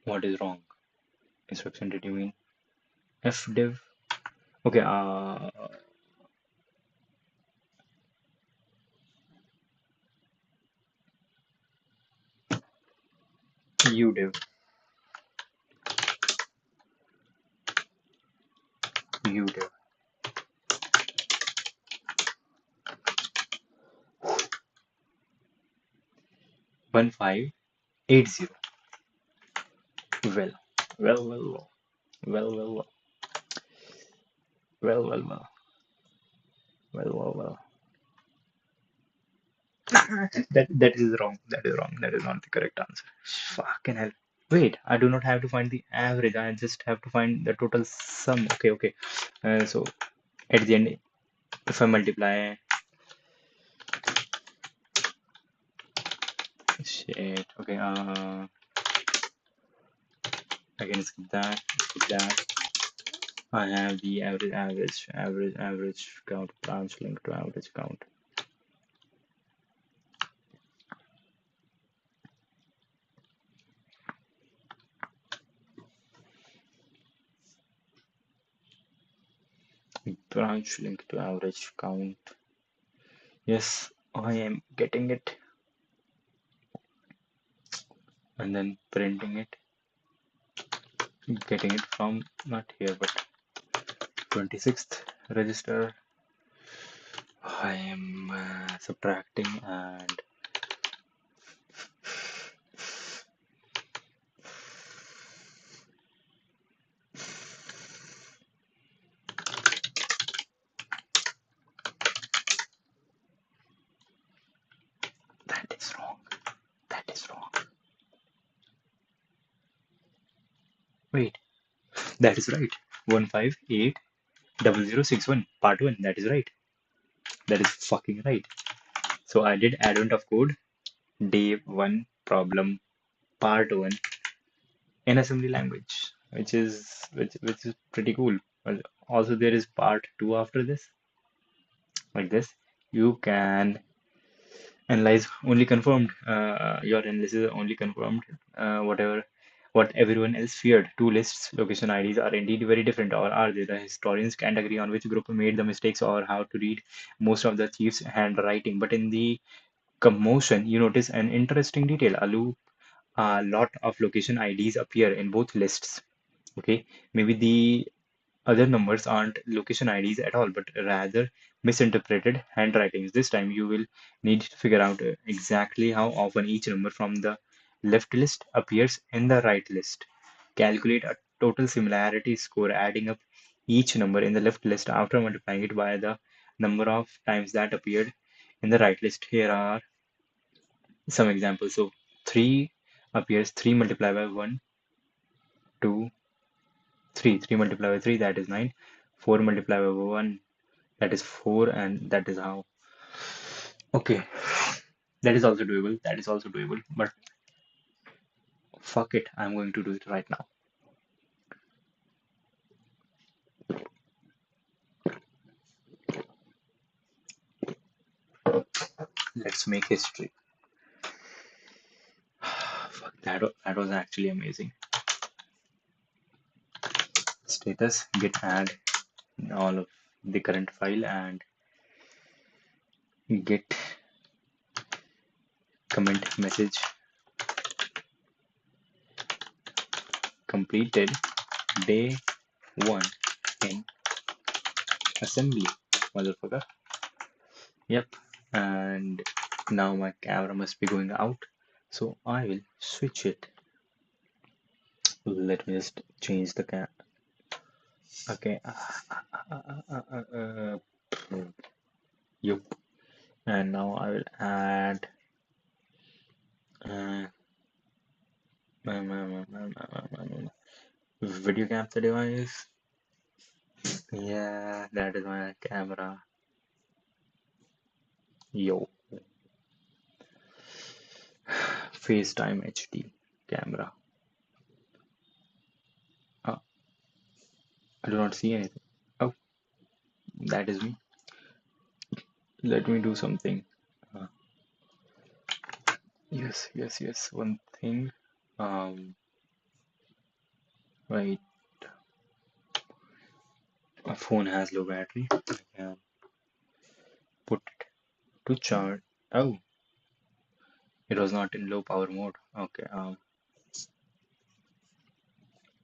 What is wrong? Instruction did you mean? fdiv. Okay, udiv. Udiv. 1580. Well, well, well, well, well, well, well, well, well, well, well, well. That is wrong. That is wrong. That is not the correct answer. Fucking hell. Wait, I do not have to find the average. I just have to find the total sum. Okay, okay. So at the end, if I multiply, shit. Okay. I can skip that. Skip that. I have the average count branch link to average count. Branch link to average count. Yes, I am getting it and then printing it. Getting it from not here but 26th register. I am subtracting and that is wrong. That is wrong. Wait, that is right. 1580061 part 1. That is right. That is fucking right. So I did advent of code day 1 problem part 1 in assembly language, which is pretty cool. Well, also there is part 2 after this. Like this, you can analyze only confirmed. Your analysis only confirmed what everyone else feared. Two lists location IDs are indeed very different, or are they? The historians can't agree on which group made the mistakes or how to read most of the chief's handwriting. But in the commotion, you notice an interesting detail. A lot of location IDs appear in both lists. Okay, maybe the other numbers aren't location IDs at all, but rather misinterpreted handwritings. This time you will need to figure out exactly how often each number from the left list appears in the right list. Calculate a total similarity score, adding up each number in the left list after multiplying it by the number of times that appeared in the right list. Here are some examples. So 3 appears 3 multiplied by 1, 2, 3. 3 multiplied by 3, that is 9. 4 multiplied by 1, that is 4, and that is how. Okay, that is also doable. That is also doable. But fuck it, I'm going to do it right now. Let's make history. Fuck, that was actually amazing. Status git add all of the current file and git comment message completed day 1 in assembly, motherfucker. Yep, and now my camera must be going out, so I will switch it. Let me just change the cam. Okay. Yep. And now I will add uh, video capture device. Yeah, that is my camera. Yo. FaceTime HD camera. Oh, I do not see anything. Oh, that is me. Let me do something. Uh, yes. One thing. Right. My phone has low battery. I can put it to charge. Oh, it was not in low power mode. Okay.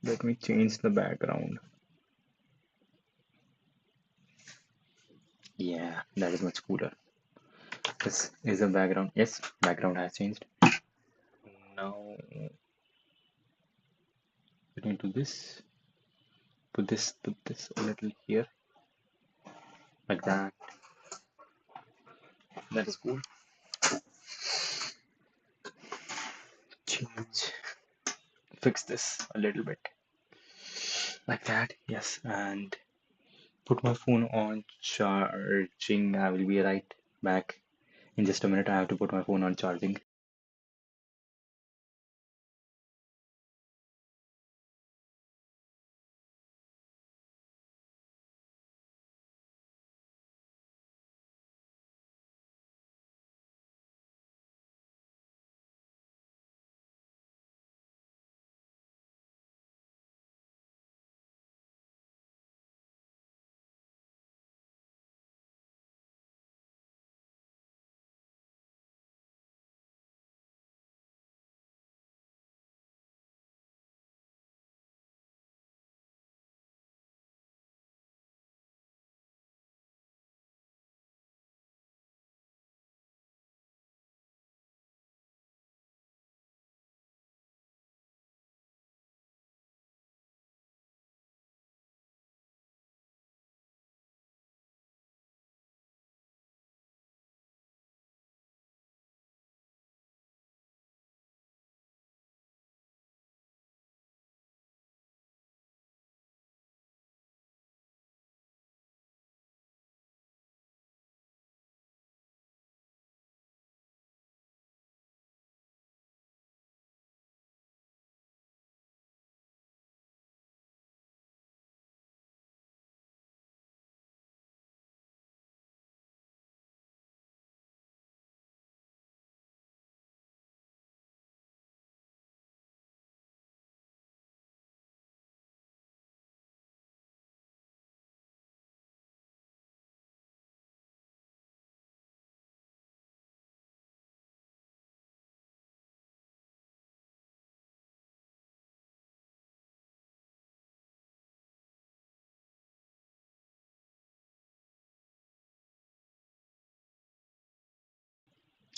Let me change the background. Yeah, that is much cooler. This is the background. Yes, background has changed. Now Get into this. Put this a little here, like that. That is cool. Change, fix this a little bit, like that. Yes, and put my phone on charging. I will be right back in just a minute. I have to put my phone on charging.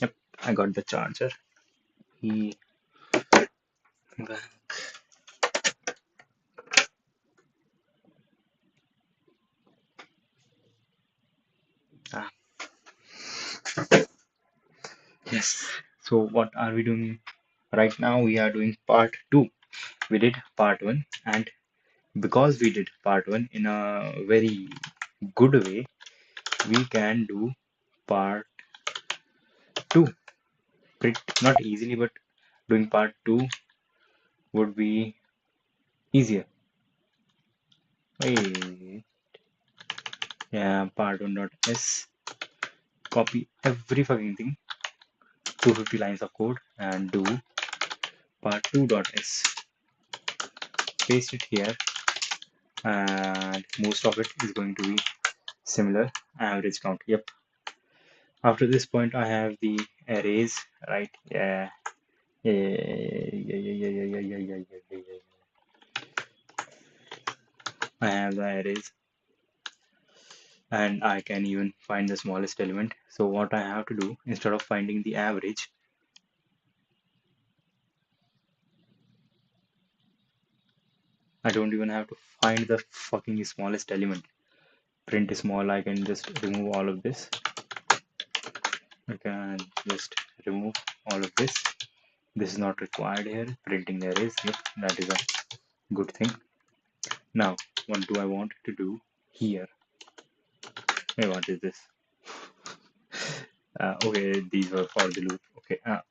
Yep, I got the charger. He ah, yes. So what are we doing right now? We are doing part two. We did part one, and because we did part one in a very good way, we can do part two. Not easily, but doing part two would be easier. Hey, yeah, part one dot s. Copy every fucking thing, 250 lines of code, and do part two dot s. Paste it here, and most of it is going to be similar. Average count. Yep. After this point, I have the arrays, right? Yeah. Yeah, yeah, yeah, yeah, yeah, yeah, yeah, yeah, yeah, yeah. I have the arrays, and I can even find the smallest element. So what I have to do, instead of finding the average, I don't even have to find the fucking smallest element. Print small, I can just remove all of this. I can just remove all of this. This is not required here. Printing the arrays, yep, that is a good thing. Now, what do I want to do here? Hey, what is this? Okay, these were for the loop. Okay, I'll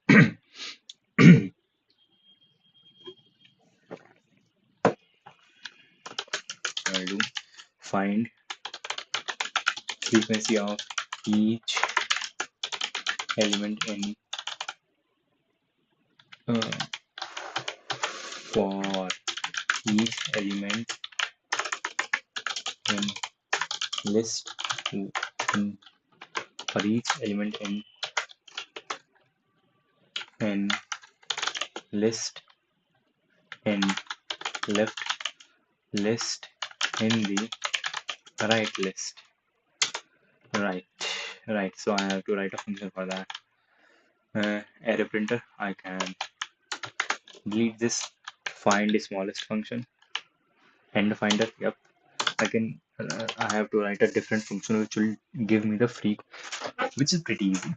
do find frequency of each element in for each element in list in, for each element in list in left list in the right list. Right, so I have to write a function for that. Array printer, I can delete this find the smallest function, end finder. Yep, I have to write a different function which will give me the free, which is pretty easy.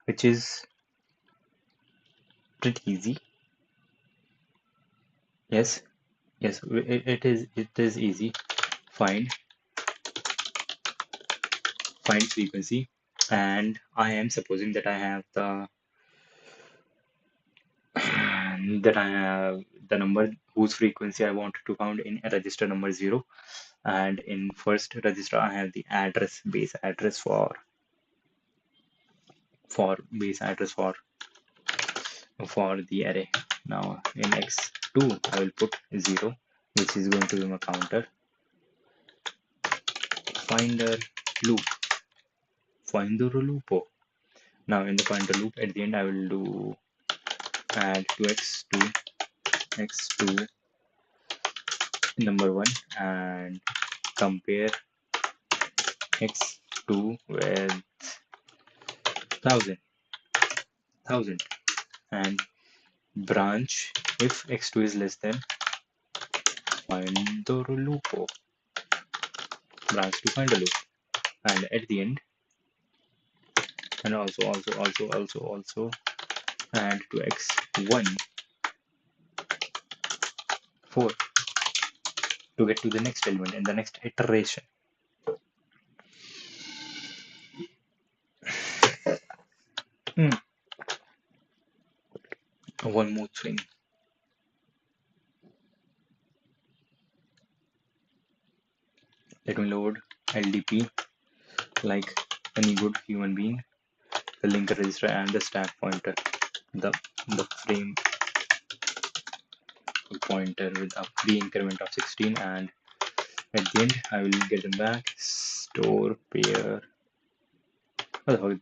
Which is pretty easy. Yes, yes, it is easy. Find frequency, and I am supposing that I have the that I have the number whose frequency I want to count in a register number 0, and in first register I have the address, base address base address for the array. Now in x2 I will put 0, which is going to be my counter. Finder loop, finder loop. Now in the finder loop at the end I will do add to x2 number 1 and compare x2 with 1000 and branch if x2 is less than finder loop, branch to finder loop, and at the end, and also add to x1 4 to get to the next element in the next iteration. One more thing. Let me load LDP like any good human being, the link register and the stack pointer, the frame pointer with a free increment of 16, and at the end I will get them back. Store pair. Oh,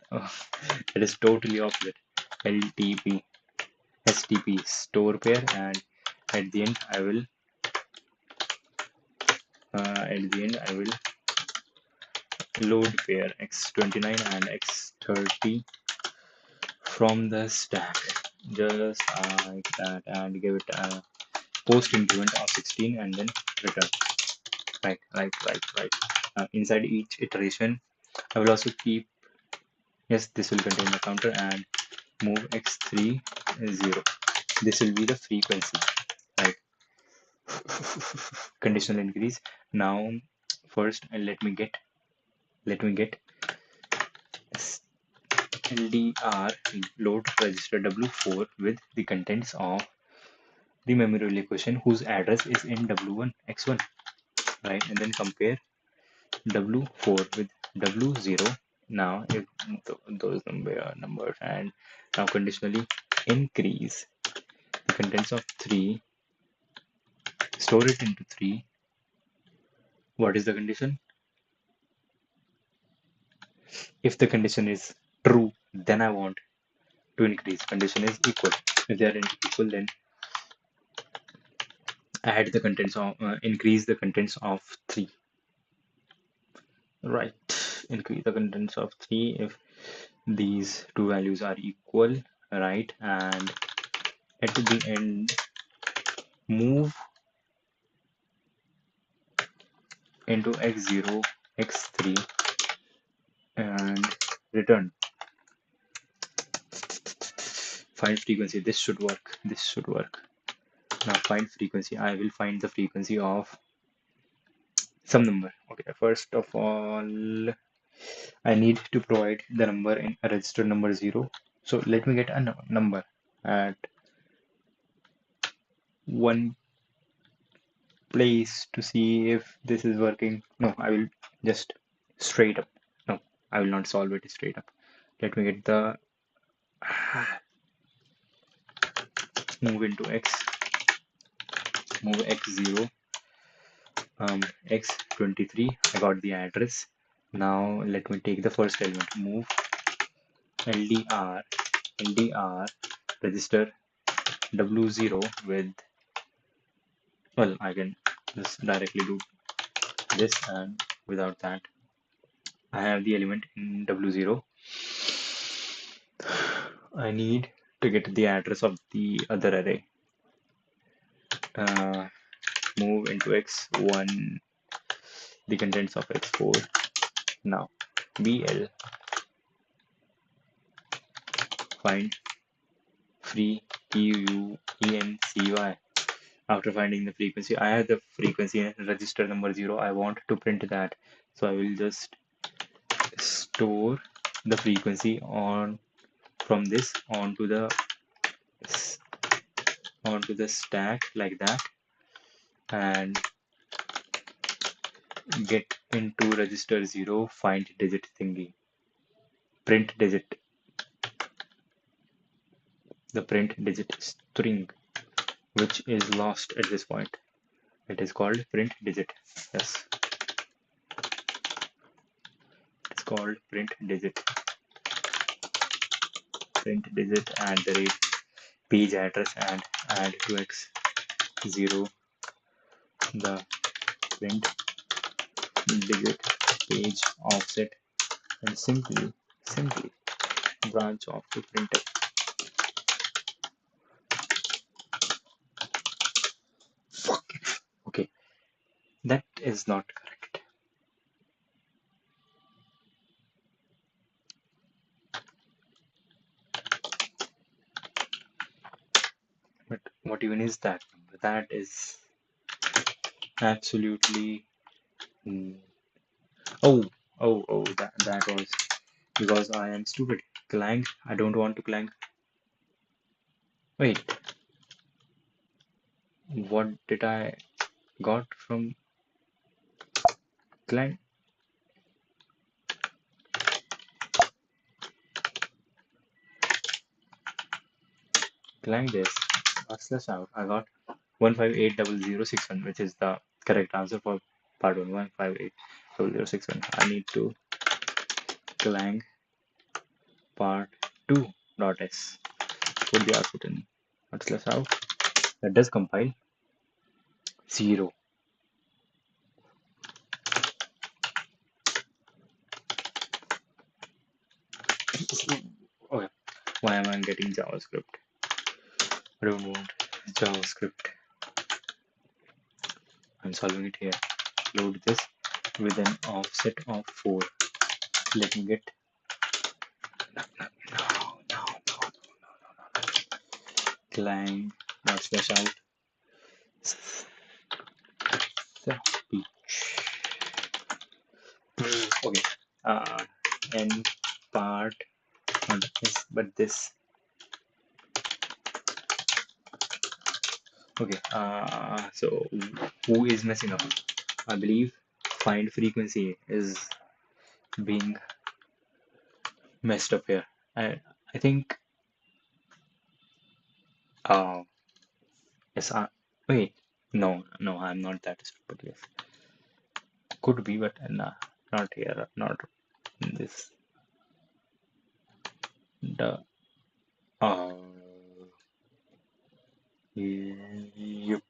it is totally opposite. LTP STP store pair, and at the end I will load pair x29 and x30 from the stack, just like that, and give it a post increment of 16 and then return. Right. Inside each iteration I will also keep, yes, this will contain the counter, and move x3 0. This will be the frequency, right? Conditional increase. Now first let me get LDR load register W4 with the contents of the memory location whose address is in W1 X1, right? And then compare W4 with W0. Now if those numbers, and now conditionally increase the contents of 3, store it into 3. What is the condition? If the condition is true, then I want to increase. Condition is equal. If they are equal, then add the contents of increase the contents of 3. Right, increase the contents of 3 if these two values are equal, right? And at the end move into x0 x3 and return. Find frequency. This should work. Now find frequency. I will find the frequency of some number. Okay, first of all I need to provide the number in a register number 0. So let me get a number at one place to see if this is working. No, I will just straight up. No, I will not solve it straight up. Let me get the move into move x0 x23. I got the address. Now let me take the first element, move LDR register W0 with, well, I can just directly do this, and without that I have the element in W0. I need to get the address of the other array. uh, move into x1 the contents of x4. Now bl find free QUENCY. After finding the frequency, I have the frequency in register number 0. I want to print that, so I will just store the frequency on from this onto the stack like that, and get into register 0 find digit thingy, print digit, the print digit string which is lost at this point. It is called print digit. Yes, it's called print digit. Print digit and the rate page address and add to x0 the print digit page offset, and simply branch off to printf. Okay, that is not correct. But what even is that number? That is absolutely oh, that was because I am stupid. Clang. I don't want to clang. Wait, what did I got from clang? Clang this. What's this out? I got 1580061, which is the correct answer for part 1. 1580061. I need to clang part 2 dot s. Put the output in. What's this out? That does compile 0. Okay, why am I getting JavaScript? I don't want JavaScript. I'm solving it here. Load this with an offset of 4. Let me get clang dot slash out speech. Okay, and part not this but this. Okay, so who is messing up? I believe find frequency is being messed up here. I think yes, wait, no, I'm not that stupid. Yes, could be, but nah, not here, not in this. The yep.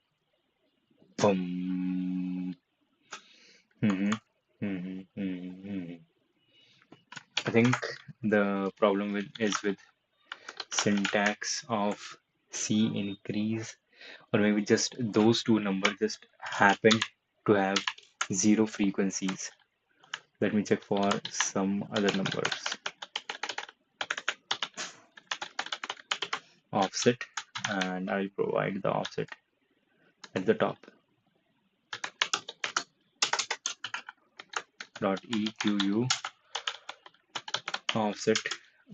I think the problem is with syntax of C increase, or maybe just those two numbers just happened to have 0 frequencies. Let me check for some other numbers. Offset, and I'll provide the offset at the top. .equ offset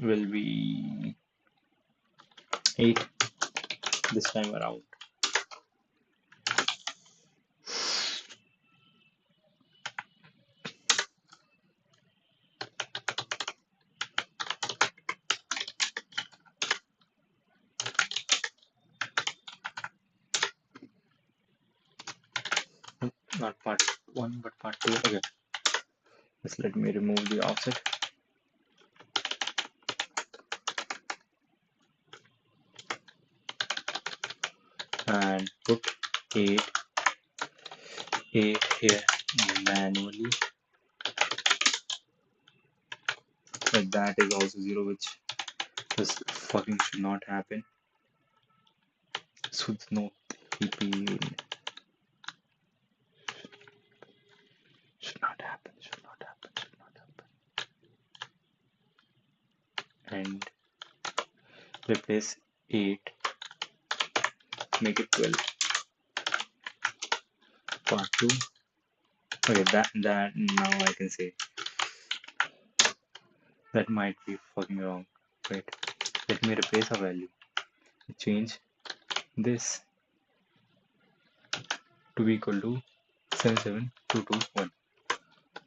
will be 8 this time around. Not part 1 but part 2. Okay, just let me remove the offset. And put 8 here manually. But that is also 0, which just fucking should not happen. Should no. repeat. Should not happen, should not happen, should not happen. And replace 8, make it 12. Part 2. Okay, that now I can say that might be fucking wrong. Wait, let me replace a value. Change this to be equal to 77221.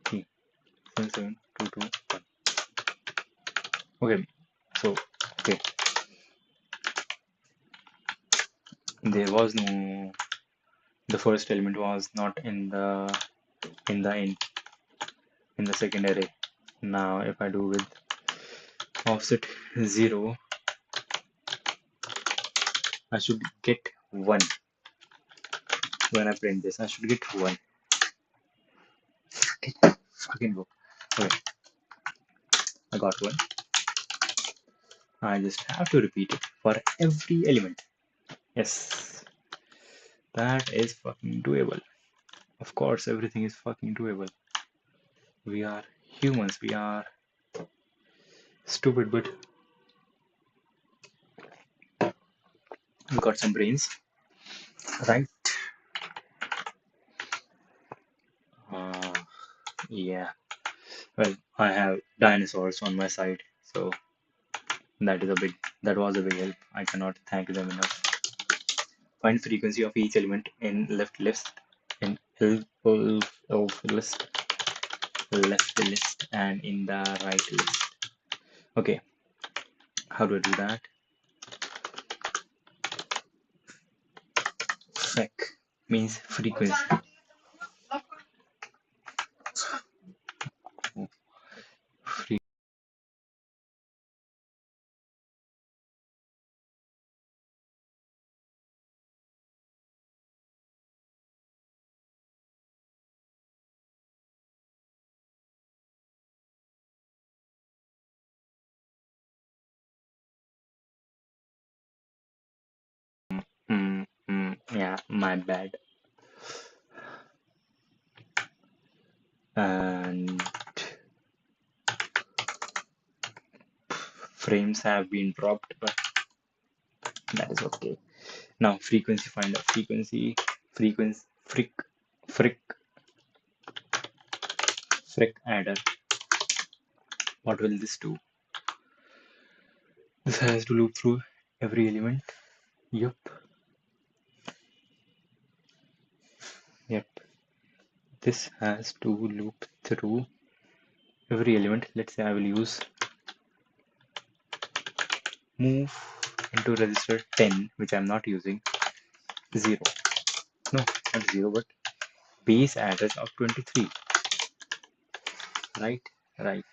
Okay, 77221. Okay, so okay, there was no, the first element was not in the in the second array. Now if I do with offset 0, I should get 1. When I print this, I should get 1. Fucking book. Okay, I got 1. I just have to repeat it for every element. Yes, that is fucking doable. Of course, everything is fucking doable. We are humans, we are stupid, but we got some brains, right? Uh, yeah. Well, I have dinosaurs on my side, so that was a big help. I cannot thank them enough. Find frequency of each element in left list, in list, left list, and in the right list. Okay, how do I do that? Frec means frequency. Free. Yeah, my bad. And frames have been dropped, but that is okay. Now frequency finder, frequency, frick adder. What will this do? This has to loop through every element. Yep. This has to loop through every element. Let's say I will use move into register 10, which I'm not using, 0. No, not 0, but base address of 23. Right? Right.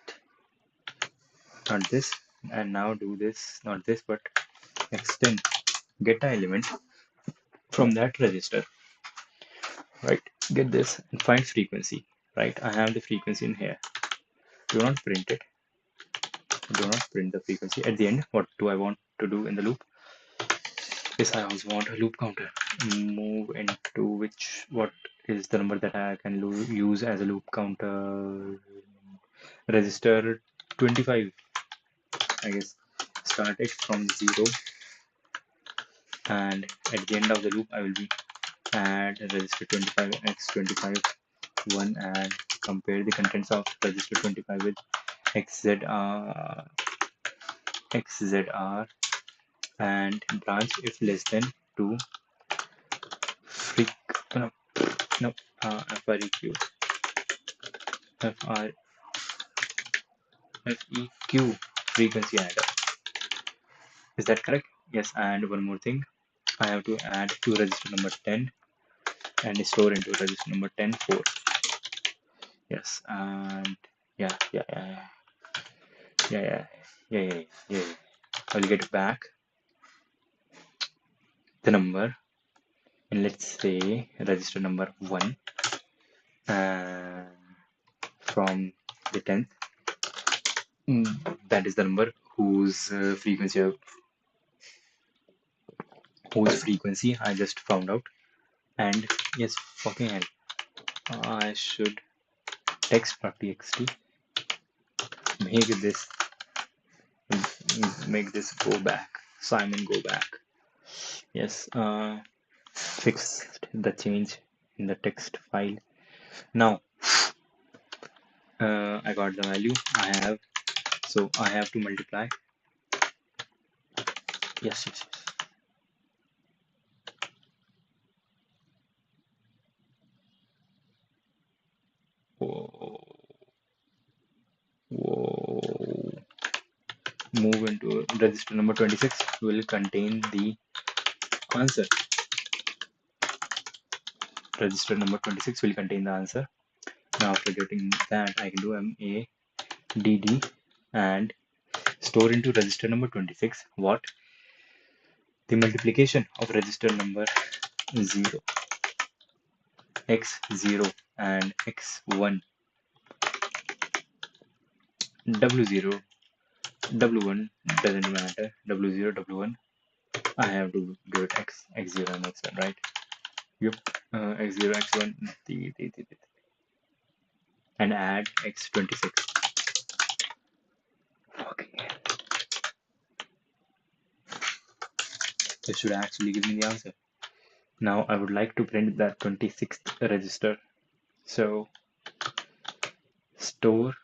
Not this. And now do this, not this, but extend, get an element from that register. Right? Get this and find frequency. Right? I have the frequency in here. Do not print it. Do not print the frequency. At the end, what do I want to do in the loop? Yes, I also want a loop counter. Move into what is the number that I can use as a loop counter? Register 25, I guess. Start it from 0, and at the end of the loop, I will be add register 25 x 25 1 and compare the contents of register 25 with xzr and branch if less than 2 freak no FREQ frequency adder. Is that correct? Yes, and one more thing, I have to add to register number 10 and store into register number 10 4. Yes, and yeah. I'll get back the number and let's say register number 1 from the 10th. That is the number whose frequency whose frequency I just found out. And yes, fucking hell, I should text.txt make this go back. Simon, go back. Yes, fixed the change in the text file. Now I got the value I have, so I have to multiply. Yes. Whoa. Move into register number 26 will contain the answer. Register number 26 will contain the answer. Now after getting that, I can do MADD and store into register number 26 what? The multiplication of register number 0, x0 and x1, w0, w1 doesn't matter, w0, w1, I have to give it x0 and x1, right? Yep, x0, x1, and add x26. Okay, this should actually give me the answer. Now I would like to print that 26th register. So store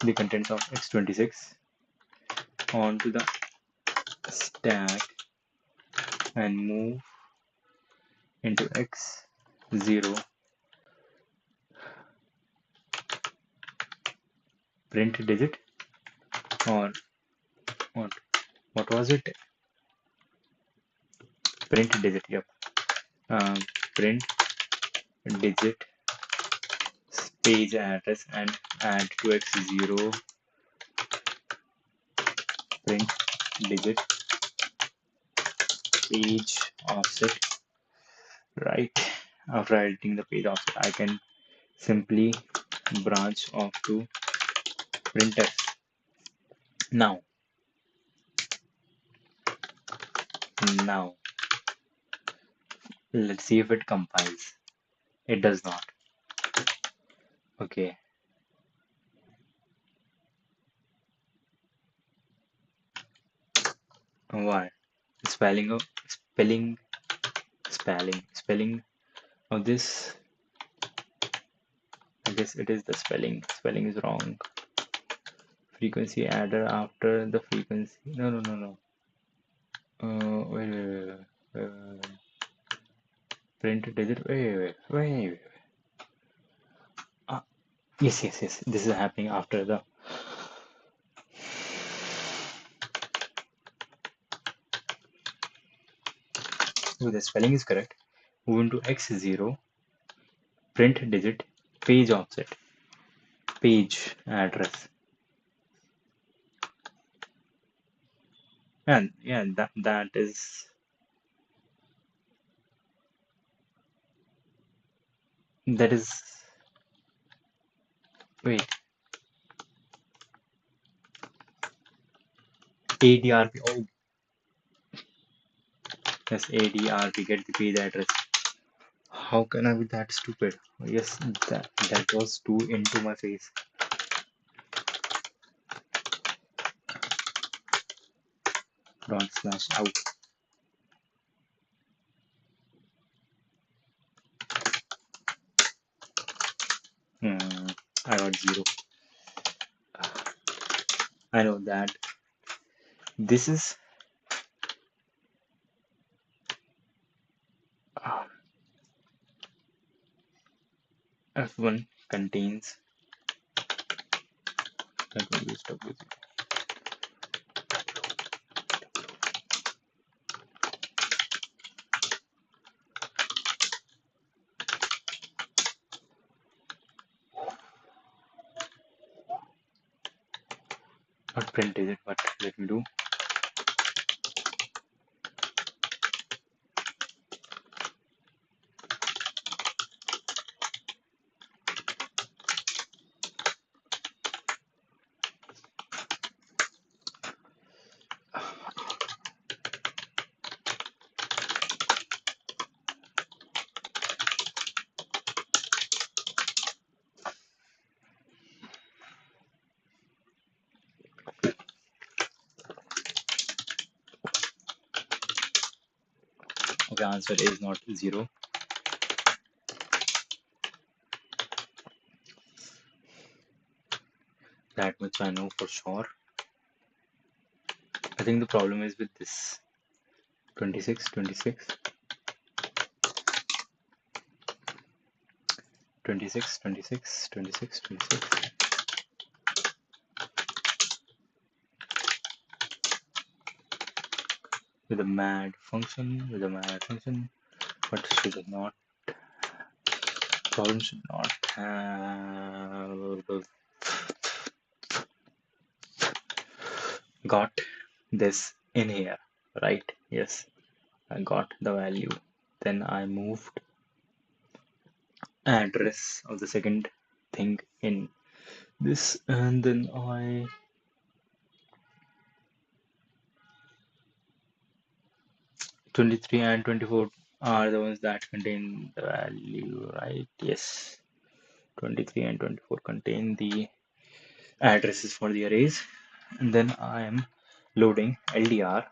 the contents of x26 onto the stack and move into x0, print digit, or what was it? Print digit, yep. Print digit page address and add to x0, print digit page offset. Right, after editing the page offset, I can simply branch off to printf. Now let's see if it compiles. It does not. Okay. Why? Spelling of this. I guess it is the spelling. Spelling is wrong. Frequency adder after the frequency. No. Wait. Print digit. Wait. Yes. This is happening after the. So the spelling is correct. Move into x0, print digit, page offset, page address. And yeah, that is wait, ADRP. Oh, yes, ADRP, get the page address. How can I be that stupid? Yes, that was too into my face. /out. I got 0. I know that this is F1 contains that will use W0. Not print digit, but let me do. the answer is not 0. That much I know for sure. I think the problem is with this 26, 26, 26, 26, 26, 26. With a mad function, but should not, problem should not have got this in here, right? Yes, I got the value. Then I moved address of the second thing in this, and then I 23 and 24 are the ones that contain the value, right? Yes, 23 and 24 contain the addresses for the arrays, and then I am loading LDR.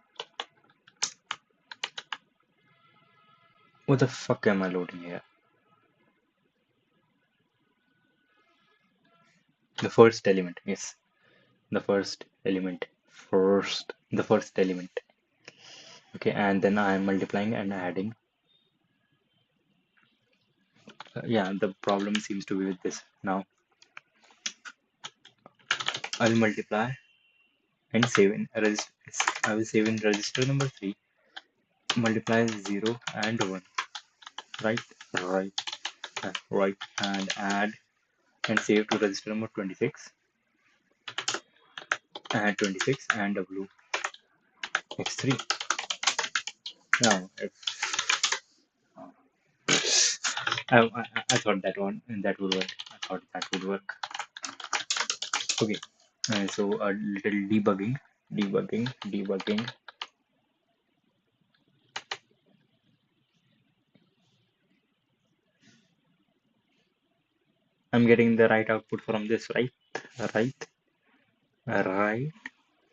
What the fuck am I loading here? The first element, yes, the first element, the first element. Okay, and then I am multiplying and adding. Yeah, the problem seems to be with this. Now I'll multiply and save in register. I will save in register number 3, multiply 0 and 1, right, right, right, and add and save to register number 26, add 26 and W x3. Now if I thought that would work. I thought that would work. Okay, so a little debugging. I'm getting the right output from this, right? Right, right,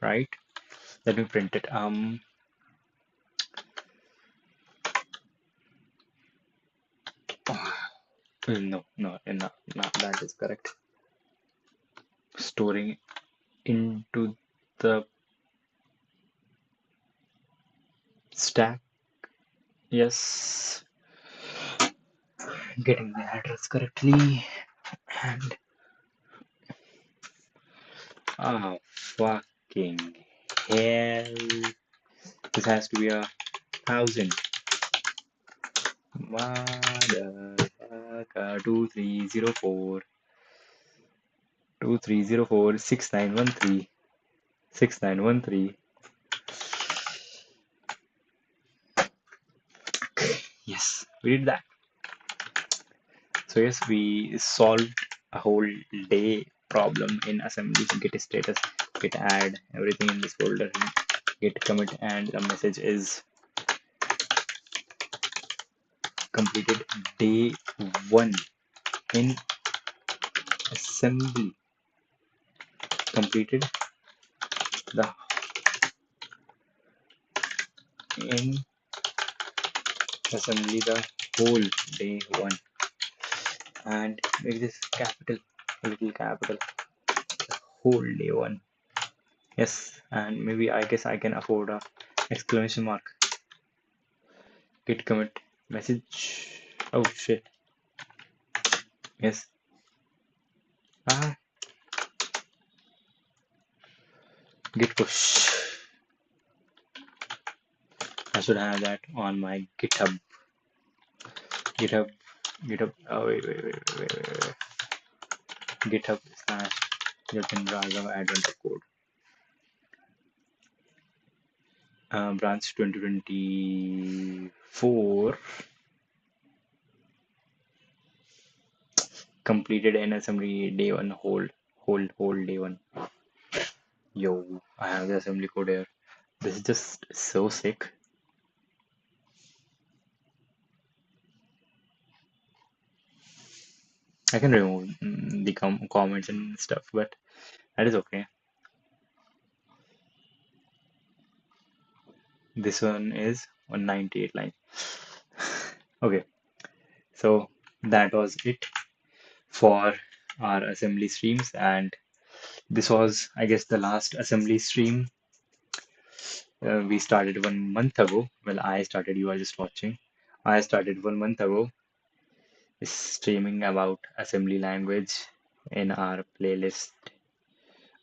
right. Let me print it. No, that is correct. Storing into the stack. Yes, getting the address correctly, and fucking hell, this has to be 1,000. Motherfucker, 2304 6913 6913. Yes, we did that. So yes, we solved a whole day problem in assembly. Git status, git add, everything in this folder, git commit, and the message is completed day 1 in assembly. Completed the in assembly the whole day 1, and make this capital, a little capital, whole day 1. Yes, and maybe I guess I can afford a exclamation mark. Git commit message. Oh shit. Yes. Git push. I should have that on my GitHub. GitHub. Oh wait. GitHub / Jatin Raghav advent of code. Branch 2024. Completed in assembly day 1, whole day 1. Yo, I have the assembly code here. This is just so sick. I can remove the comments and stuff, but that is okay. This one is 198 lines. Okay, so that was it for our assembly streams, and this was, I guess, the last assembly stream. We started 1 month ago. Well, I started, you are just watching. I started 1 month ago streaming about assembly language in our playlist.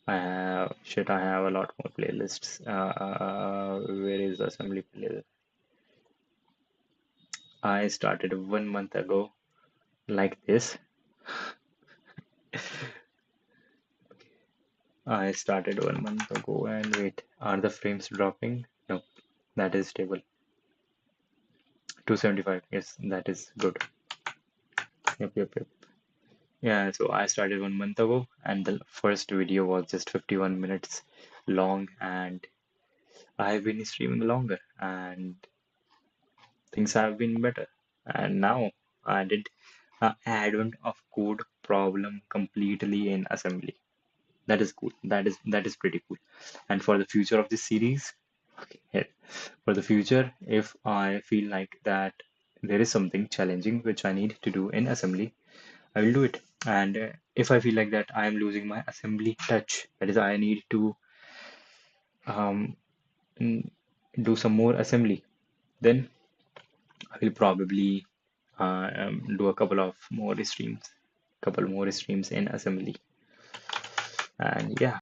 I have a lot more playlists. Where is the assembly playlist? I started 1 month ago like this. I started 1 month ago, and wait, are the frames dropping? No, that is stable. 275. Yes, that is good. Yep. Yeah, so I started 1 month ago, and the first video was just 51 minutes long, and I've been streaming longer, and things have been better. And now I did advent of code problem completely in assembly. That is cool. That is pretty cool. And for the future of this series, okay, for the future, if I feel like that there is something challenging which I need to do in assembly, I will do it. And if I feel like that I am losing my assembly touch, that is, I need to um, do some more assembly, then I will probably do a couple more streams in assembly. And yeah.